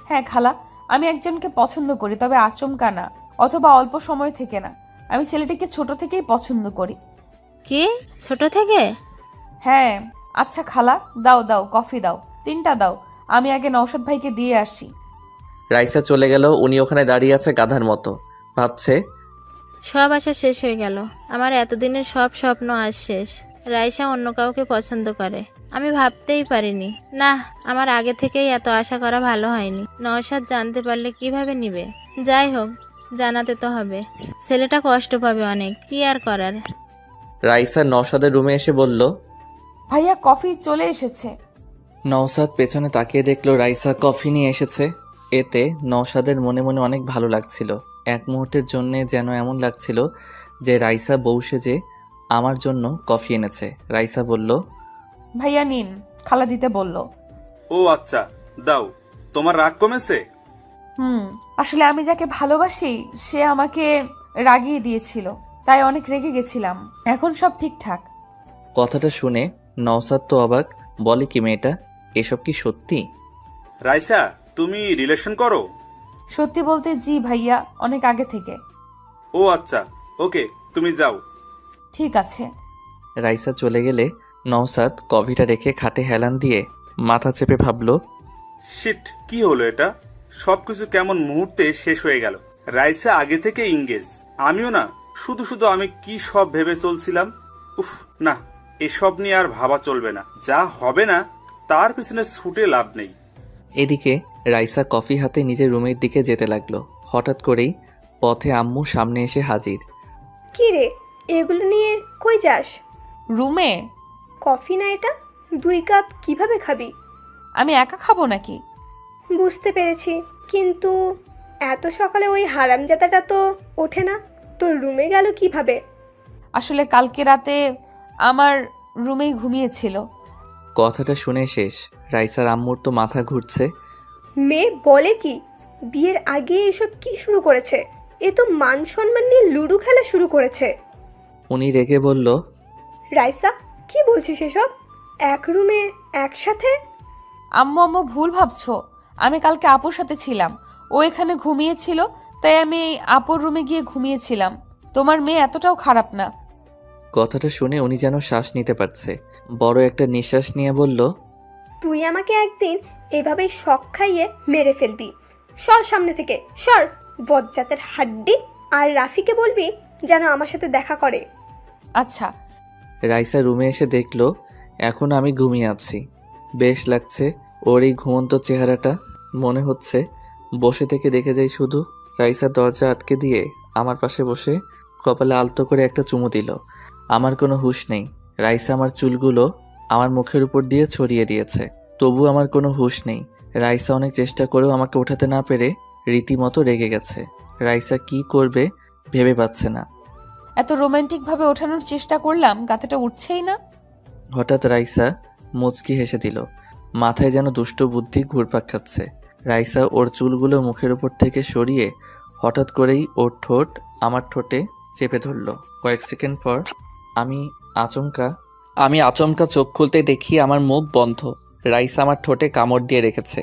হ্যাঁ খালা, আমি একজনকে পছন্দ করি, তবে আচমকা না, অথবা অল্প সময় থেকে না। আমি ছেলেটিকে ছোট থেকেই পছন্দ করি। কি ছোট থেকে? হ্যাঁ। আচ্ছা খালা, দাও দাও কফি দাও, 3টা দাও। আমি আগে নওশাদ ভাইকে দিয়ে আসি। রাইসা চলে গেল। উনি ওখানে দাঁড়িয়ে আছে গাধার মতো, ভাবছে সব আশা শেষ হয়ে গেল। আমার এতদিনের সব স্বপ্ন আজ শেষ। রাইসা অন্য কাউকে পছন্দ করে, আমি ভাবতেই পারিনি। না, আমার আগে থেকেই এত আশা করা ভালো হয়নি। নওশাদ জানতে পারলে কিভাবে নিবে? যাই হোক, জানাতে তো হবে। ছেলেটা কষ্ট পাবে অনেক, কি আর করার। রাইসা নওশাদের রুমে এসে বলল, ভাইয়া কফি চলে এসেছে। নওশাদ পেছনে তাকিয়ে দেখলো রাইসা কফি নিয়ে এসেছে। এতে নওশাদের মনে মনে অনেক ভালো লাগছিল। এক মুহূর্তের জন্য যেন এমন লাগছিল যে রাইসা বউ সেজে আমার জন্য কফি এনেছে। রাইসা বলল, ভাইয়া নিন, খালা দিতে বলল। ও আচ্ছা, দাও। তোমার রাগ কমেছে? আসলে আমি যাকে ভালোবাসি সে আমাকে রাগিয়ে দিয়েছিল, তাই অনেক রেগে গেছিলাম। এখন সব ঠিকঠাক। কথাটা শুনে নওশাদ তো অবাক, বলে কি মেয়েটা, এসব কি সত্যি? রাইসা, তুমি রিলেশন করো? সত্যি বলতে জি ভাইয়া, অনেক আগে থেকে। ও আচ্ছা, ওকে, তুমি যাও। ঠিক আছে। রাইসা চলে গেলে নওশাদ কফিটা রেখে খাটে হেলান দিয়ে মাথা চেপে ভাবলো, শিট, কি হলো এটা? সবকিছু কেমন মুহূর্তে শেষ হয়ে গেল। রাইসা আগে থেকে ইংগেজ, আমিও না। শুধু শুধু আমি কি সব ভেবে চলছিলাম। উফ, না, এসব নিয়ে আর ভাবা চলবে না। যা হবে না তার পিছনে ছুটে লাভ নেই। এদিকে রাইসা কফি হাতে নিজের রুমের দিকে যেতে লাগলো। হঠাৎ করেই পথে আম্মু সামনে এসে হাজির। কি রে, এগুলো নিয়ে কই যাস? রুমে। কফি না এটা, 2 কাপ কিভাবে খাবি? আমি একা খাবো নাকি? বুঝতে পেরেছি, কিন্তু এত সকালে ওই হারামজাদাটা তো ওঠে না। তোর রুমে গেল কিভাবে? আসলে কালকে রাতে আমার রুমেই ঘুমিয়েছিল। কথাটা শুনে শেষ। রাইসার আম্মুর তো মাথা ঘুরছে। মেয়ে বলে কি? বিয়ের আগে এসব কি শুরু করেছে? এ তো মান সম্মান নিয়ে লুডো খেলা শুরু করেছে। উনি রেগে বলল, রাইসা, কি বলছিস এসব? এক রুমে একসাথে? আম্মু ভুল ভাবছো। আমি কালকে আপুর সাথে ছিলাম, ও এখানে ঘুমিয়েছিল, তাই আমি আপুর রুমে গিয়ে ঘুমিয়েছিলাম। তোমার মেয়ে এতটাও খারাপ না। কথাটা শুনে উনি যেন শ্বাস নিতে পারছে। বড় একটা নিঃশ্বাস নিয়ে বলল, তুই আমাকে একদিন এভাবেই শক খাইয়ে মেরে ফেলবি। সর সামনে থেকে, সর, বজ্জাতের হাড্ডি। আর রাফিকে বলবি যেন আমার সাথে দেখা করে। আচ্ছা। রাইসা রুমে এসে দেখলো এখন আমি ঘুমিয়ে আছি। বেশ লাগছে ওর এই ঘুমন্ত চেহারাটা। মনে হচ্ছে বসে থেকে দেখে যাই শুধু। রাইসা দরজা আটকে দিয়ে আমার পাশে বসে কপালে আলতো করে একটা চুমু দিল। আমার কোনো হুঁশ নেই। রাইসা আমার চুলগুলো আমার মুখের উপর দিয়ে ছড়িয়ে দিয়েছে, তবু আমার কোনো হুঁশ নেই। রাইসা অনেক চেষ্টা করেও আমাকে ওঠাতে না পেরে রীতিমতো রেগে গেছে। রাইসা কি করবে ভেবে পাচ্ছে না। এত রোমান্টিক ভাবে ওঠানোর চেষ্টা করলাম, গাতেটা উঠছেই না। হঠাৎ রাইসা মুচকি হেসে দিল। মাথায় যেন দুষ্ট বুদ্ধি ঘুরপাক খাচ্ছে। রাইসা ওর চুলগুলো মুখের উপর থেকে সরিয়ে হঠাৎ করেই ওর ঠোঁট আমার ঠোঁটে চেপে ধরল। কয়েক সেকেন্ড পর আমি আচমকা চোখ খুলতে দেখি আমার মুখ বন্ধ। রাইসা আমার ঠোঁটে কামড় দিয়ে রেখেছে।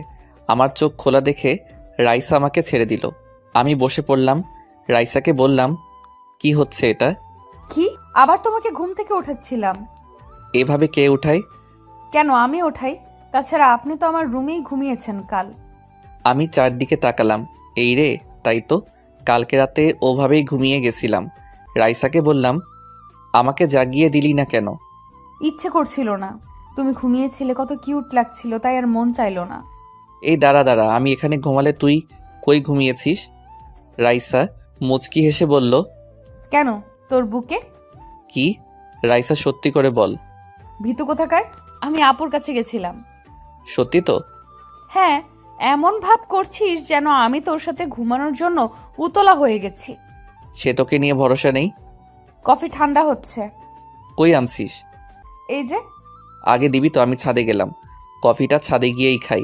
আমার চোখ খোলা দেখে রাইসা আমাকে ছেড়ে দিল। আমি বসে পড়লাম। রাইসাকে বললাম, কি হচ্ছে এটা? কি? আবার তোমাকে ঘুম থেকে উঠাচ্ছিলাম। এভাবে কে উঠায়? কেন আমি ওঠাই? তাছাড়া আপনি তো আমার রুমেই ঘুমিয়েছেন কাল। আমি চারদিকে তাকালাম। এই রে, তাই তো, কালকে রাতে ওভাবেই ঘুমিয়ে গেছিলাম। রাইসাকে বললাম, আমাকে জাগিয়ে দিলি না কেন? ইচ্ছে করছিল না, তুমি ঘুমিয়েছিলে, কত কিউট লাগছিল, তাই আর মন চাইলো না। এই দাঁড়া, আমি এখানে ঘুমালে তুই কই ঘুমিয়েছিস? রাইসা মুচকি হেসে বলল, কেন, তোর বুকে? কি? রাইসা সত্যি করে বল। ভীতু কোথাকার, আমি আপুর কাছে গেছিলাম। সত্যি তো? হ্যাঁ, এমন ভাব করছিস যেন আমি তোর সাথে ঘুমানোর জন্য উতলা হয়ে গেছি। সে তোকে নিয়ে ভরসা নেই। কফি ঠান্ডা হচ্ছে। কই আনছিস? এই যে। আগে দিবি তো, আমি ছাদে গেলাম। কফিটা ছাদে গিয়েই খাই।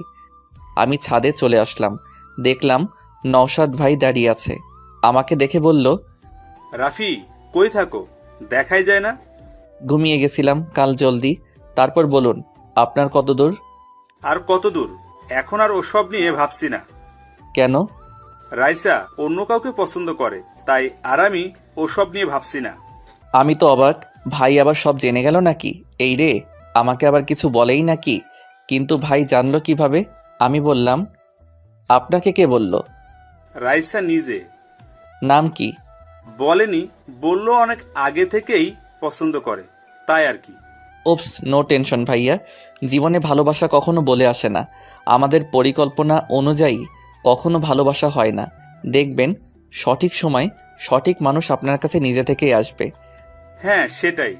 আমি ছাদে চলে আসলাম। দেখলাম নওশাদ ভাই দাঁড়িয়ে আছে। আমাকে দেখে বলল, রাফি, কই থাকো? দেখাই যায় না। ঘুমিয়ে গেছিলাম কাল জলদি। তারপর বলুন, আপনার কত দূর? আর কত দূর? এখন আর ওসব নিয়ে ভাবছি না। কেন? রাইসা অন্য কাউকে পছন্দ করে, তাই আর আমি ওসব নিয়ে ভাবছি না। আমি তো অবাক, ভাই আবার সব জেনে গেল নাকি? এই রে, আমাকে আবার কিছু বলেই নাকি? কিন্তু ভাই জানলো কিভাবে? আমি বললাম, আপনাকে কে বলল? রাইসা নিজে। নাম কি? বলেনি, বললো অনেক আগে থেকেই পছন্দ করে, তাই আর কি। ওপস, নো টেনশন ভাইয়া, জীবনে ভালোবাসা কখনো বলে আসে না। আমাদের পরিকল্পনা অনুযায়ী কখনো ভালোবাসা হয় না। দেখবেন সঠিক সময় সঠিক মানুষ আপনার কাছে নিজে থেকেই আসবে। হ্যাঁ, সেটাই।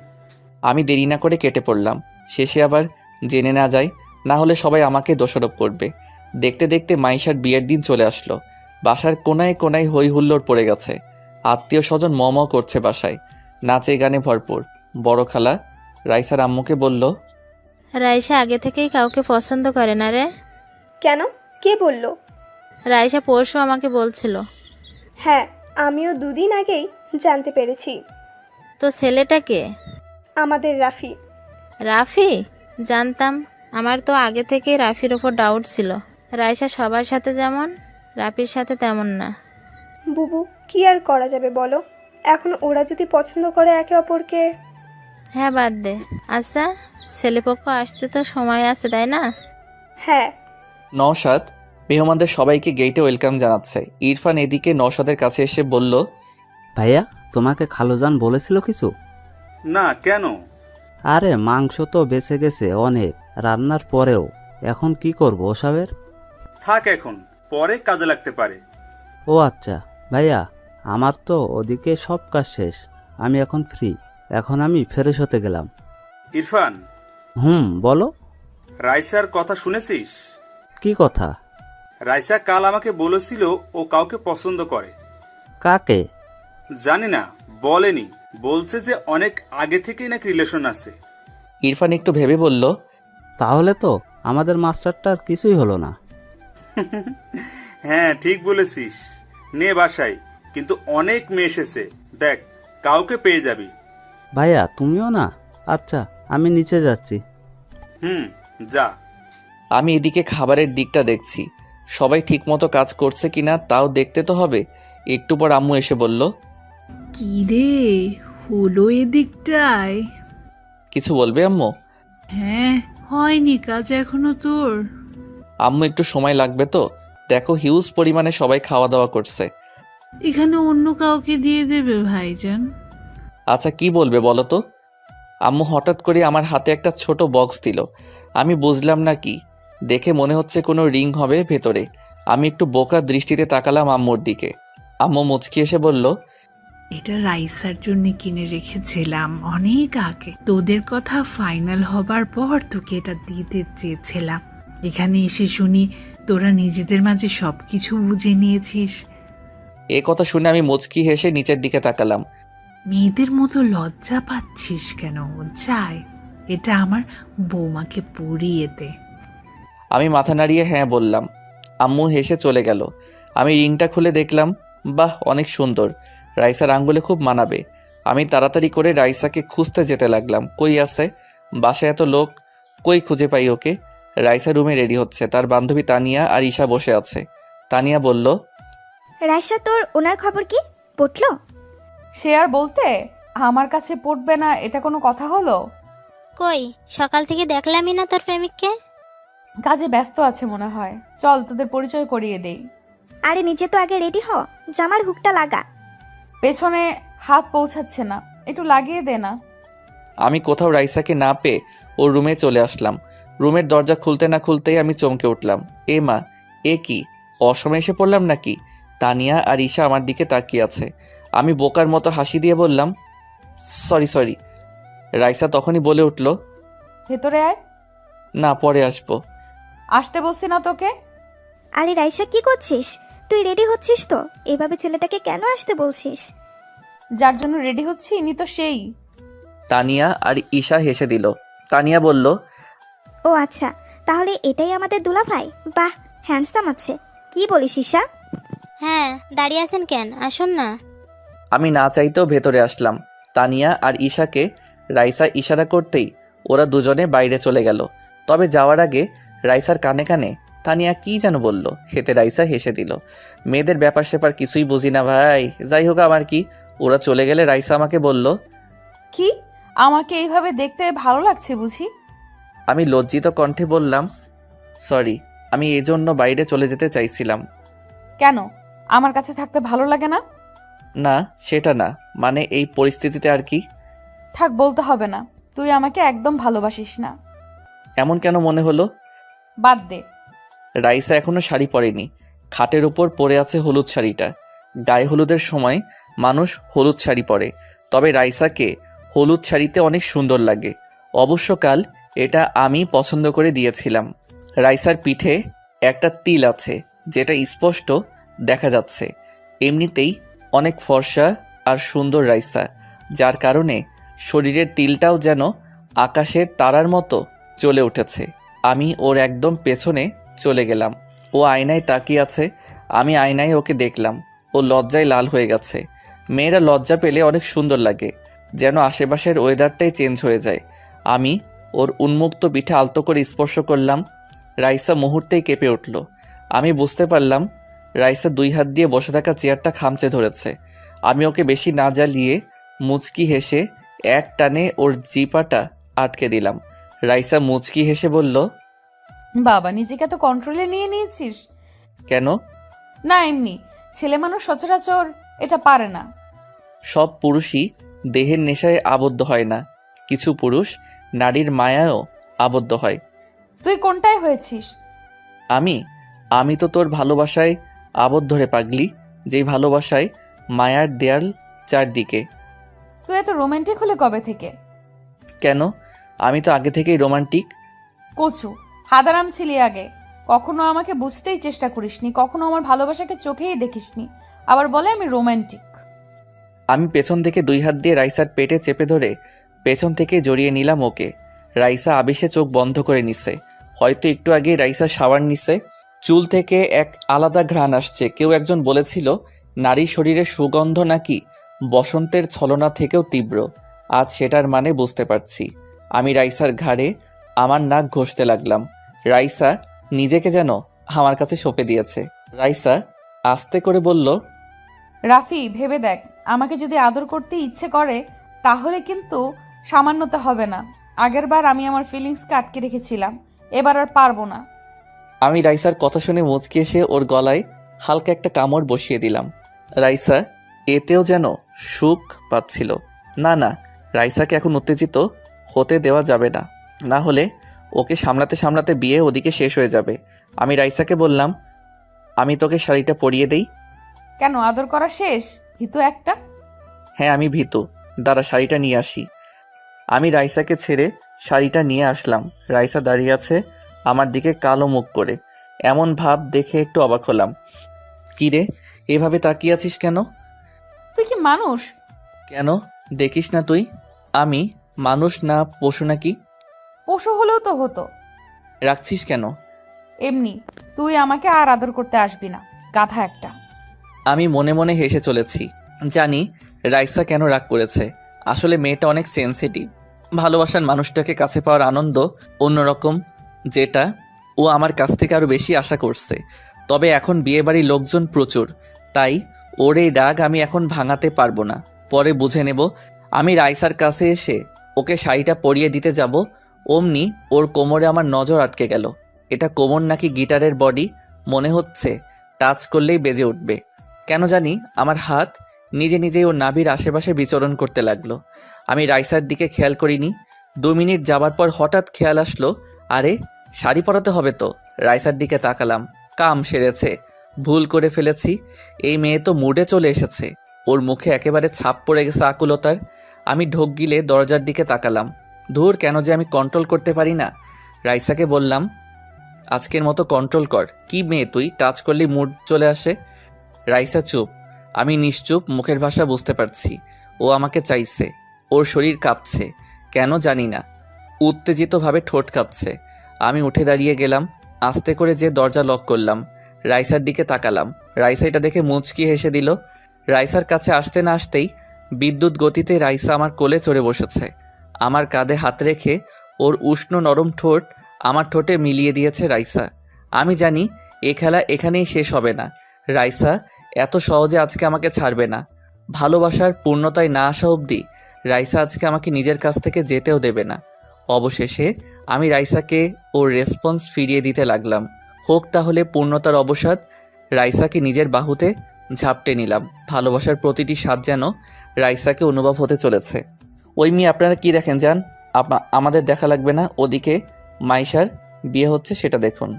আমি দেরি না করে কেটে পড়লাম, শেষে আবার জেনে না যায়, না হলে সবাই আমাকে দোষারোপ করবে। দেখতে দেখতে মাইশার বিয়ের দিন চলে আসলো। বাসার কোনায় কোনায় হই হুল্লোড় পড়ে গেছে। আত্মীয় স্বজন ম করছে বাসায়, নাচে গানে ভরপুর। বড় খালা রাইসার আম্মুকে বলল, রাইসা আগে থেকেই কাউকে পছন্দ করে না রে। কেন? কে বলল? রাইসা পরশু আমাকে বলছিল। হ্যাঁ, আমিও 2 দিন আগেই জানতে পেরেছি। তো ছেলেটা কে? আমাদের রাফি। রাফি? জানতাম। আমার তো আগে থেকেই রাফির ওপর ডাউট ছিল। রাইসা সবার সাথে যেমন, রাফির সাথে তেমন না। বুবু, কি আর করা যাবে বলো? এখন ওরা যদি পছন্দ করে একে অপরকে। হ্যাঁ, বাদ দে। আচ্ছা, ছেলেপক্ষ আসতে তো সময় আছে, তাই না? হ্যাঁ। নওশাদ মেহমানদের সবাইকে গেটে ওয়েলকাম জানাচ্ছে। ইরফান এদিকে নওশাদের কাছে এসে বলল, ভাইয়া, তোমাকে খালুজান বলেছিল কিছু? না, কেন? আরে মাংস তো বেঁচে গেছে অনেক, রান্নার পরেও। এখন কি করব ওসবের? থাক, এখন পরে কাজে লাগতে পারে। ও আচ্ছা ভাইয়া, আমার তো ওদিকে সব কাজ শেষ, আমি এখন ফ্রি। এখন আমি ফ্রেশ হতে গেলাম। ইরফান, বলো। রাইসার কথা শুনেছিস? কি কথা? রাইসা কাল আমাকে বলেছিল ও কাউকে পছন্দ করে। কাকে? জানি না, বলেনি। বলছে যে অনেক আগে থেকেই নাকি রিলেশন আছে। ইরফান একটু ভেবে বলল, তাহলে তো আমাদের মাস্টারটার কিছুই হলো না। হ্যাঁ, ঠিক বলেছিস। নে বাসায়, কিন্তু অনেক মেয়ে এসেছে, দেখ কাউকে পেয়ে যাবি। ভাইয়া তুমিও না? আচ্ছা, আমি নিচে যাচ্ছি। যা। আমি এদিকে খাবারের দিকটা দেখছি, সবাই ঠিকমতো কাজ করছে কিনা তাও দেখতে তো হবে। একটু পর আম্মু এসে বলল, কি রে হলো এদিকটায়? কিছু বলবে আম্মু? হ্যাঁ, হয়নি কাজ এখনো তোর? আম্মু একটু সময় লাগবে তো, দেখো হিউজ পরিমাণে সবাই খাওয়া দাওয়া করছে। এখানে অন্য কাউকে দিয়ে দেবে ভাইজান। আচ্ছা কি বলবে বলো তো? আম্মু হঠাৎ করে আমার হাতে একটা ছোট বক্স দিল। আমি বুঝলাম না কি, দেখে মনে হচ্ছে কোনো রিং হবে ভেতরে। আমি একটু বোকা দৃষ্টিতে তাকালাম আম্মুর দিকে। আম্মু মুচকি এসে বলল, এটা রাইসার জন্য কিনে রেখেছিলাম অনেক আগে। তোদের কথা ফাইনাল হবার পর তোকে এটা দিতে চেয়েছিলাম। এখানে এসে শুনি তোরা নিজেদের মাঝে সবকিছু বুঝে নিয়েছিস। এ কথা শুনে আমি মুচকি হেসে নিচের দিকে তাকালাম। মেয়েদের মতো লজ্জা পাচ্ছিস কেন? যাই, এটা আমার বৌমাকে পরিয়ে দে। আমি মাথা নাড়িয়ে হ্যাঁ বললাম। আম্মু হেসে চলে গেল। আমি রিংটা খুলে দেখলাম, বাহ অনেক সুন্দর, রাইসার আঙ্গুলে খুব মানাবে। আমি তাড়াতাড়ি করে রাইসাকে খুঁজতে যেতে লাগলাম। কই আছে? বাসায় এত লোক, কই খুঁজে পাই ওকে? রাইসা রুমে রেডি হচ্ছে, তার বান্ধবী তানিয়া আর ঈশা বসে আছে। তানিয়া বলল, রাইসা, তোর ওনার খবর কি? পটলো? সে আর বলতে, আমার কাছে পড়বে না এটা কোনো কথা হলো? কই, সকাল থেকে দেখলামই না তোর প্রেমিককে। কাজে ব্যস্ত আছে মনে হয়, চল তোদের পরিচয় করিয়ে দেই। আরে নিজে তো আগে রেডি হ, জামার হুকটা লাগা। পেছনে হাত পৌঁছাচ্ছে না, একটু লাগিয়ে দে না। আমি কোথাও রাইসাকে না পেয়ে ওর রুমে চলে আসলাম। রুমের দরজা খুলতে না খুলতেই আমি চমকে উঠলাম। এ মা, এ কি অসময়ে এসে পড়লাম নাকি? তানিয়া আর ঈশা আমার দিকে তাকিয়ে আছে। আমি বোকার মতো হাসি দিয়ে বললাম, সরি। রাইসা তখনই বলে উঠল, ভেতরে আয়। না, পরে আসবো। আসতে বলছি না তোকে? আরে রাইসা, কি করছিস? তুই রেডি হচ্ছিস তো? এভাবে ছেলেটাকে কেন আসতে বলছিস? যার জন্য রেডি হচ্ছি ইনি তো সেই। তানিয়া আর ঈশা হেসে দিল। তানিয়া বলল, ও আচ্ছা, তাহলে এটাই আমাদের দুলাভাই। বাহ, হ্যান্ডসাম আছে। কি বলিস ঈশা? হ্যাঁ, দাঁড়িয়ে আছেন কেন? আসুন না। আমি না চাইতেও ভেতরে আসলাম। তানিয়া আর ঈশাকে রাইসা ইশারা করতেই ওরা দুজনে বাইরে চলে গেল। তবে যাওয়ার আগে রাইসার কানে কানে তানিয়া কি যেন বলল, হেতে রাইসা হেসে দিল। মেয়েদের ব্যাপার স্যাপার কিছুই বুঝি না ভাই। যাই হোক, আমার কি, ওরা চলে গেলে রাইসা আমাকে বলল, কি আমাকে এইভাবে দেখতে ভালো লাগছে বুঝি? আমি লজ্জিত কণ্ঠে বললাম, সরি, আমি এজন্য বাইরে চলে যেতে চাইছিলাম। কেন আমার কাছে থাকতে ভালো লাগে না? না, সেটা না, মানে এই পরিস্থিতিতে আর কি। থাক, বলতে হবে না। তুই আমাকে একদম ভালোবাসিস না। এমন কেন মনে হলো? বাদ দে। রাইসা এখনো শাড়ি পরেনি, খাটের উপর পরে আছে হলুদ শাড়িটা। গায়ে হলুদের সময় মানুষ হলুদ শাড়ি পরে, তবে রাইসাকে হলুদ শাড়িতে অনেক সুন্দর লাগে। অবশ্যকাল এটা আমি পছন্দ করে দিয়েছিলাম। রাইসার পিঠে একটা তিল আছে, যেটা স্পষ্ট দেখা যাচ্ছে। এমনিতেই অনেক ফর্সা আর সুন্দর রাইসা, যার কারণে শরীরের তিলটাও যেন আকাশের তারার মতো জ্বলে উঠেছে। আমি ওর একদম পেছনে চলে গেলাম। ও আয়নায় তাকিয়ে আছে, আমি আয়নায় ওকে দেখলাম। ও লজ্জায় লাল হয়ে গেছে। মেয়েরা লজ্জা পেলে অনেক সুন্দর লাগে, যেন আশেপাশের ওয়েদারটাই চেঞ্জ হয়ে যায়। আমি ওর উন্মুক্ত পিঠে আলতো করে স্পর্শ করলাম। রাইসা মুহূর্তেই কেঁপে উঠল। আমি বুঝতে পারলাম রাইসা 2 হাত দিয়ে বসে থাকা চেয়ারটা খামচে ধরেছে। আমি ওকে বেশি না জ্বালিয়ে মুচকি হেসে এক টানে ওর জিপাটা আটকে দিলাম। রাইসা মুচকি হেসে বলল, বাবা, নিজেকে তো কন্ট্রোলে নিয়ে নিয়েছিস। কেন? না, এমনি। ছেলে মানুষ সচরাচর এটা পারে না। সব পুরুষই দেহের নেশায় আবদ্ধ হয় না, কিছু পুরুষ নারীর মায়ায়ও আবদ্ধ হয়। তুই কোনটায় হয়েছিস? আমি তো তোর ভালোবাসায় আবদ্ধ রে পাগলি, যেই ভালোবাসায় মায়ার দেয়াল চারদিকে। তুই এত রোমান্টিক হলে কবে থেকে? কেন? আমি তো আগে থেকেই রোমান্টিক। কচু হাদারাম ছিলি আগে। কখনো আমাকে বুঝতেই চেষ্টা করিসনি, কখনো আমার ভালোবাসাকে চোখেই দেখিসনি, আবার বলে আমি রোমান্টিক। আমি পেছন থেকে 2 হাত দিয়ে রাইসার পেটে চেপে ধরে পেছন থেকে জড়িয়ে নিলাম ওকে। রাইসা আবেশে চোখ বন্ধ করে নিছে। হয়তো একটু আগে রাইসা শাওয়ার নিছে। চুল থেকে এক আলাদা ঘ্রাণ আসছে। কেউ একজন বলেছিল নারী শরীরের সুগন্ধ নাকি বসন্তের ছলনা থেকেও তীব্র। আজ সেটার মানে বুঝতে পারছি। আমি রাইসার ঘাড়ে আমার নাক ঘষতে লাগলাম। রাইসা নিজেকে যেন আমার কাছে সঁপে দিয়েছে। রাইসা আস্তে করে বলল, রাফি, ভেবে দেখ, আমাকে যদি আদর করতে ইচ্ছে করে তাহলে কিন্তু সামান্যতা হবে না। আগের বার আমি আমার ফিলিংসকে আটকে রেখেছিলাম, এবার আর পারবো না। আমি রাইসার কথা শুনে মুচকি এসে ওর গলায় হালকা একটা কামড় বসিয়ে দিলাম। রাইসা এতেও যেন সুখ পাচ্ছিল। না, রাইসাকে এখন উত্তেজিত হতে দেওয়া যাবে না, না হলে ওকে সামলাতে সামলাতে বিয়ে ওদিকে শেষ হয়ে যাবে। আমি রাইসাকে বললাম, আমি তোকে শাড়িটা পরিয়ে দেই। কেন, আদর করা শেষ? ভীতু একটা। হ্যাঁ, আমি ভীতু। দাঁড়া, শাড়িটা নিয়ে আসি। আমি রাইসাকে ছেড়ে শাড়িটা নিয়ে আসলাম। রাইসা দাঁড়িয়ে আছে আমার দিকে কালো মুখ করে। এমন ভাব দেখে একটু অবাক হলাম। কি রে, এভাবে তাকিয়ে আছিস কেন? তুই কি মানুষ? কেন, দেখিস না তুই আমি মানুষ না পশু নাকি? পশু হলেও তো হতো। রাখছিস কেন? এমনি। তুই আমাকে আর আদর করতে আসবি না, গাধা একটা। আমি মনে মনে হেসে চলেছি। জানি রাইসা কেন রাগ করেছে। আসলে মেয়েটা অনেক সেনসিটিভ। ভালোবাসার মানুষটাকে কাছে পাওয়ার আনন্দ অন্যরকম, যেটা ও আমার কাছ থেকে আরও বেশি আশা করছে। তবে এখন বিয়েবাড়ির লোকজন প্রচুর, তাই ওর এই রাগ আমি এখন ভাঙাতে পারবো না, পরে বুঝে নেব। আমি রাইসার কাছে এসে ওকে শাড়িটা পরিয়ে দিতে যাব, অমনি ওর কোমরে আমার নজর আটকে গেল। এটা কোমর নাকি গিটারের বডি, মনে হচ্ছে টাচ করলেই বেজে উঠবে। কেন জানি আমার হাত নিজে নিজেই ওর নাভির আশেপাশে বিচরণ করতে লাগলো। আমি রাইসার দিকে খেয়াল করিনি। 2 মিনিট যাবার পর হঠাৎ খেয়াল আসলো, আরে শাড়ি পরাতে হবে তো। রাইসার দিকে তাকালাম, কাম সেরেছে, ভুল করে ফেলেছি। এই মেয়ে তো মুডে চলে এসেছে। ওর মুখে একেবারে ছাপ পড়ে গেছে আকুলতার। আমি ঢোক গিলে দরজার দিকে তাকালাম। ধুর, কেন যে আমি কন্ট্রোল করতে পারি না। রাইসাকে বললাম, আজকের মতো কন্ট্রোল কর। কি মেয়ে তুই, টাচ করলেই মুড চলে আসে। রাইসা চুপ। আমি নিশ্চুপ, মুখের ভাষা বুঝতে পারছি। ও আমাকে চাইছে। ওর শরীর কাঁপছে, কেন জানি না, উত্তেজিতভাবে ঠোঁট কাঁপছে। আমি উঠে দাঁড়িয়ে গেলাম, আস্তে করে যে দরজা লক করলাম। রাইসার দিকে তাকালাম। রাইসা এটা দেখে মুচকি হেসে দিল। রাইসার কাছে আসতে না আসতেই বিদ্যুৎ গতিতে রাইসা আমার কোলে চড়ে বসেছে। আমার কাঁধে হাত রেখে ওর উষ্ণ নরম ঠোঁট আমার ঠোঁটে মিলিয়ে দিয়েছে রাইসা। আমি জানি এ খেলা এখানেই শেষ হবে না। রাইসা এত সহজে আজকে আমাকে ছাড়বে না। ভালোবাসার পূর্ণতায় না আসা অবধি রাইসা আজকে আমাকে নিজের কাছ থেকে যেতেও দেবে না। অবশেষে আমি রাইসাকে ওর রেসপন্স ফিরিয়ে দিতে লাগলাম। হোক তাহলে পূর্ণতার অবসাদ। রাইসাকে নিজের বাহুতে ঝাপটে নিলাম। ভালোবাসার প্রতিটি স্বাদ যেন রাইসাকে অনুভব হতে চলেছে। ওই মেয়ে আপনারা কি দেখেন যান, আমাদের দেখা লাগবে না। ওদিকে মাইশার বিয়ে হচ্ছে, সেটা দেখুন।